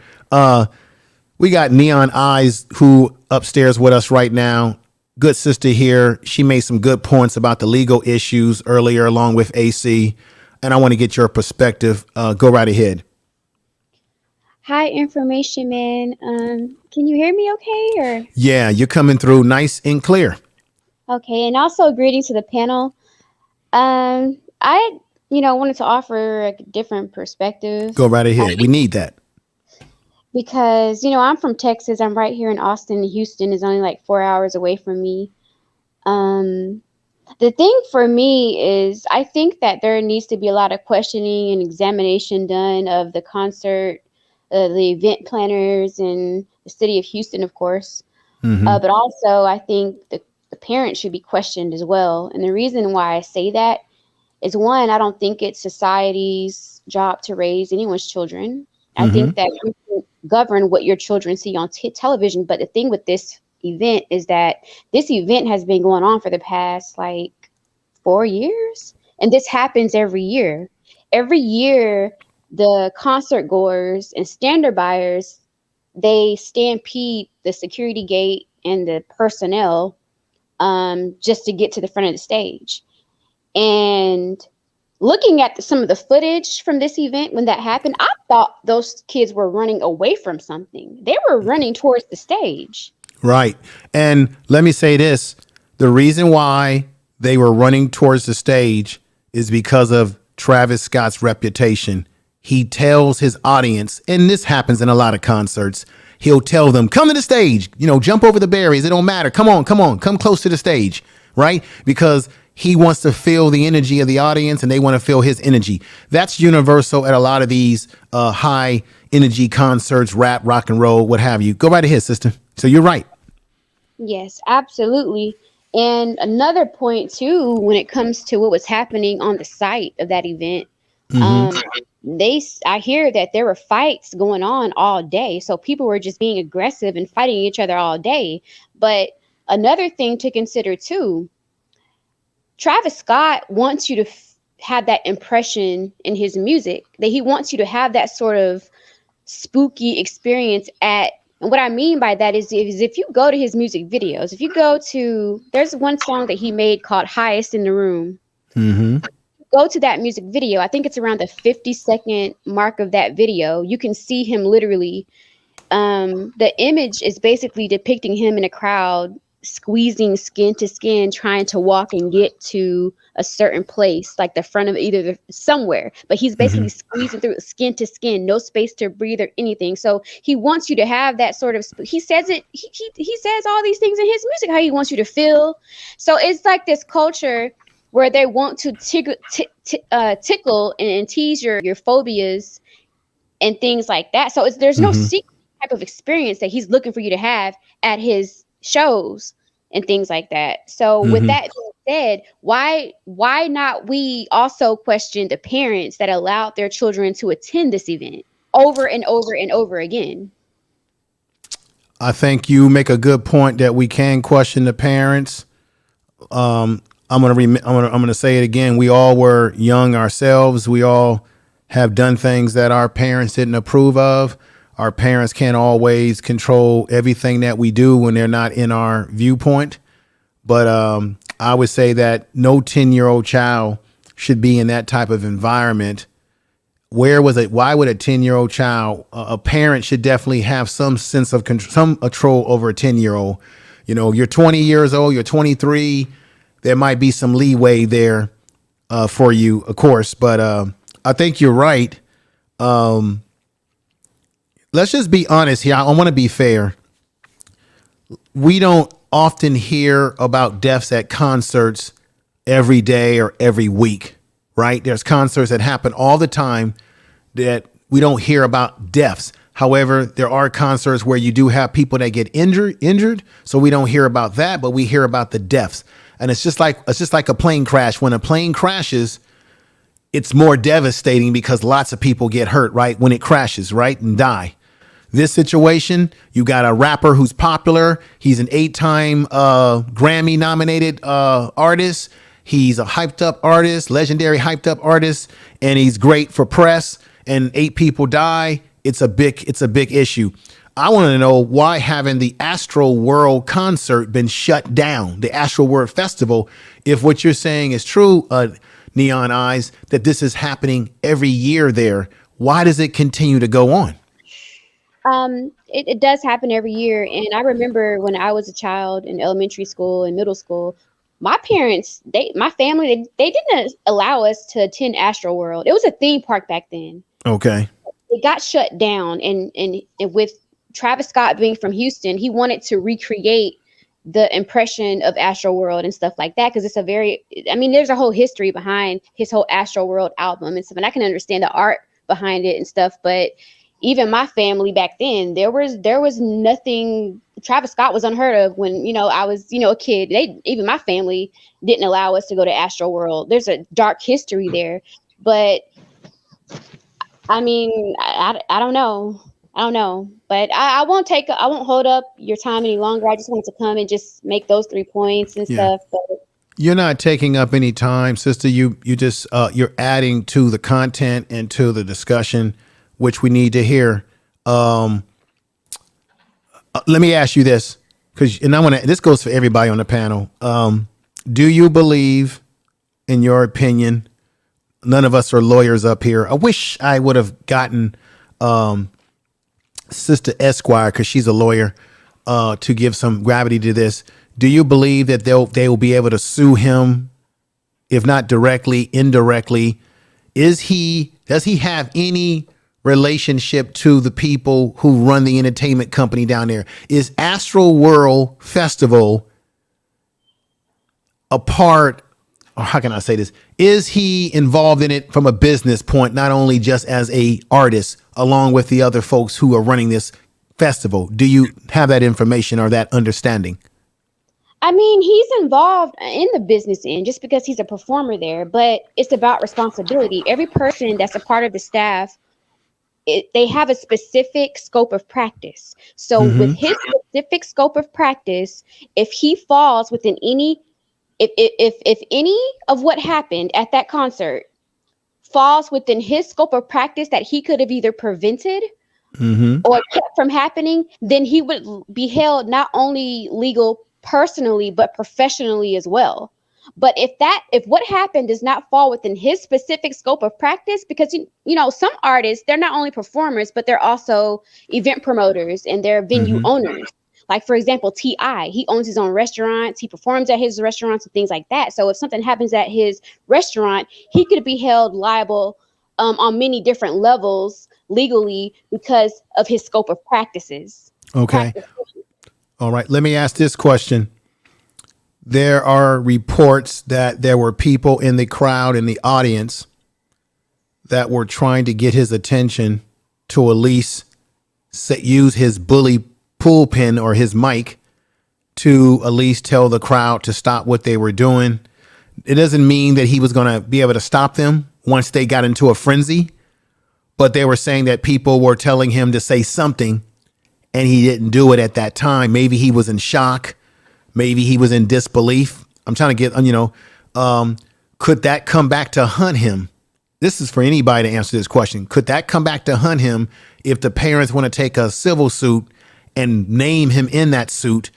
We got Neon Eyes who upstairs with us right now. Good sister here. She made some good points about the legal issues earlier along with AC. And I want to get your perspective. Go right ahead. Hi, information man. Can you hear me okay? Or yeah, you're coming through nice and clear. Okay, and also greetings to the panel. I wanted to offer a different perspective. Go right ahead. We need that. because, I'm from Texas. I'm right here in Austin. Houston is only like 4 hours away from me. The thing for me is I think that there needs to be a lot of questioning and examination done of the concert, the event planners, and the city of Houston, of course. But also, I think the parents should be questioned as well. And the reason why I say that is, one, I don't think it's society's job to raise anyone's children. I think that you can govern what your children see on television. But the thing with this event is that this event has been going on for the past like 4 years, and this happens every year. Every year, the concert goers and standard buyers, they stampede the security gate and the personnel just to get to the front of the stage. And looking at some of the footage from this event when that happened, I thought those kids were running away from something. They were running towards the stage. Right. And let me say this. The reason why they were running towards the stage is because of Travis Scott's reputation. He tells his audience, and this happens in a lot of concerts, he'll tell them, come to the stage, jump over the barriers. It don't matter. Come on, come close to the stage. Right. Because he wants to feel the energy of the audience and they want to feel his energy. That's universal at a lot of these high energy concerts, rap, rock and roll, what have you. Go right ahead, sister. So you're right. Yes, absolutely. And another point, too, when it comes to what was happening on the site of that event, I hear that there were fights going on all day. So people were just being aggressive and fighting each other all day. But another thing to consider, too, Travis Scott wants you to have that impression in his music, that he wants you to have that sort of spooky experience and what I mean by that is if you go to his music videos, there's one song that he made called Highest in the Room. Go to that music video. I think it's around the 50-second mark of that video. You can see him literally. The image is basically depicting him in a crowd, squeezing skin to skin, trying to walk and get to a certain place, like the front of somewhere. But he's basically squeezing through skin to skin, no space to breathe or anything. So he wants you to have that sort of. He says it. He says all these things in his music, how he wants you to feel. So it's like this culture where they want to tickle and tease your phobias and things like that. So there's no secret type of experience that he's looking for you to have at his shows and things like that. So with that being said, why not we also question the parents that allowed their children to attend this event over and over and over again? I think you make a good point that we can question the parents. I'm gonna say it again. We all were young ourselves. We all have done things that our parents didn't approve of. Our parents can't always control everything that we do when they're not in our viewpoint. But I would say that no 10-year-old child should be in that type of environment. Why would a 10-year-old child, a parent should definitely have some sense of control, some control over a 10-year-old. You're 20 years old, you're 23. There might be some leeway there for you, of course. But I think you're right. Let's just be honest here. I want to be fair. We don't often hear about deaths at concerts every day or every week, right? There's concerts that happen all the time that we don't hear about deaths. However, there are concerts where you do have people that get injured. So we don't hear about that, but we hear about the deaths. And it's just like a plane crash. When a plane crashes, it's more devastating because lots of people get hurt, right? When it crashes, right? And die. This situation, you got a rapper who's popular. He's an 8-time Grammy-nominated artist. He's a hyped up artist, legendary hyped up artist, and he's great for press. And 8 people die. It's a big issue. I want to know why haven't the Astro World concert been shut down, the Astro World Festival, if what you're saying is true, Neon Eyes, that this is happening every year there. Why does it continue to go on? It does happen every year. And I remember when I was a child in elementary school and middle school, my parents, my family, they didn't allow us to attend Astro World. It was a theme park back then. Okay. it got shut down, and with Travis Scott being from Houston, he wanted to recreate the impression of Astroworld and stuff like that, because it's a very, I mean, there's a whole history behind his whole Astroworld album and stuff, and I can understand the art behind it and stuff, but even my family back then, there was nothing. Travis Scott was unheard of when, I was, a kid. Even my family didn't allow us to go to Astroworld. There's a dark history there, but I mean, I don't know. I don't know, but I won't hold up your time any longer. I just wanted to come and just make those 3 points and stuff. But You're not taking up any time, sister. You just you're adding to the content and to the discussion, which we need to hear. Let me ask you this, this goes for everybody on the panel. Do you believe, in your opinion, none of us are lawyers up here? I wish I would have gotten Sister Esquire, because she's a lawyer, to give some gravity to this. Do you believe that they will be able to sue him, if not directly, indirectly? Does he have any relationship to the people who run the entertainment company down there? Is Astroworld Festival a part, or how can I say this? Is he involved in it from a business point, not only just as a artist, along with the other folks who are running this festival? Do you have that information or that understanding? I mean, he's involved in the business end just because he's a performer there, but it's about responsibility. Every person that's a part of the staff, they have a specific scope of practice. So with his specific scope of practice, if he falls within if any of what happened at that concert falls within his scope of practice that he could have either prevented or kept from happening, then he would be held not only legal personally, but professionally as well. But if what happened does not fall within his specific scope of practice, because some artists, they're not only performers, but they're also event promoters and they're venue owners. Like, for example, T.I., he owns his own restaurants. He performs at his restaurants and things like that. So if something happens at his restaurant, he could be held liable on many different levels legally because of his scope of practices. Okay. All right. Let me ask this question. There are reports that there were people in the crowd, in the audience, that were trying to get his attention to at least use his bully pulpin or his mic to at least tell the crowd to stop what they were doing. It doesn't mean that he was going to be able to stop them once they got into a frenzy, but they were saying that people were telling him to say something and he didn't do it at that time. Maybe he was in shock. Maybe he was in disbelief. I'm trying to get, could that come back to hunt him? This is for anybody to answer this question. Could that come back to hunt him if the parents want to take a civil suit and name him in that suit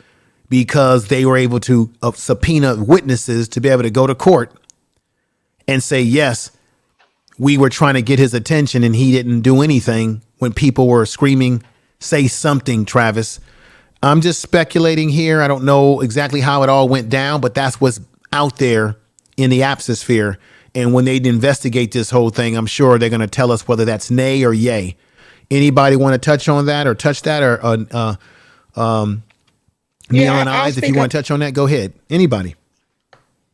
because they were able to subpoena witnesses to be able to go to court and say, yes, we were trying to get his attention and he didn't do anything when people were screaming, say something, Travis. I'm just speculating here. I don't know exactly how it all went down, but that's what's out there in the atmosphere. And when they investigate this whole thing, I'm sure they're going to tell us whether that's nay or yay. Anybody want to touch on that or touch that or Neil and Eyes, if you want to touch on that, go ahead. Anybody?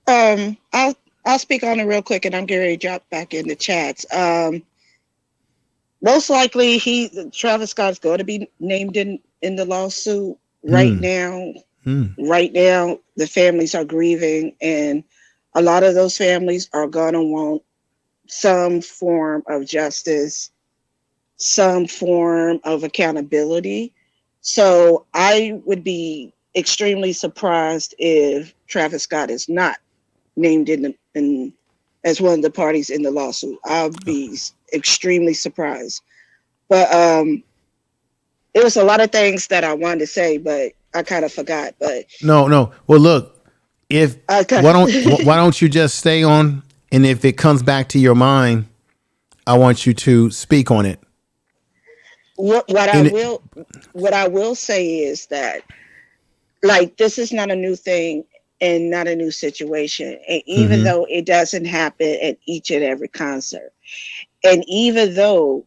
I'll speak on it real quick, and I'm getting ready to drop back in the chats. Most likely, Travis Scott's going to be named in the lawsuit right now. Right now, the families are grieving, and a lot of those families are going to want some form of justice, some form of accountability. So I would be extremely surprised if Travis Scott is not named in as one of the parties in the lawsuit. I'll be extremely surprised. But it was a lot of things that I wanted to say, but I kind of forgot. But no. Well, look, why don't you just stay on, and if it comes back to your mind, I want you to speak on it. What I will say is that, like, this is not a new thing and not a new situation. And even though it doesn't happen at each and every concert, and even though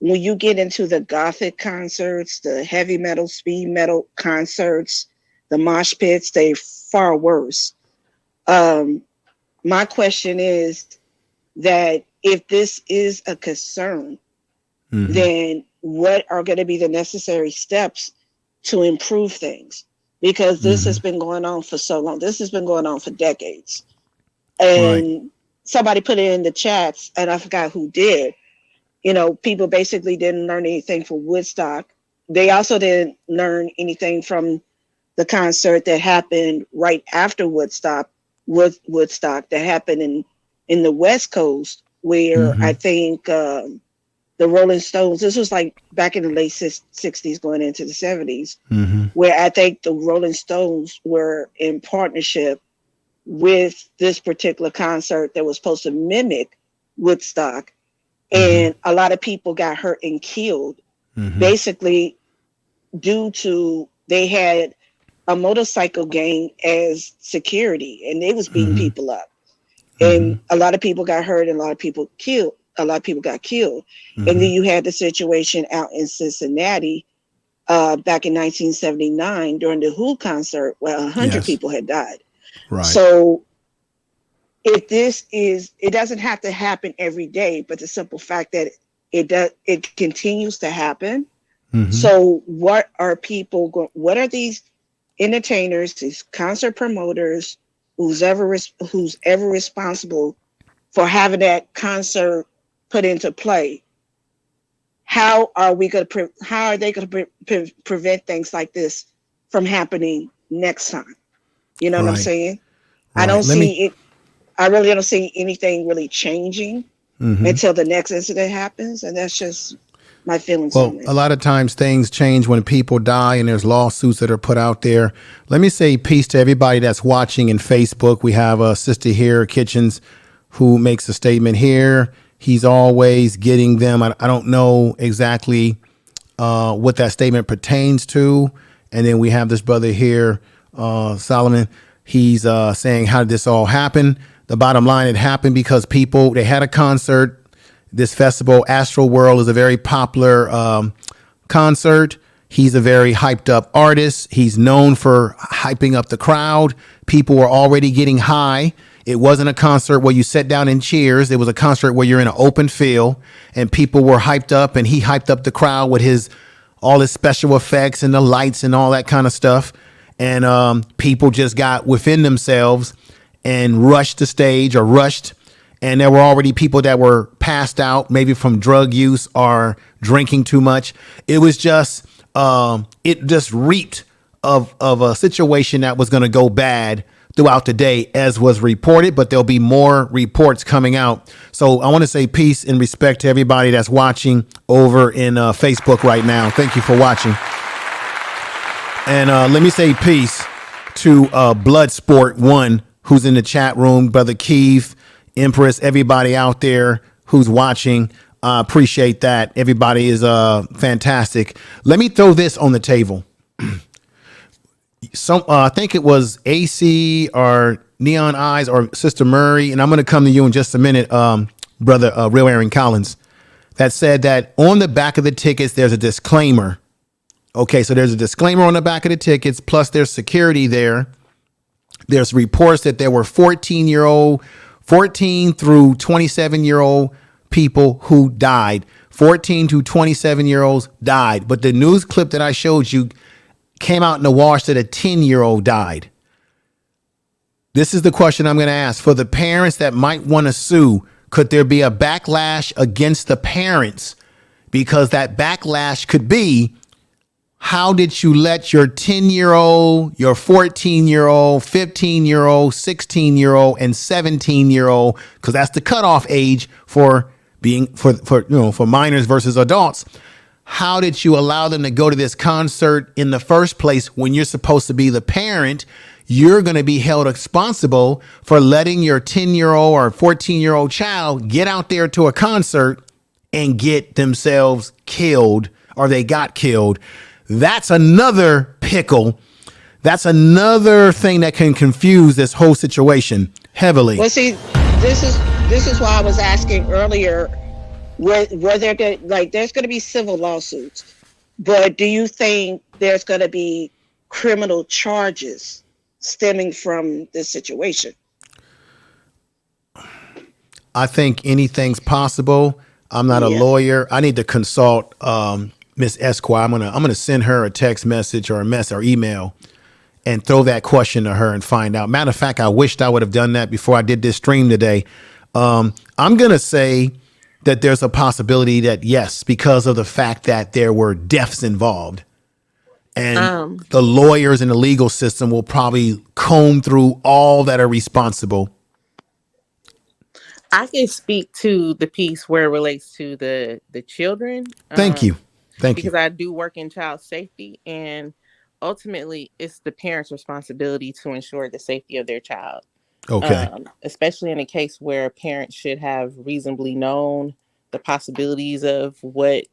when you get into the gothic concerts, the heavy metal, speed metal concerts, the mosh pits, they're far worse. My question is that if this is a concern, then what are going to be the necessary steps to improve things? Because this has been going on for so long. This has been going on for decades. And somebody put it in the chats, and I forgot who did. You know, people basically didn't learn anything from Woodstock. They also didn't learn anything from the concert that happened right after Woodstock that happened in the West Coast, where I think the Rolling Stones, this was like back in the late 60s going into the 70s, where I think the Rolling Stones were in partnership with this particular concert that was supposed to mimic Woodstock. And a lot of people got hurt and killed, basically due to they had a motorcycle gang as security, and they was beating people up. And a lot of people got hurt, and a lot of people killed. A lot of people got killed. And then you had the situation out in Cincinnati back in 1979 during the Who concert, where 100 people had died. So if this is, it doesn't have to happen every day, but the simple fact that it continues to happen. So what are people what are these entertainers, these concert promoters, who's ever responsible for having that concert put into play? How are they going to prevent things like this from happening next time? You know what I'm saying? I don't see it. I really don't see anything really changing until the next incident happens. And that's just my feelings on it. A lot of times things change when people die and there's lawsuits that are put out there. Let me say peace to everybody that's watching in Facebook. We have a sister here, Kitchens, who makes a statement here. He's always getting them. I don't know exactly what that statement pertains to. And then we have this brother here, Solomon. He's saying, how did this all happen? The bottom line, it happened because they had a concert. This festival, Astro World, is a very popular concert. He's a very hyped up artist. He's known for hyping up the crowd. People were already getting high. It wasn't a concert where you sat down and cheers. It was a concert where you're in an open field and people were hyped up, and he hyped up the crowd with all his special effects and the lights and all that kind of stuff. And people just got within themselves and rushed the stage and there were already people that were passed out, maybe from drug use or drinking too much. It was just, it just reeked of a situation that was going to go bad throughout the day, as was reported, but there'll be more reports coming out. So I want to say peace and respect to everybody that's watching over in Facebook right now. Thank you for watching. And let me say peace to Bloodsport 1, who's in the chat room, Brother Keith, Empress, everybody out there who's watching. Appreciate that. Everybody is fantastic. Let me throw this on the table. I think it was AC or Neon Eyes or Sister Murray, and I'm going to come to you in just a minute, Brother Real Aaron Collins, that said that on the back of the tickets, there's a disclaimer. Okay, so there's a disclaimer on the back of the tickets, plus there's security there. There's reports that there were 14 through 27-year-old people who died. 14 to 27-year-olds died. But the news clip that I showed you came out in the wash that a 10-year-old died. This is the question I'm going to ask. For the parents that might want to sue, could there be a backlash against the parents? Because that backlash could be, how did you let your 10-year-old, your 14-year-old, 15-year-old, 16-year-old, and 17-year-old, because that's the cutoff age for minors versus adults. How did you allow them to go to this concert in the first place when you're supposed to be the parent? You're going to be held responsible for letting your 10-year-old or 14-year-old child get out there to a concert and get themselves killed, or they got killed. That's another pickle. That's another thing that can confuse this whole situation heavily. Well, see, this is why I was asking earlier were there like there's going to be civil lawsuits, but do you think there's going to be criminal charges stemming from this situation? I think anything's possible. I'm not a lawyer. I need to consult Miss Esquire. I'm gonna send her a text message or or email and throw that question to her and find out. Matter of fact, I wished I would have done that before I did this stream today. I'm gonna say that there's a possibility that yes, because of the fact that there were deaths involved, and the lawyers in the legal system will probably comb through all that are responsible. I can speak to the piece where it relates to the children. Thank you. Because I do work in child safety, and ultimately it's the parent's responsibility to ensure the safety of their child. Okay. Especially in a case where a parent should have reasonably known the possibilities of what,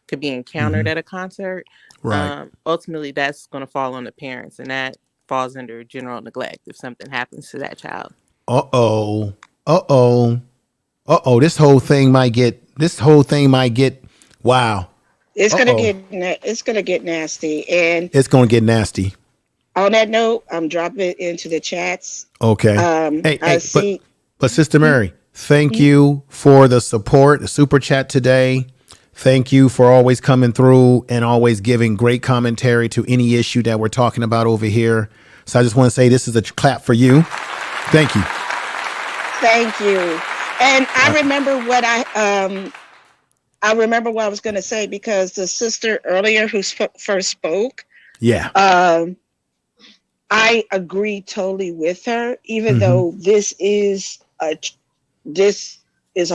could be encountered at a concert. Right. Ultimately, that's going to fall on the parents, and that falls under general neglect if something happens to that child. This whole thing might get. Wow. It's gonna get nasty, and it's gonna get nasty. On that note, I'm dropping it into the chats. Okay. But Sister Mary, thank you for the support, the super chat today. Thank you for always coming through and always giving great commentary to any issue that we're talking about over here. So I just want to say this is a clap for you. Thank you. Thank you. And I remember what I remember what I was going to say, because the sister earlier who first spoke. Yeah. I agree totally with her, even though this is a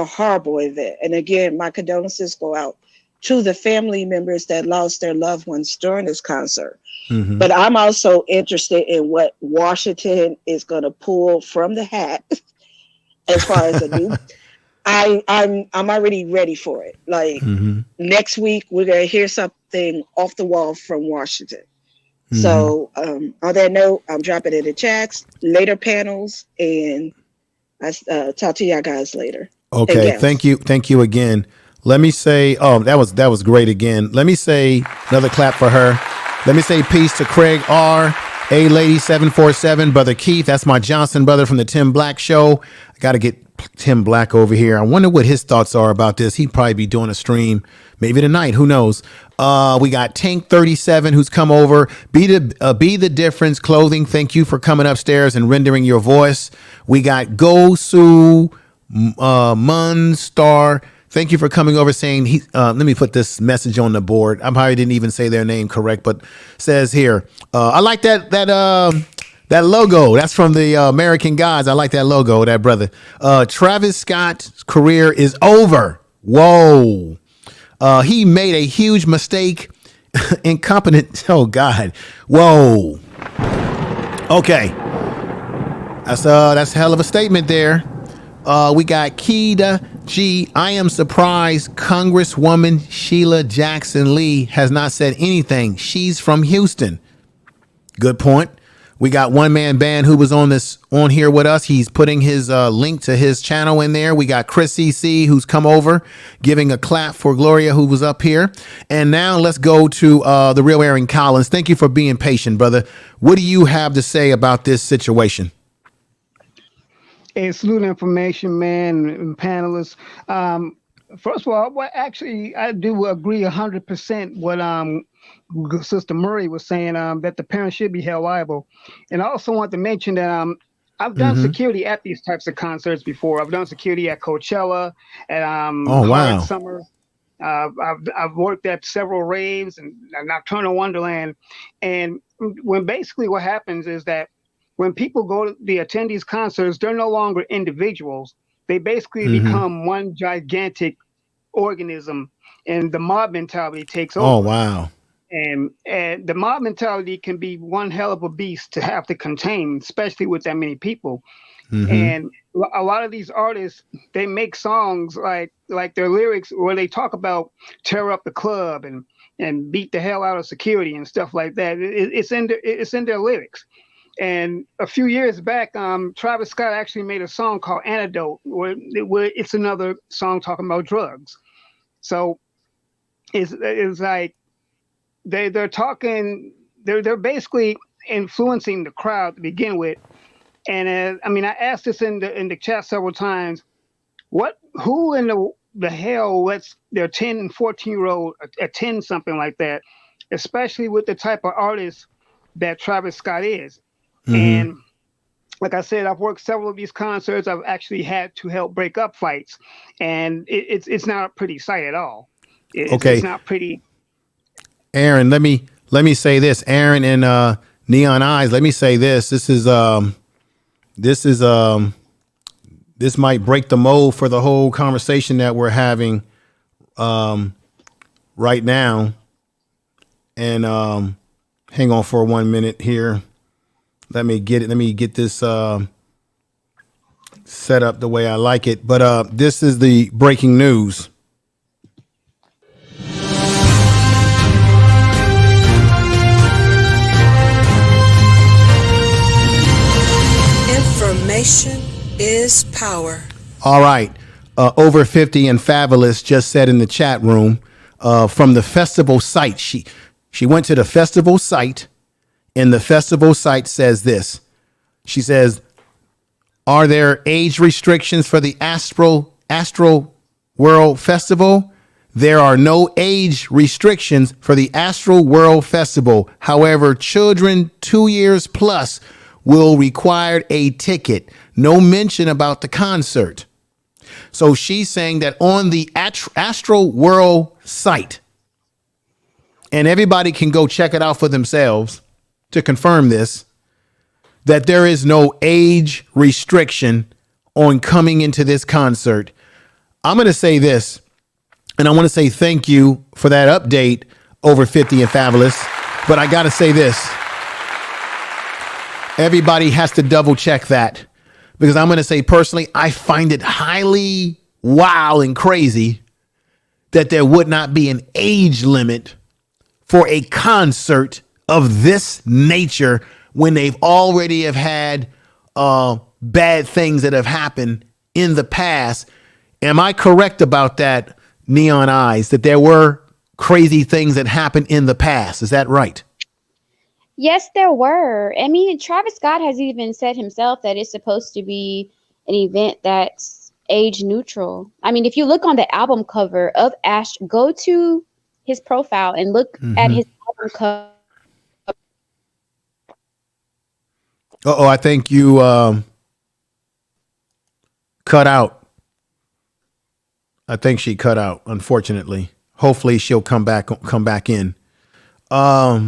horrible event. And again, my condolences go out to the family members that lost their loved ones during this concert. But I'm also interested in what Washington is going to pull from the hat as far as a new. I'm already ready for it. Like next week, we're going to hear something off the wall from Washington. So on that note, I'm dropping it in the chats, later panels, and I talk to y'all guys later. Okay, thank you again. Let me say, that was great again. Let me say another clap for her. Let me say peace to Craig R. A Lady 747, Brother Keith. That's my Johnson brother from the Tim Black Show. I got to get Tim Black over here. I wonder what his thoughts are about this. He'd probably be doing a stream maybe tonight. Who knows? We got Tank 37 who's come over. Be the Difference Clothing. Thank you for coming upstairs and rendering your voice. We got Go Sue Munstar. Thank you for coming over, saying let me put this message on the board. I probably didn't even say their name correct, but says here, I like that logo. That's from the American Gods. I like that logo, that brother. Travis Scott's career is over. Whoa. He made a huge mistake. Incompetent. Oh God. Whoa. Okay. That's a hell of a statement there. We got Keeda G. I am surprised Congresswoman Sheila Jackson Lee has not said anything. She's from Houston. Good point. We got One Man Band who was on here with us. He's putting his link to his channel in there. We got Chris CC who's come over, giving a clap for Gloria who was up here. And now let's go to the real Aaron Collins. Thank you for being patient, brother. What do you have to say about this situation? A salute information, man, and panelists. First of all, actually, I do agree 100% what Sister Murray was saying, that the parents should be held liable. And I also want to mention that I've done security at these types of concerts before. I've done security at Coachella, at Hard Summer. I've worked at several raves and Nocturnal Wonderland. And when basically what happens is that when people go to the attendees concerts, they're no longer individuals. They basically become one gigantic organism, and the mob mentality takes over. Oh, wow. And the mob mentality can be one hell of a beast to have to contain, especially with that many people. And a lot of these artists, they make songs like their lyrics where they talk about tear up the club and beat the hell out of security and stuff like that. It's in their lyrics. And a few years back, Travis Scott actually made a song called Antidote, where it's another song talking about drugs. So it's like they're talking, they're basically influencing the crowd to begin with. And I mean, I asked this in the chat several times. Who in the hell lets their 10 and 14-year-old attend something like that, especially with the type of artist that Travis Scott is? And like I said, I've worked several of these concerts. I've actually had to help break up fights, and it's not a pretty sight at all. It's not pretty. Aaron, let me say this. Aaron and Neon Eyes, let me say this. This might break the mold for the whole conversation that we're having right now. And hang on for 1 minute here. Let me get it. Let me get this set up the way I like it. But this is the breaking news. Information is power. All right. Over 50 and Fabulous just said in the chat room from the festival site. She went to the festival site, and the festival site says this. She says, are there age restrictions for the Astro World Festival? There are no age restrictions for the Astro World Festival. However, children 2 years plus will require a ticket. No mention about the concert. So she's saying that on the Astro World site, and everybody can go check it out for themselves to confirm this, that there is no age restriction on coming into this concert. I'm going to say this, and I want to say thank you for that update, Over 50 and Fabulous. But I got to say this. Everybody has to double check that, because I'm going to say personally, I find it highly wild and crazy that there would not be an age limit for a concert of this nature when they've already have had bad things that have happened in the past. Am I correct about that, Neon Eyes, that there were crazy things that happened in the past? Is that right? Yes, there were. I mean, Travis Scott has even said himself that it's supposed to be an event that's age neutral. I mean, if you look on the album cover of Ash, go to his profile and look at his album cover. Uh-oh, I think you cut out. I think she cut out, unfortunately. Hopefully she'll come back in. Let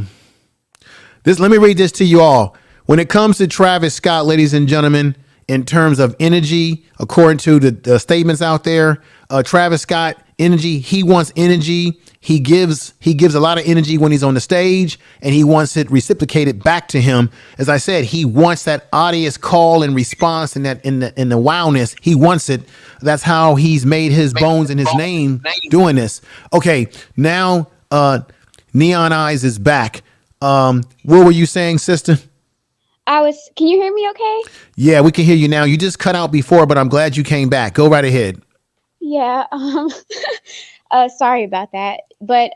me read this to you all. When it comes to Travis Scott, ladies and gentlemen, in terms of energy, according to the statements out there, Travis Scott, energy, he wants energy. He gives a lot of energy when he's on the stage, and he wants it reciprocated back to him. As I said, he wants that audience call and response, and that in the wildness. He wants it. That's how he's made his bones and his name doing this. Okay, now Neon Eyes is back. What were you saying, sister? Can you hear me okay? Yeah, we can hear you now. You just cut out before, but I'm glad you came back. Go right ahead. Yeah. Sorry about that. But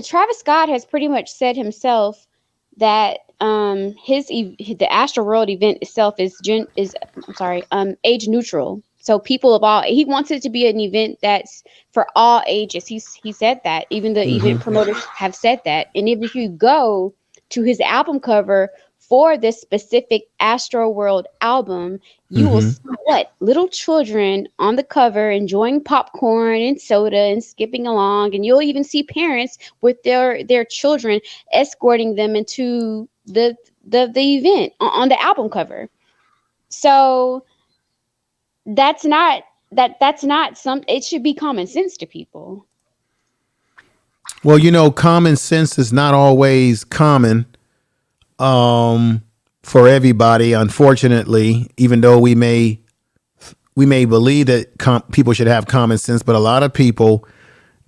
Travis Scott has pretty much said himself that the Astroworld event itself is age neutral. So people of all, he wants it to be an event that's for all ages. He said that. Even the event promoters have said that. And if you go to his album cover for this specific Astroworld album, you will see little children on the cover enjoying popcorn and soda and skipping along, and you'll even see parents with their children escorting them into the event on the album cover. So that's not something. It should be common sense to people. Well, common sense is not always common for everybody, unfortunately, even though we may believe that people should have common sense, but a lot of people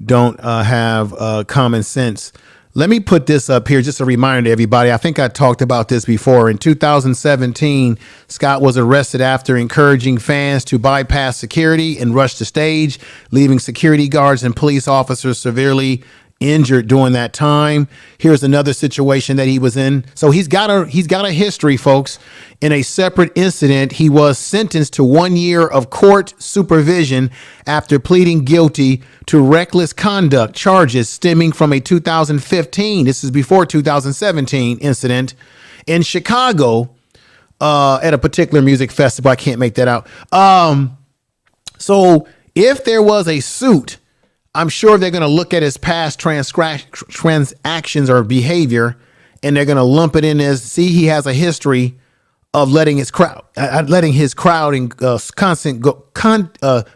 don't have common sense. Let me put this up here, just a reminder to everybody. I think I talked about this before. In 2017, Scott was arrested after encouraging fans to bypass security and rush the stage, leaving security guards and police officers severely injured during that time. Here's another situation that he was in. So he's got a history, folks. In a separate incident, he was sentenced to 1 year of court supervision after pleading guilty to reckless conduct charges stemming from a 2015, this is before 2017 incident in Chicago at a particular music festival. I can't make that out. So if there was a suit, I'm sure they're going to look at his past transactions or behavior, and they're going to lump it in as, see, he has a history of letting his crowd and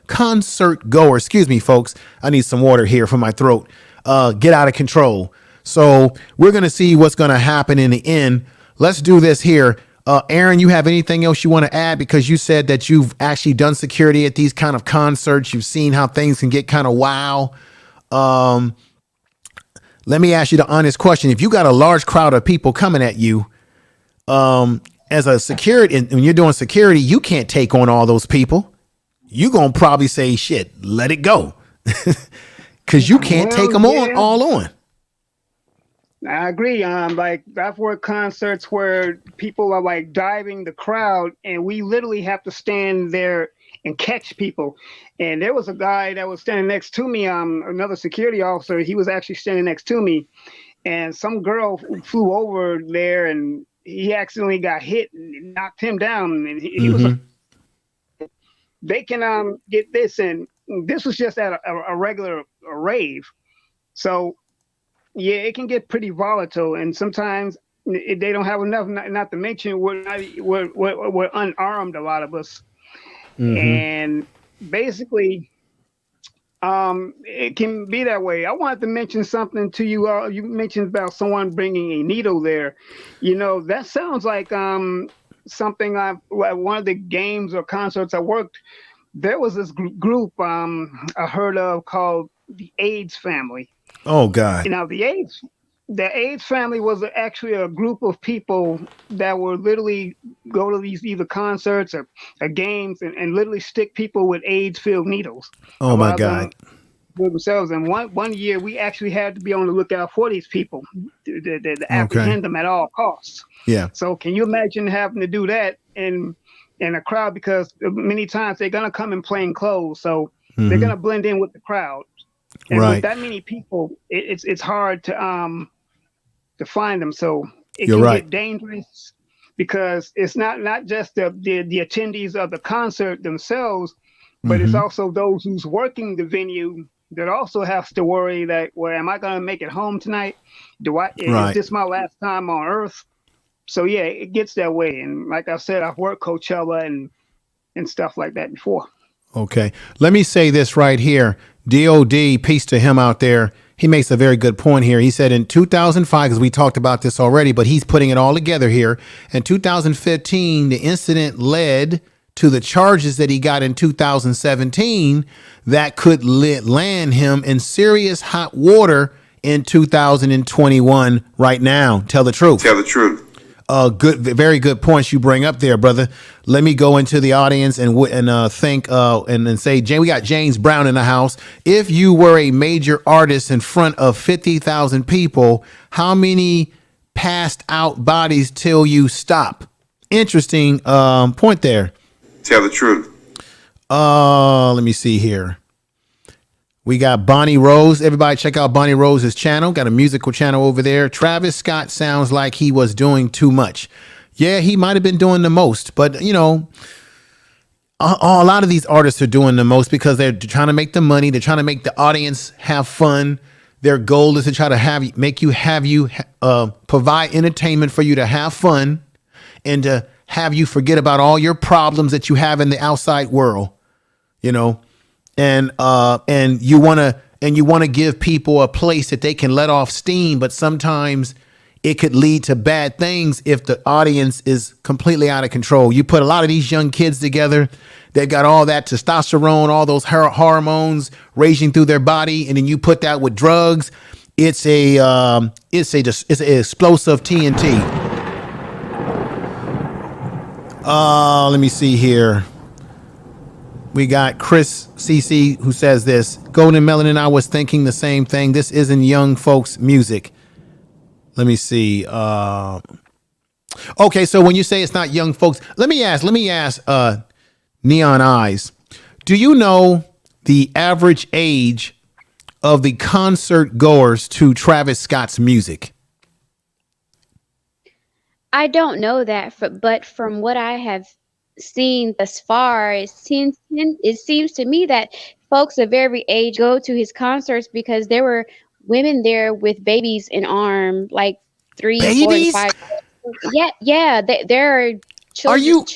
concert goer, excuse me, folks, I need some water here for my throat, get out of control. So we're going to see what's going to happen in the end. Let's do this here. Aaron, you have anything else you want to add? Because you said that you've actually done security at these kind of concerts. You've seen how things can get kind of wow. Let me ask you the honest question. If you got a large crowd of people coming at you, as a security, and when you're doing security, you can't take on all those people. You're going to probably say, shit, let it go. Because you can't take them all on. I agree. Like I've worked concerts where people are like diving the crowd, and we literally have to stand there and catch people. And there was a guy that was standing next to me, another security officer. He was actually standing next to me, and some girl flew over there, and he accidentally got hit and knocked him down. And he was. They can get this, and this was just at a regular rave, so. Yeah, it can get pretty volatile, and sometimes they don't have enough. Not to mention, we're unarmed, a lot of us, and basically, it can be that way. I wanted to mention something to you. You mentioned about someone bringing a needle there. You know, that sounds like something like one of the games or concerts I worked. There was this group I heard of called the AIDS Family. Oh God! Now the AIDS family was actually a group of people that would literally go to these either concerts or games and literally stick people with AIDS-filled needles. Oh my God! Themselves. And one year we actually had to be on the lookout for these people to apprehend them at all costs. Yeah. So can you imagine having to do that in a crowd, because many times they're gonna come in plain clothes, so they're gonna blend in with the crowd. And with that many people, it's hard to find them. So it can get dangerous, because it's not just the attendees of the concert themselves, but it's also those who's working the venue that also has to worry that, well, am I going to make it home tonight? Is this my last time on Earth? So yeah, it gets that way. And like I said, I've worked Coachella and stuff like that before. Okay. Let me say this right here. DOD, peace to him out there. He makes a very good point here. He said in 2005, because we talked about this already, but he's putting it all together here. In 2015, the incident led to the charges that he got in 2017 that could land him in serious hot water in 2021 right now. Tell the truth. Tell the truth. Very good points you bring up there, brother. Let me go into the audience and think and say, we got James Brown in the house. If you were a major artist in front of 50,000 people, how many passed out bodies till you stop? Interesting point there. Tell the truth. Let me see here. We got Bonnie Rose. Everybody check out Bonnie Rose's channel. Got a musical channel over there. Travis Scott sounds like he was doing too much. Yeah, he might have been doing the most, but you know, a lot of these artists are doing the most because they're trying to make the money. They're trying to make the audience have fun. Their goal is to try to make you provide entertainment for you to have fun and to have you forget about all your problems that you have in the outside world, you know. And you want to give people a place that they can let off steam, but sometimes it could lead to bad things if the audience is completely out of control. You put a lot of these young kids together, they got all that testosterone, all those hormones raging through their body, and then you put that with drugs. It's a it's an explosive TNT. Let me see here. We got Chris CC who says this. Golden Melon and I was thinking the same thing. This isn't young folks music. Let me see. Okay, so when you say it's not young folks, let me ask Neon Eyes. Do you know the average age of the concert goers to Travis Scott's music? I don't know that, but from what I have seen thus far, it seems to me that folks of every age go to his concerts because there were women there with babies in arm, like 3, 4, and Babies? 5. Yeah. There are children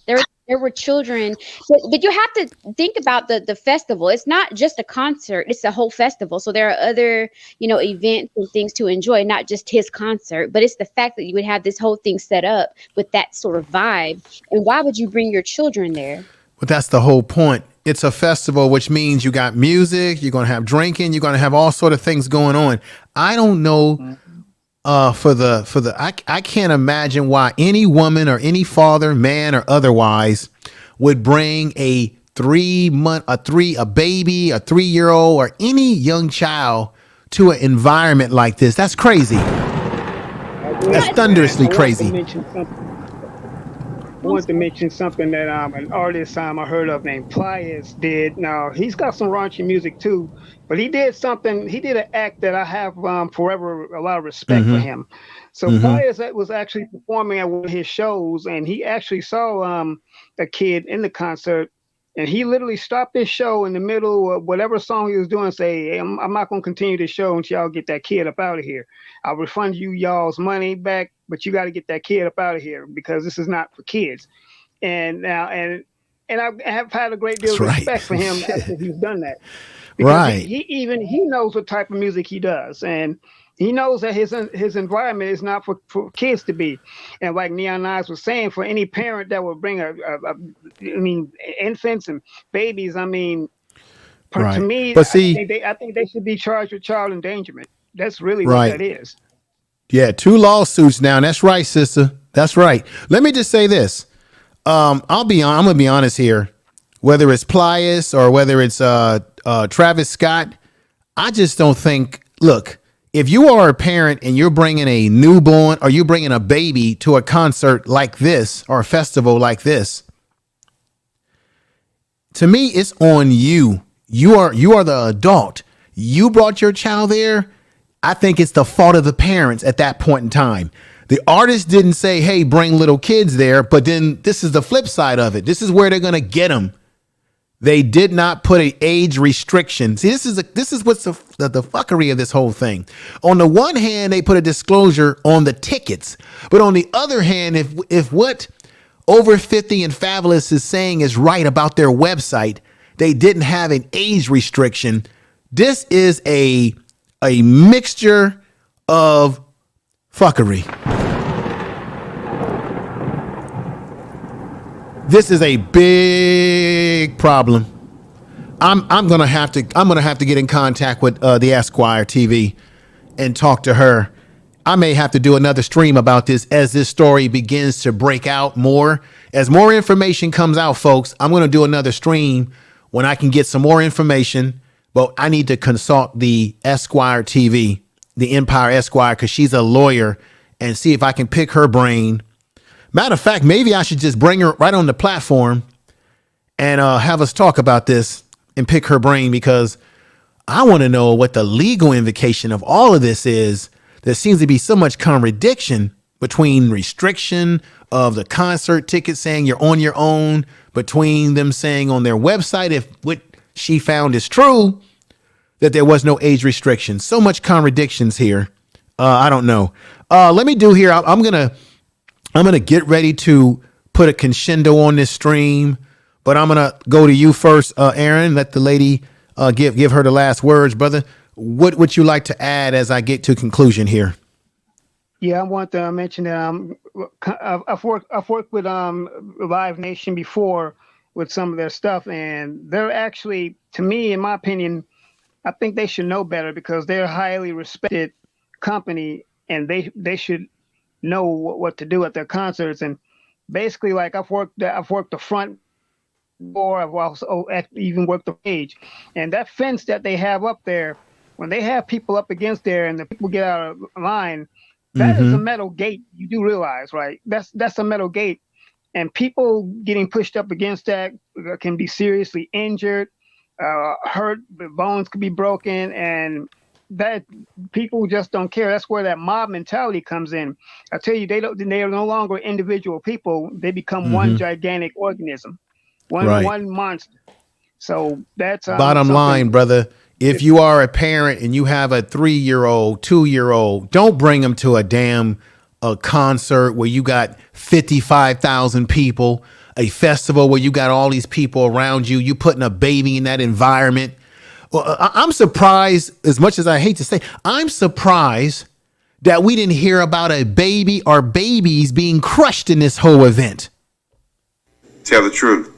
there. There were children, but you have to think about the festival. It's not just a concert; it's a whole festival. So there are other, events and things to enjoy, not just his concert. But it's the fact that you would have this whole thing set up with that sort of vibe. And why would you bring your children there? But that's the whole point. It's a festival, which means you got music, you're going to have drinking, you're going to have all sort of things going on. I don't know. I can't imagine why any woman or any father, man or otherwise, would bring a baby, a 3-year-old, or any young child to an environment like this. That's crazy. That's thunderously crazy. I wanted to mention something that an artist I heard of named Pliers did. Now, he's got some raunchy music too, but he did an act that I have forever a lot of respect for him. So Pliers was actually performing at one of his shows, and he actually saw a kid in the concert, and he literally stopped his show in the middle of whatever song he was doing and say, hey, I'm not going to continue the show until y'all get that kid up out of here. I'll refund y'all's money back, but you got to get that kid up out of here because this is not for kids. And I have had a great deal of respect for him after he's done that. Because he knows what type of music he does, and he knows that his environment is not for kids to be. And like Neon Eyes was saying, for any parent that would bring infants and babies, to me, I think they should be charged with child endangerment. That's really what that is. Yeah, 2 lawsuits now. That's right, sister. That's right. Let me just say this. I'm gonna be honest here. Whether it's Pliers or whether it's Travis Scott, I just don't think. Look, if you are a parent and you're bringing a newborn or you're bringing a baby to a concert like this or a festival like this, to me, it's on you. You are the adult. You brought your child there. I think it's the fault of the parents at that point in time. The artist didn't say, hey, bring little kids there. But then this is the flip side of it. This is where they're going to get them. They did not put an age restriction. See, this is what's the fuckery of this whole thing. On the one hand, they put a disclosure on the tickets. But on the other hand, if what Over 50 and Fabulous is saying is right about their website, they didn't have an age restriction. This is a mixture of fuckery. This is a big problem. I'm gonna have to get in contact with the Esquire TV and talk to her. I may have to do another stream about this as this story begins to break out more. As more information comes out, folks, I'm gonna do another stream when I can get some more information. But I need to consult the Esquire TV, the Empire Esquire, because she's a lawyer, and see if I can pick her brain. Matter of fact, maybe I should just bring her right on the platform and have us talk about this and pick her brain, because I want to know what the legal invocation of all of this is. There seems to be so much contradiction between restriction of the concert ticket saying you're on your own, between them saying on their website, if what she found is true, that there was no age restriction. So much contradictions here. I don't know. Let me do here. I'm gonna get ready to put a crescendo on this stream, but I'm gonna go to you first, Aaron. Let the lady give her the last words, brother. What would you like to add as I get to conclusion here? Yeah, I want to mention that I've worked with Live Nation before with some of their stuff, and they're actually, to me, in my opinion, I think they should know better because they're a highly respected company, and they should know what to do at their concerts. And basically, like I've worked the front door, I've also even worked the stage, and that fence that they have up there, when they have people up against there and the people get out of line, that is a metal gate. You do realize, right? That's a metal gate, and people getting pushed up against that can be seriously injured, hurt. Bones could be broken, and that people just don't care. That's where that mob mentality comes in. I tell you, they are no longer individual people. They become one gigantic organism, one monster. So that's bottom line, brother. If you are a parent and you have a 3-year-old, 2-year-old, don't bring them to a concert where you got 55,000 people, a festival where you got all these people around you. You putting a baby in that environment. Well, I'm surprised, as much as I hate to say, I'm surprised that we didn't hear about a baby or babies being crushed in this whole event. Tell the truth.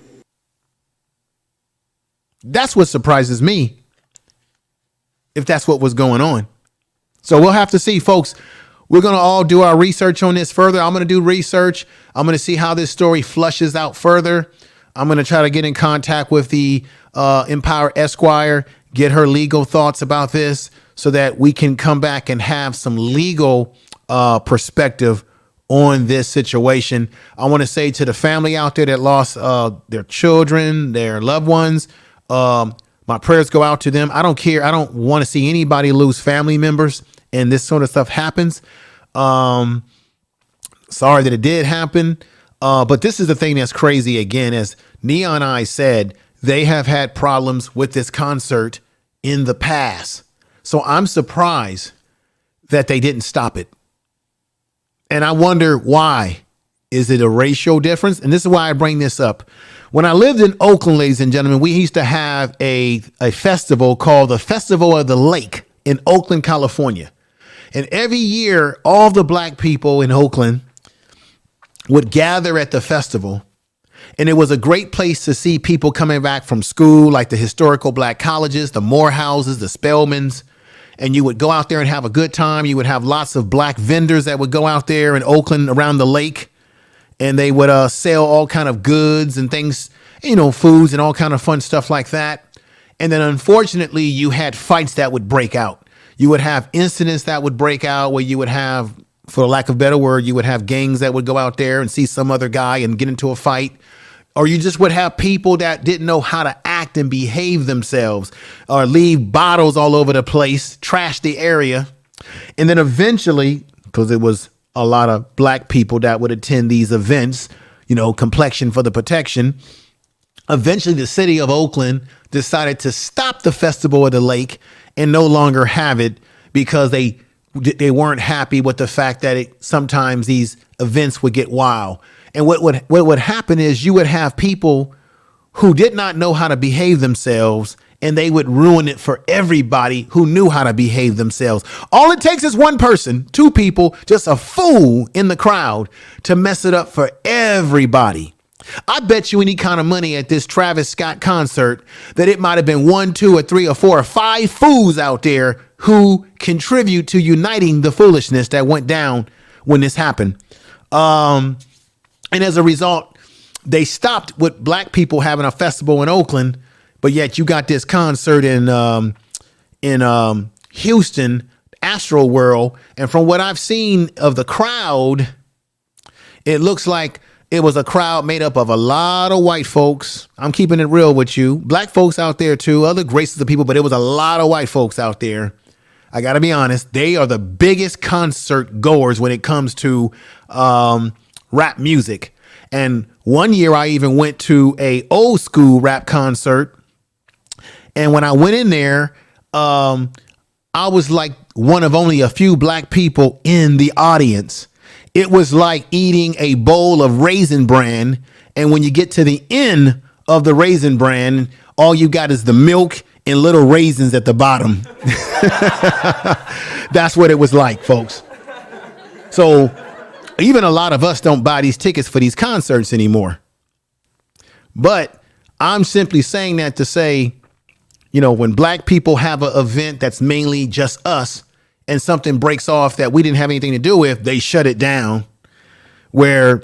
That's what surprises me, if that's what was going on. So we'll have to see, folks. We're going to all do our research on this further. I'm going to do research. I'm going to see how this story flushes out further. I'm going to try to get in contact with the Empower Esquire, get her legal thoughts about this so that we can come back and have some legal perspective on this situation. I want to say to the family out there that lost their children, their loved ones, my prayers go out to them. I don't care. I don't want to see anybody lose family members and this sort of stuff happens. Sorry that it did happen. But this is the thing that's crazy. Again, as Neon Eye said, they have had problems with this concert in the past. So I'm surprised that they didn't stop it. And I wonder why. Is it a racial difference? And this is why I bring this up. When I lived in Oakland, ladies and gentlemen, we used to have a festival called the Festival of the Lake in Oakland, California. And every year, all the black people in Oakland would gather at the festival. And it was a great place to see people coming back from school, like the historical black colleges, the Morehouses, the Spelmans. And you would go out there and have a good time. You would have lots of black vendors that would go out there in Oakland around the lake. And they would sell all kind of goods and things, foods and all kind of fun stuff like that. And then unfortunately, you had fights that would break out. You would have incidents that would break out where you would have, for lack of a better word, you would have gangs that would go out there and see some other guy and get into a fight. Or you just would have people that didn't know how to act and behave themselves or leave bottles all over the place, trash the area. And then eventually, because it was a lot of black people that would attend these events, complexion for the protection. Eventually, the city of Oakland decided to stop the Festival of the Lake and no longer have it because they weren't happy with the fact that sometimes these events would get wild. And what would happen is you would have people who did not know how to behave themselves, and they would ruin it for everybody who knew how to behave themselves. All it takes is one person, two people, just a fool in the crowd to mess it up for everybody. I bet you any kind of money at this Travis Scott concert that it might have been 1, 2, or 3, or 4, or 5 fools out there who contribute to uniting the foolishness that went down when this happened. And as a result, they stopped with black people having a festival in Oakland, but yet you got this concert in Houston, Astro World. And from what I've seen of the crowd, it looks like it was a crowd made up of a lot of white folks. I'm keeping it real with you. Black folks out there too, other races of people, but it was a lot of white folks out there. I got to be honest. They are the biggest concert goers when it comes to rap music. And one year I even went to a old school rap concert. And when I went in there, I was like one of only a few black people in the audience. It was like eating a bowl of Raisin Bran. And when you get to the end of the Raisin Bran, all you got is the milk and little raisins at the bottom. That's what it was like, folks. So even a lot of us don't buy these tickets for these concerts anymore. But I'm simply saying that to say, when black people have an event that's mainly just us and something breaks off that we didn't have anything to do with, they shut it down. Where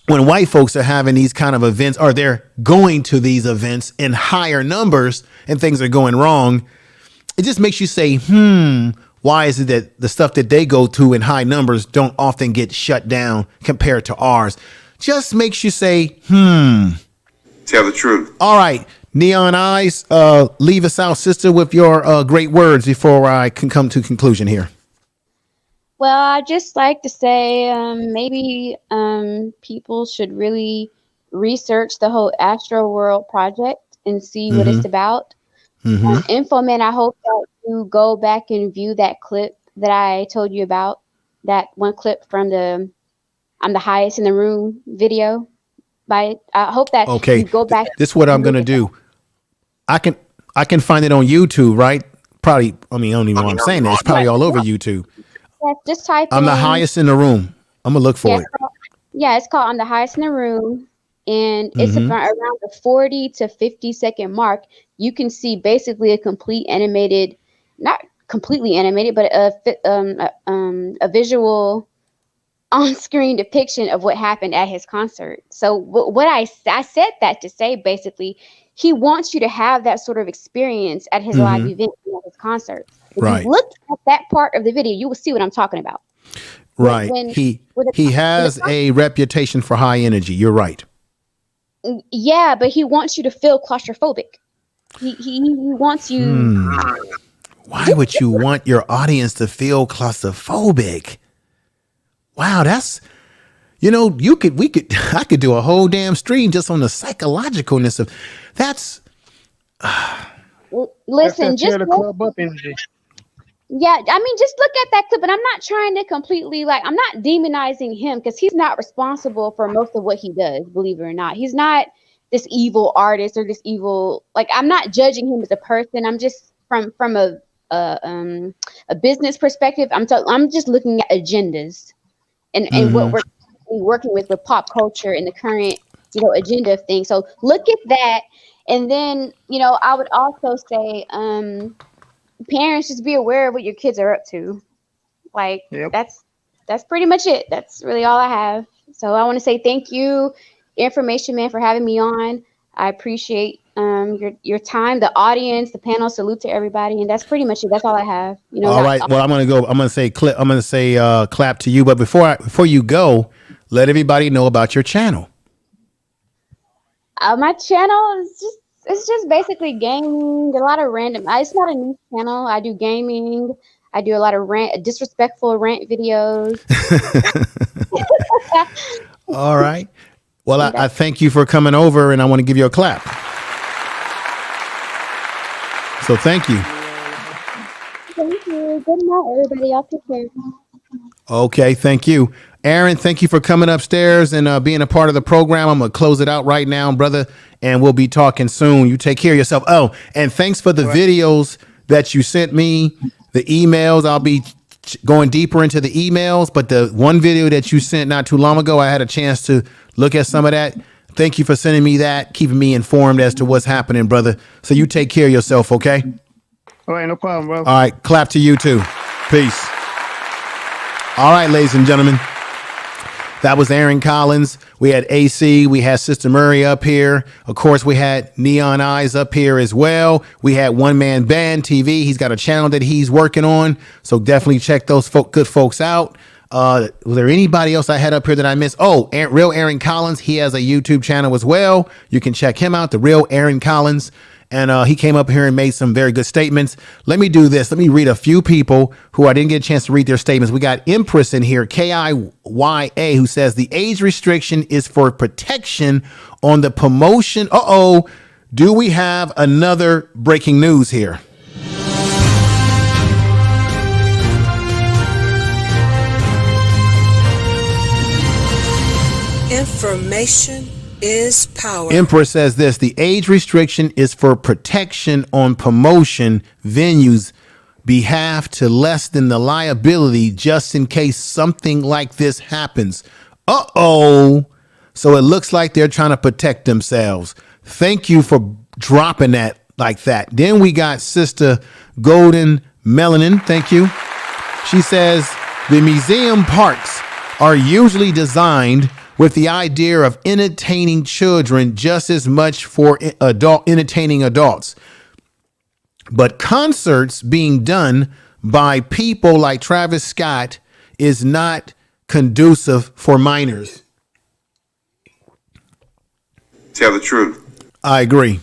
when white folks are having these kind of events, or they're going to these events in higher numbers and things are going wrong, it just makes you say, why is it that the stuff that they go to in high numbers don't often get shut down compared to ours? Just makes you say, Tell the truth. All right, Neon Eyes, leave us out, sister, with your great words before I can come to conclusion here. Well, I'd just like to say maybe people should really research the whole Astro World project and see what it's about. Infoman, I hope that you go back and view that clip that I told you about, that one clip from the I'm the Highest in the Room video. I hope that you go back. This is what I'm going to do. I can find it on YouTube, right? Probably, I don't even know what I'm saying. It's probably all over YouTube. Yeah, just type I'm the highest in the room. I'm going to look for it. It's called I'm the Highest in the Room. And it's around the 40 to 50 second mark. You can see basically a complete animated, not completely animated, but a visual on-screen depiction of what happened at his concert. So what I said that to say, basically, he wants you to have that sort of experience at his live event, at his concert. If you look at that part of the video, you will see what I'm talking about. Right. He has a reputation for high energy. You're right. Yeah, but he wants you to feel claustrophobic. He wants you. Why would you want your audience to feel claustrophobic? Wow, that's, I could do a whole damn stream just on the psychologicalness of that's. Listen, just the club up energy. Yeah, just look at that clip, and I'm not trying to completely I'm not demonizing him because he's not responsible for most of what he does, believe it or not. He's not this evil artist or this evil, I'm not judging him as a person. I'm just from a business perspective. I'm just looking at agendas and what we're working with pop culture and the current, agenda of things. So look at that. And then, I would also say, parents, just be aware of what your kids are up to. That's pretty much it. That's really all I have. So I want to say thank you, Information Man, for having me on. I appreciate your time, the audience, the panel. Salute to everybody, and that's pretty much it. That's all I have. All right. Well, I'm gonna say clap to you. But before you go, let everybody know about your channel. My channel is it's just basically gaming, a lot of random. It's not a new channel. I do gaming. I do a lot of disrespectful rant videos. All right. Well, I thank you for coming over, and I want to give you a clap. So thank you. Thank you. Good night, everybody. Y'all take care. Okay, thank you. Aaron, thank you for coming upstairs and being a part of the program. I'm going to close it out right now, brother, and we'll be talking soon. You take care of yourself. Oh, and thanks for the videos that you sent me, the emails. I'll be going deeper into the emails, but the one video that you sent not too long ago, I had a chance to look at some of that. Thank you for sending me that, keeping me informed as to what's happening, brother. So you take care of yourself, okay? All right, no problem, bro. All right, clap to you too. Peace. All right, ladies and gentlemen. That was Aaron Collins. We had AC. We had Sister Murray up here. Of course, we had Neon Eyes up here as well. We had One Man Band TV. He's got a channel that he's working on. So definitely check those good folks out. Was there anybody else I had up here that I missed? Oh, Real Aaron Collins. He has a YouTube channel as well. You can check him out, The Real Aaron Collins. And he came up here and made some very good statements. Let me do this. Let me read a few people who I didn't get a chance to read their statements. We got Empress in here, KIYA, who says the age restriction is for protection on the promotion. Do we have another breaking news here? Information is power. Emperor says this: the age restriction is for protection on promotion venues behalf to lessen the liability just in case something like this happens. So it looks like they're trying to protect themselves. Thank you for dropping that like that. Then we got Sister Golden Melanin. Thank you. She says the museum parks are usually designed with the idea of entertaining children just as much for entertaining adults. But concerts being done by people like Travis Scott is not conducive for minors. Tell the truth. I agree.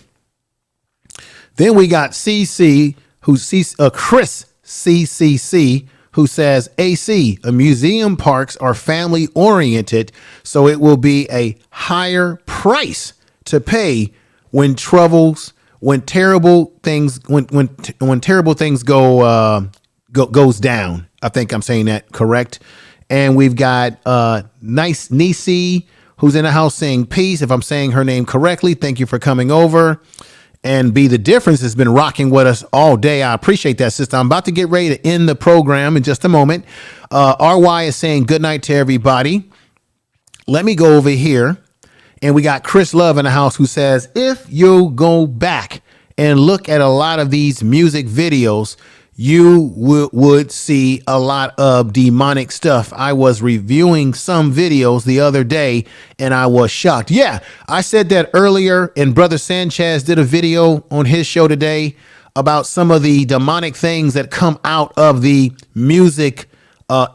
Then we got CC, Chris CCC, who says, AC, museum parks are family oriented, so it will be a higher price to pay when terrible things goes down. I think I'm saying that correct. And we've got Nice Nisi, who's in the house saying peace. If I'm saying her name correctly, thank you for coming over. And Be the Difference has been rocking with us all day. I appreciate that, sister. I'm about to get ready to end the program in just a moment. RY is saying good night to everybody. Let me go over here. And we got Chris Love in the house who says, if you go back and look at a lot of these music videos, you would see a lot of demonic stuff. I was reviewing some videos the other day and I was shocked. Yeah, I said that earlier, and Brother Sanchez did a video on his show today about some of the demonic things that come out of the music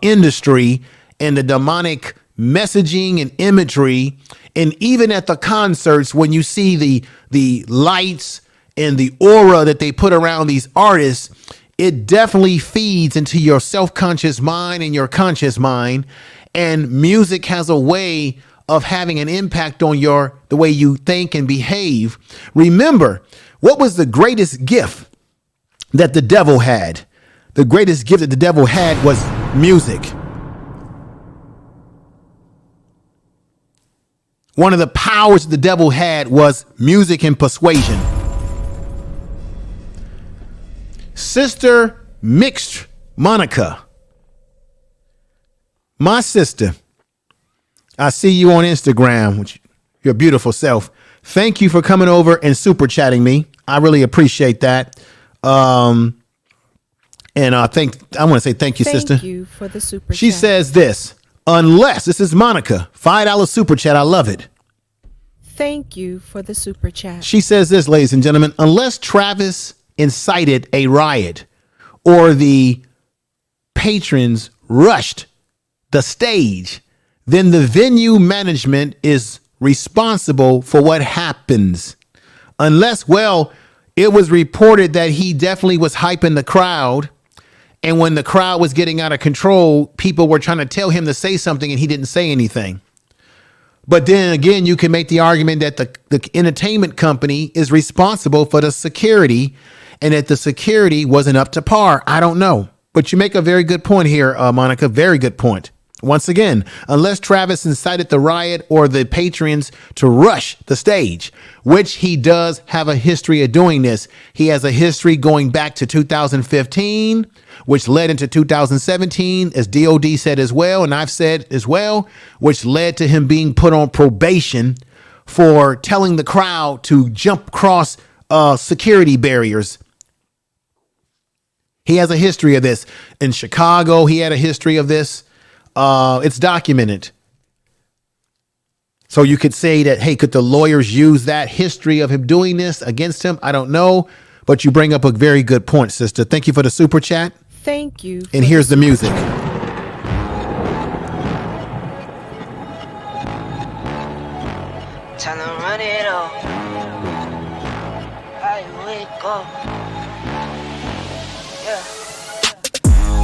industry and the demonic messaging and imagery. And even at the concerts, when you see the lights and the aura that they put around these artists, it definitely feeds into your self-conscious mind and your conscious mind. And music has a way of having an impact on the way you think and behave. Remember, what was the greatest gift that the devil had? The greatest gift that the devil had was music. One of the powers the devil had was music and persuasion. Sister Mixed Monica, my sister, I see you on Instagram with your beautiful self. Thank you for coming over and super chatting me. I really appreciate that. And I want to say thank you, sister. Thank you for the super chat. She says this, this is Monica, $5 super chat. I love it. Thank you for the super chat. She says this, ladies and gentlemen, unless Travis incited a riot or the patrons rushed the stage, then the venue management is responsible for what happens. Unless, it was reported that he definitely was hyping the crowd. And when the crowd was getting out of control, people were trying to tell him to say something and he didn't say anything. But then again, you can make the argument that the entertainment company is responsible for the security and that the security wasn't up to par. I don't know. But you make a very good point here, Monica. Very good point. Once again, unless Travis incited the riot or the patrons to rush the stage, which he does have a history of doing this. He has a history going back to 2015, which led into 2017, as DOD said as well, and I've said as well, which led to him being put on probation for telling the crowd to jump across security barriers. He has a history of this. In Chicago, he had a history of this. It's documented. So you could say that, hey, could the lawyers use that history of him doing this against him? I don't know. But you bring up a very good point, sister. Thank you for the super chat. Thank you. And here's the music. Tell them run it up. I wake up.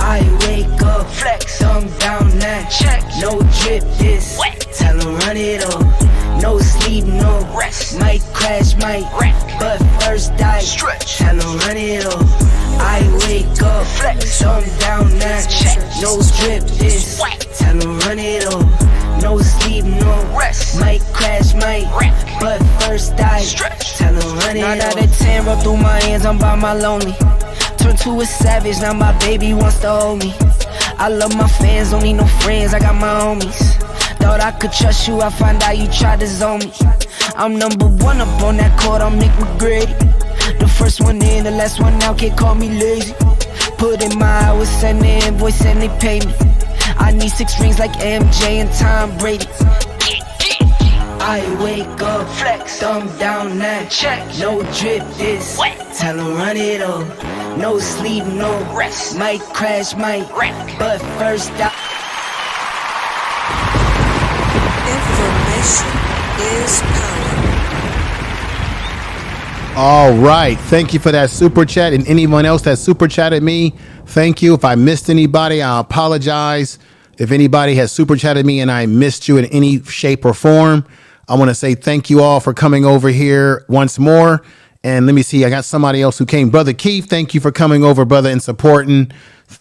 I wake up, flex, I'm down now. Check, no drip, this wet. Tell them run it up. No sleep, no rest. Might crash, might wreck. But first I stretch. Tell them run it up. I wake up, flex, I'm down now. Check, no drip, this wet. Tell them run it up. No sleep, no rest. Might crash, might wreck. But first I stretch. Tell them run it up. 9 out of 10 roll through my hands, I'm by my lonely. Turned to a savage, now my baby wants to hold me. I love my fans, don't need no friends, I got my homies. Thought I could trust you, I find out you tried to zone me. I'm number one up on that court, I'm Nick McGrady. The first one in, the last one out, can't call me lazy. Put in my hours, send the invoice and they pay me. I need 6 rings like MJ and Tom Brady. I wake up, flex, thumb down now, check, no drip this, tell them run it up, no sleep, no rest, might crash, might wreck, but first I... Information is power. All right. Thank you for that super chat. And anyone else that super chatted me, thank you. If I missed anybody, I apologize. If anybody has super chatted me and I missed you in any shape or form, I want to say thank you all for coming over here once more. And let me see, I got somebody else who came. Brother Keith, thank you for coming over, brother, and supporting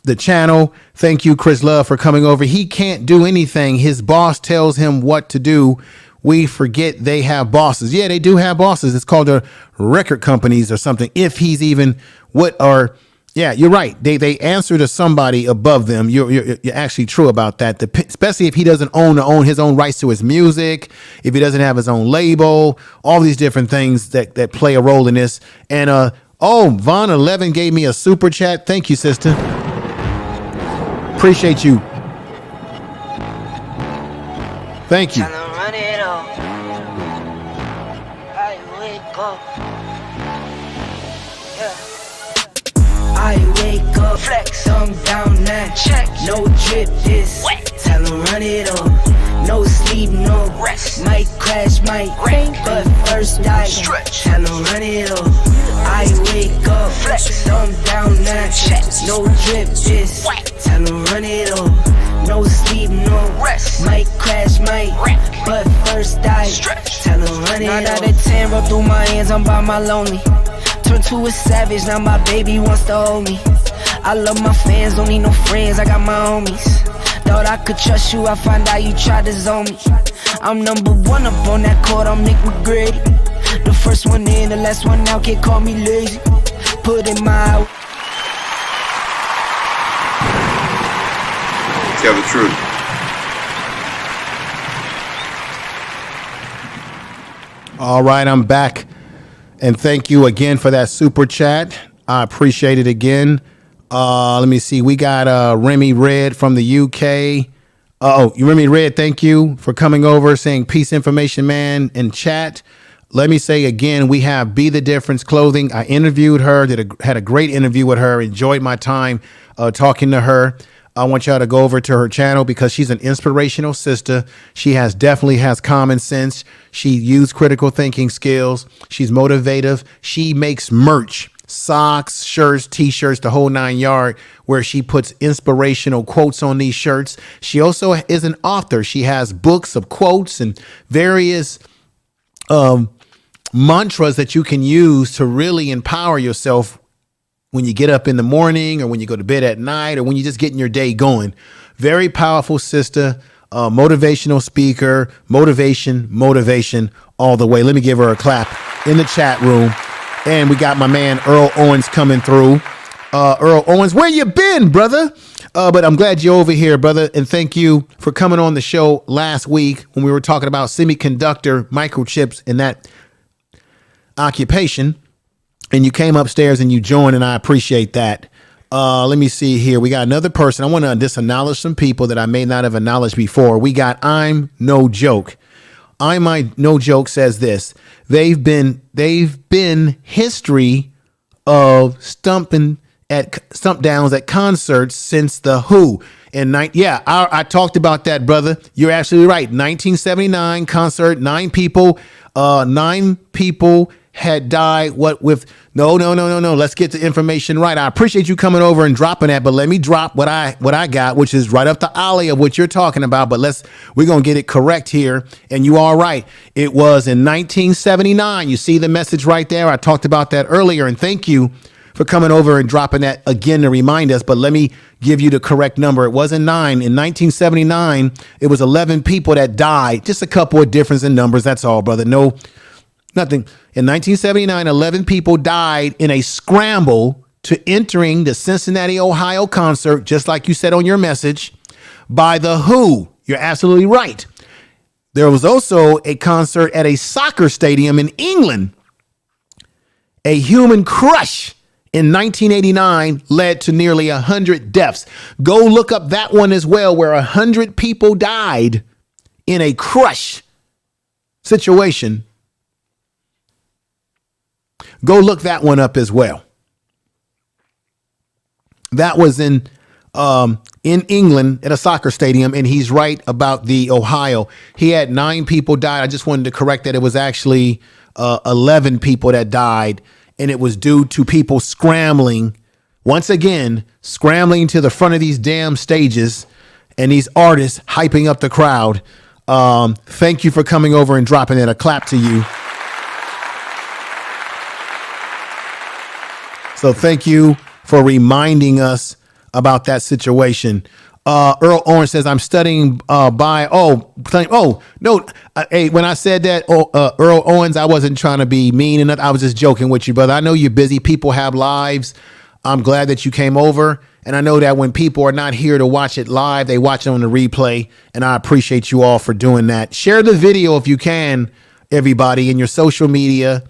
the channel. Thank you, Chris Love, for coming over. He can't do anything. His boss tells him what to do. We forget they have bosses. Yeah, they do have bosses. It's called the record companies or something. If he's even what are... Yeah, you're right. They answer to somebody above them. You're actually true about that. Especially if he doesn't own his own rights to his music, if he doesn't have his own label, all these different things that play a role in this. And Von 11 gave me a super chat. Thank you, sister. Appreciate you. Thank you. I wake up, flex, I'm down now, check, no drip this, tell them run it up, no sleep, no rest, might crash, might wreck, but first I stretch, tell them run it up. I wake up, flex, I'm down now, check, no drip this, tell them run it up, no sleep, no rest, might crash, might wreck, but first I stretch, tell them run it up. 9 out of 10 roll through my hands, I'm by my lonely. Turned to a savage, now my baby wants to hold me. I love my fans, don't need no friends, I got my homies. Thought I could trust you, I find out you tried to zone me. I'm number 1 up on that court, I'm Nick McGrady. The first one in, the last one out, can't call me lazy. Put in my... Tell the truth. All right, I'm back. And thank you again for that super chat. I appreciate it again. Let me see. We got Remy Red from the UK. Remy Red, thank you for coming over, saying peace, information, man, in chat. Let me say again, we have Be the Difference Clothing. I interviewed her, had a great interview with her, enjoyed my time talking to her. I want y'all to go over to her channel because she's an inspirational sister. She definitely has common sense. She used critical thinking skills. She's motivative. She makes merch, socks, shirts, t-shirts, the whole 9 yard, where she puts inspirational quotes on these shirts. She also is an author. She has books of quotes and various mantras that you can use to really empower yourself when you get up in the morning or when you go to bed at night or when you're just getting your day going. Very powerful sister, motivational speaker, motivation all the way. Let me give her a clap in the chat room. And we got my man Earl Owens coming through. Earl Owens, where you been, brother? But I'm glad you're over here, brother. And thank you for coming on the show last week when we were talking about semiconductor microchips and that occupation. And you came upstairs and you joined, and I appreciate that. Let me see here. We got another person. I want to just acknowledge some people that I may not have acknowledged before. We got I'm No Joke. I'm No Joke says this. They've been history of stump downs at concerts since the Who. I talked about that, brother. You're absolutely right. 1979 concert, 9 people had died. No. Let's get the information right. I appreciate you coming over and dropping that, but let me drop what I got, which is right up the alley of what you're talking about. But we're going to get it correct here. And you are right. It was in 1979. You see the message right there. I talked about that earlier, and thank you for coming over and dropping that again to remind us. But let me give you the correct number. It wasn't 9. In 1979, it was 11 people that died. Just a couple of difference in numbers. That's all, brother. No, nothing. In 1979, 11 people died in a scramble to entering the Cincinnati, Ohio concert, just like you said on your message, by the Who. You're absolutely right. There was also a concert at a soccer stadium in England. A human crush in 1989 led to nearly 100 deaths. Go look up that one as well, where 100 people died in a crush situation. Go look that one up as well. That was in England at a soccer stadium, and he's right about the Ohio. He had 9 people died. I just wanted to correct that. It was actually 11 people that died, and it was due to people scrambling, once again, scrambling to the front of these damn stages and these artists hyping up the crowd. Thank you for coming over and dropping in. A clap to you. So thank you for reminding us about that situation. Earl Owens says, I'm studying hey, when I said that, Earl Owens, I wasn't trying to be mean enough. I was just joking with you, brother. I know you're busy. People have lives. I'm glad that you came over. And I know that when people are not here to watch it live, they watch it on the replay. And I appreciate you all for doing that. Share the video if you can, everybody, in your social media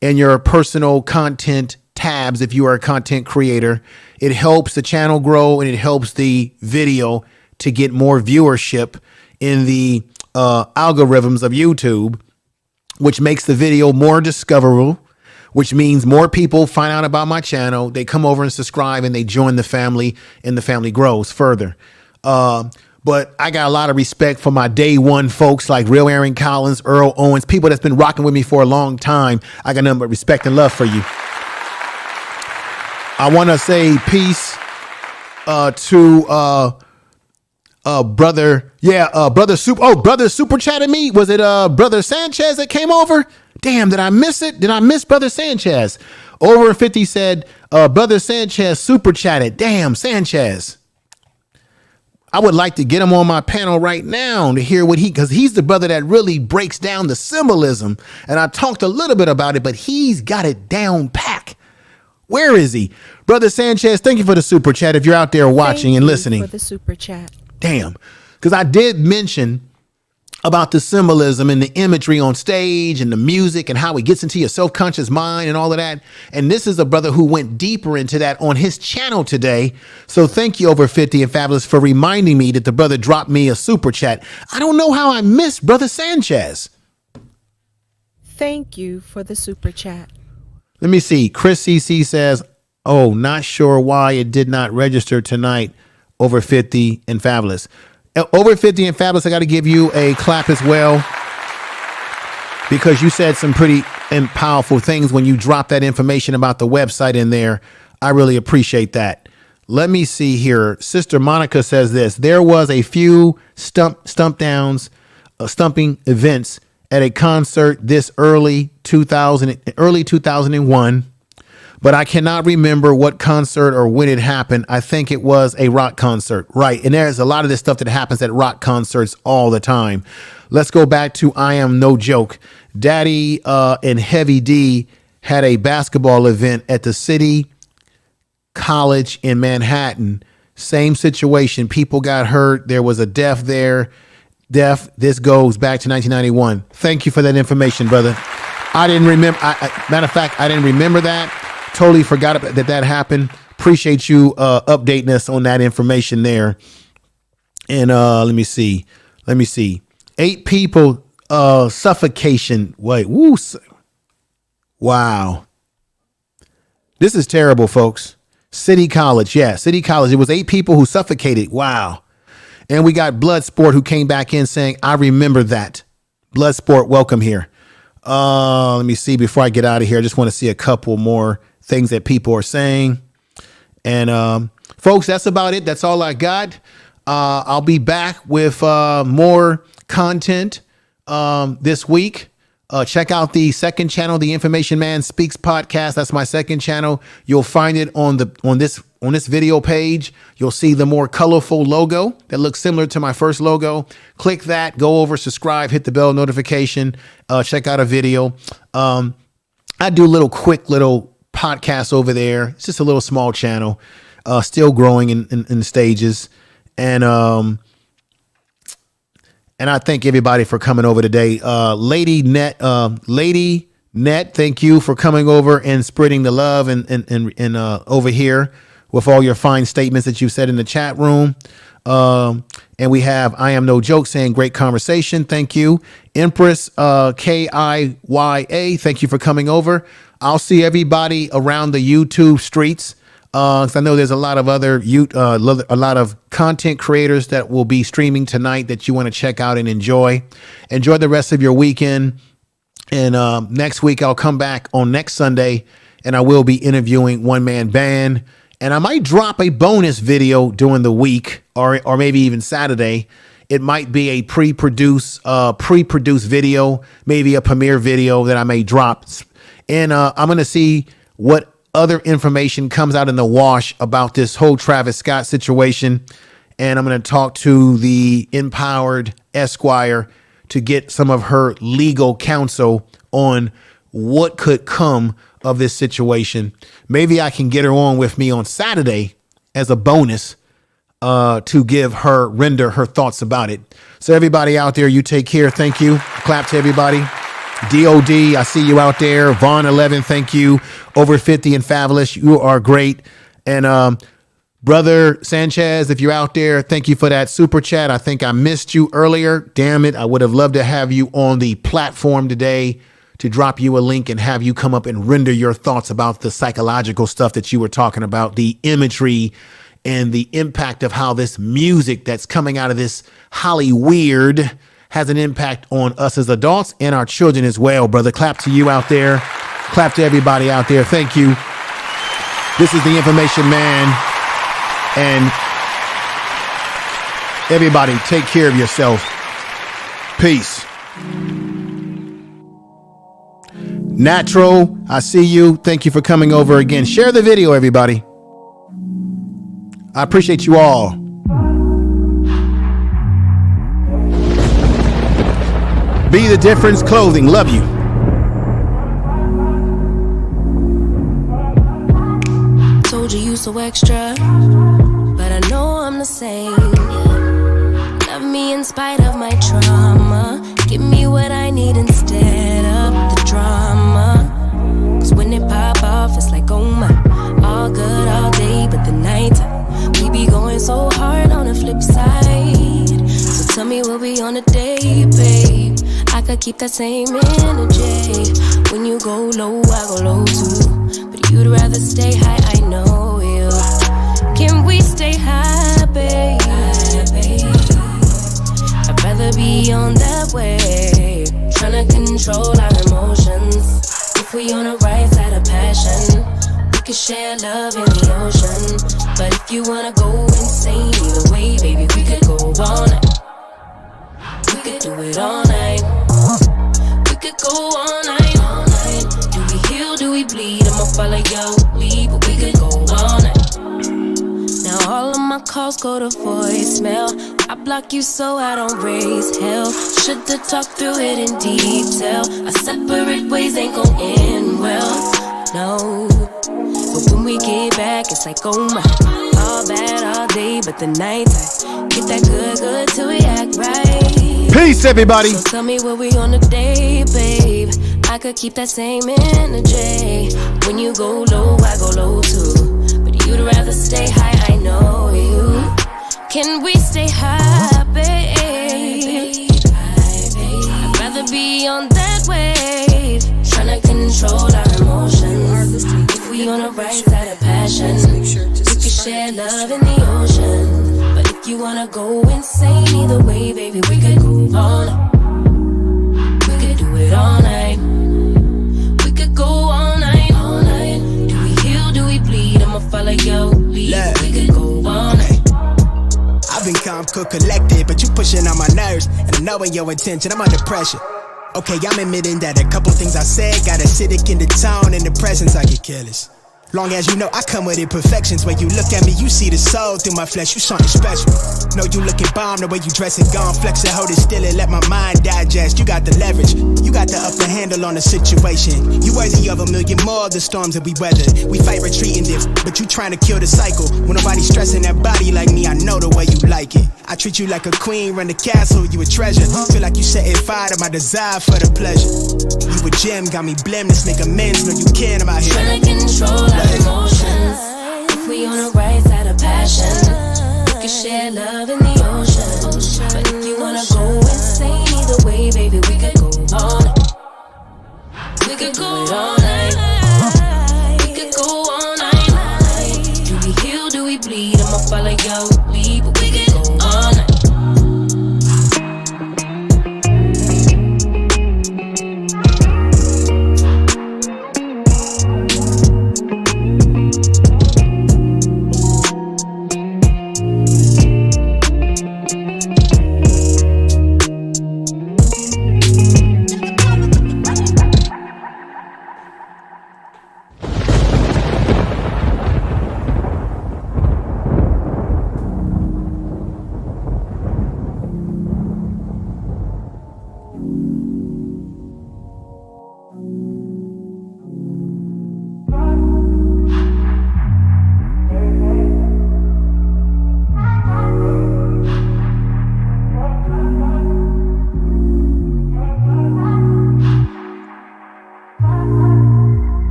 and your personal content tabs if you are a content creator. It helps the channel grow, and it helps the video to get more viewership in the algorithms of YouTube, which makes the video more discoverable, which means more people find out about my channel. They come over and subscribe, and they join the family, and the family grows further. But I got a lot of respect for my day one folks like Real Aaron Collins, Earl Owens, people that's been rocking with me for a long time. I got nothing but respect and love for you. I want to say peace to brother. Yeah, brother super chatted me. Was it brother Sanchez that came over? Damn, did I miss it? Did I miss brother Sanchez? Over 50 said brother Sanchez super chatted. Damn, Sanchez. I would like to get him on my panel right now to hear what because he's the brother that really breaks down the symbolism. And I talked a little bit about it, but he's got it down pack. Where is he? Brother Sanchez, thank you for the super chat if you're out there watching and listening. For the super chat. Damn. Because I did mention about the symbolism and the imagery on stage and the music and how it gets into your self-conscious mind and all of that. And this is a brother who went deeper into that on his channel today. So thank you, Over 50 and Fabulous, for reminding me that the brother dropped me a super chat. I don't know how I missed Brother Sanchez. Thank you for the super chat. Let me see. Chris CC says, oh, not sure why it did not register tonight. Over 50 and Fabulous. Over 50 and Fabulous, I got to give you a clap as well, because you said some pretty and powerful things when you dropped that information about the website in there. I really appreciate that. Let me see here. Sister Monica says this. There was a few stumping events at a concert this early 2001, but I cannot remember what concert or when it happened. I think it was a rock concert. Right. And there's a lot of this stuff that happens at rock concerts all the time. Let's go back to I Am No Joke. Daddy and Heavy D had a basketball event at the City College in Manhattan. Same situation. People got hurt. There was a death there. This goes back to 1991. Thank you for that information, brother. I didn't remember. Matter of fact, I didn't remember that. Totally forgot that happened. Appreciate you updating us on that information there. And let me see. 8 people suffocation. Wait, woo. Wow. This is terrible, folks. City College. Yeah, City College. It was 8 people who suffocated. Wow. And we got Bloodsport who came back in saying, I remember that. Bloodsport, welcome here. Let me see before I get out of here. I just want to see a couple more things that people are saying. And folks, that's about it. That's all I got. I'll be back with more content this week. Check out the second channel, the Information Man Speaks podcast. That's my second channel. You'll find it on this video page. You'll see the more colorful logo that looks similar to my first logo. Click that, go over, subscribe, hit the bell notification, check out a video. I do quick little podcasts over there. It's just a little small channel, still growing in stages. And I thank everybody for coming over today. Lady Net, thank you for coming over and spreading the love and over here with all your fine statements that you said in the chat room. And we have I Am No Joke saying great conversation. Thank you. Empress KIYA, thank you for coming over. I'll see everybody around the YouTube streets. 'Cause I know there's a lot of other a lot of content creators that will be streaming tonight that you want to check out and enjoy. Enjoy the rest of your weekend. And next week I'll come back on next Sunday and I will be interviewing One Man Band. And I might drop a bonus video during the week or maybe even Saturday. It might be a pre-produced video, maybe a premiere video that I may drop. And I'm going to see what other information comes out in the wash about this whole Travis Scott situation. And I'm going to talk to the Empowered Esquire to get some of her legal counsel on what could come of this situation. Maybe I can get her on with me on Saturday as a bonus to render her thoughts about it. So everybody out there, you take care. Thank you. Clap to everybody. DOD, I see you out there. Vaughn 11, thank you. Over 50 and Fabulous, you are great. And Brother Sanchez, if you're out there, thank you for that super chat. I think I missed you earlier. Damn it. I would have loved to have you on the platform today to drop you a link and have you come up and render your thoughts about the psychological stuff that you were talking about, the imagery and the impact of how this music that's coming out of this Hollyweird has an impact on us as adults and our children as well, brother. Clap to you out there. Clap to everybody out there. Thank you. This is the Information Man. And everybody, take care of yourself. Peace. Natural, I see you. Thank you for coming over again. Share the video, everybody. I appreciate you all. Be the Difference Clothing. Love you. Told you so extra, but I know I'm the same. Love me in spite of my trauma. Give me what I need instead of the drama. Cause when it pop off, it's like, oh my. All good all day, but the night we be going so hard on the flip side. So tell me what we on a day, babe. I could keep that same energy. When you go low, I go low too. But you'd rather stay high, I know you. Can we stay high, babe? I'd rather be on that way. Tryna control our emotions. If we on the right side of passion, we could share love in the ocean. But if you wanna go insane either way, baby, we could go all night. We could do it all night. We could go all night, all night. Do we heal, do we bleed? I'ma follow your lead, but we could go all night. Now all of my calls go to voicemail. I block you so I don't raise hell. Should've talked through it in detail. Our separate ways ain't gon' end well, no. But when we get back, it's like, oh my. All bad all day, but the night I get that good till we act right. Peace, everybody. So tell me what we on a day, babe. I could keep that same energy. When you go low, I go low too. But you'd rather stay high, I know you. Can we stay high, babe? I'd rather be on that wave. Tryna control our emotions. If we on the right side of passion, we could share love in the ocean. But if you wanna go insane either way, baby, we could go all night. We could do it all night. We could go all night, all night. Do we heal, do we bleed? I'ma follow your lead. We could go all night. I've been calm, cool, collected, but you pushing on my nerves. And I know in your intention, I'm under pressure. Okay, I'm admitting that a couple things I said got acidic in the tone and the presence I get careless. Long as you know I come with imperfections. When you look at me, you see the soul through my flesh. You something special. Know you looking bomb, the way you dress and gone. Flex and hold it still and let my mind digest. You got the leverage, you got the upper handle on the situation. You worthy of a million more of the storms that we weathered. We fight retreating different, but you trying to kill the cycle. When nobody's stressing that body like me, I know the way you like it. I treat you like a queen, run the castle, you a treasure. Feel like you setting fire to my desire for the pleasure. You a gem, got me blim, let's make amends. Know you can, I'm out here trying to control our emotions. If we on the right side of passion, we can share love in the ocean. But if you wanna go insane either way, baby, we could go all night. We could go all night. We could go all night. Do we heal, do we bleed? I'ma follow your lead, but we could go all night.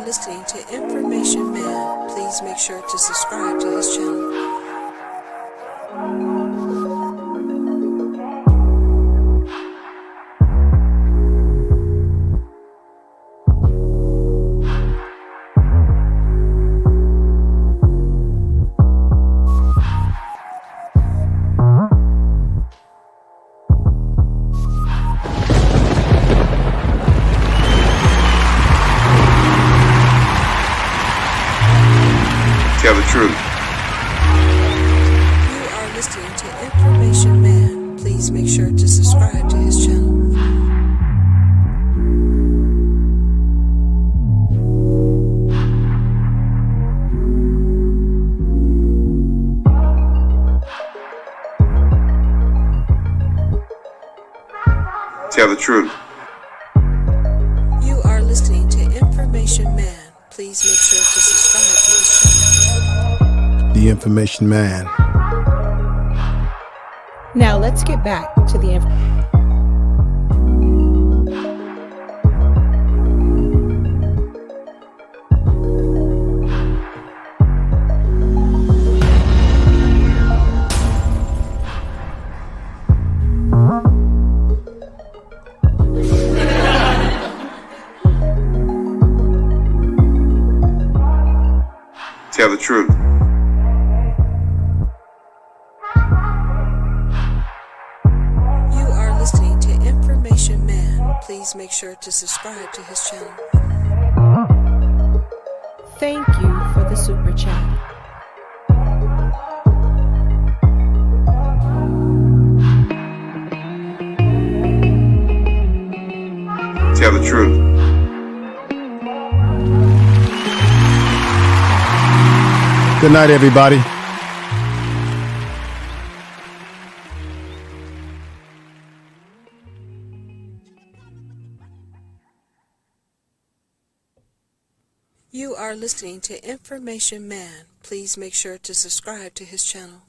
Listening to Information Man. Please make sure to subscribe to his channel. Tell the truth. You are listening to Information Man. Please make sure to subscribe to his channel. Tell the truth. You are listening to Information Man. Please make sure to subscribe to his channel. The Information Man. Now let's get back to the Tell the truth. You are listening to Information Man. Please make sure to subscribe to his channel. Thank you for the super chat. Tell the truth. Good night, everybody. You are listening to Information Man. Please make sure to subscribe to his channel.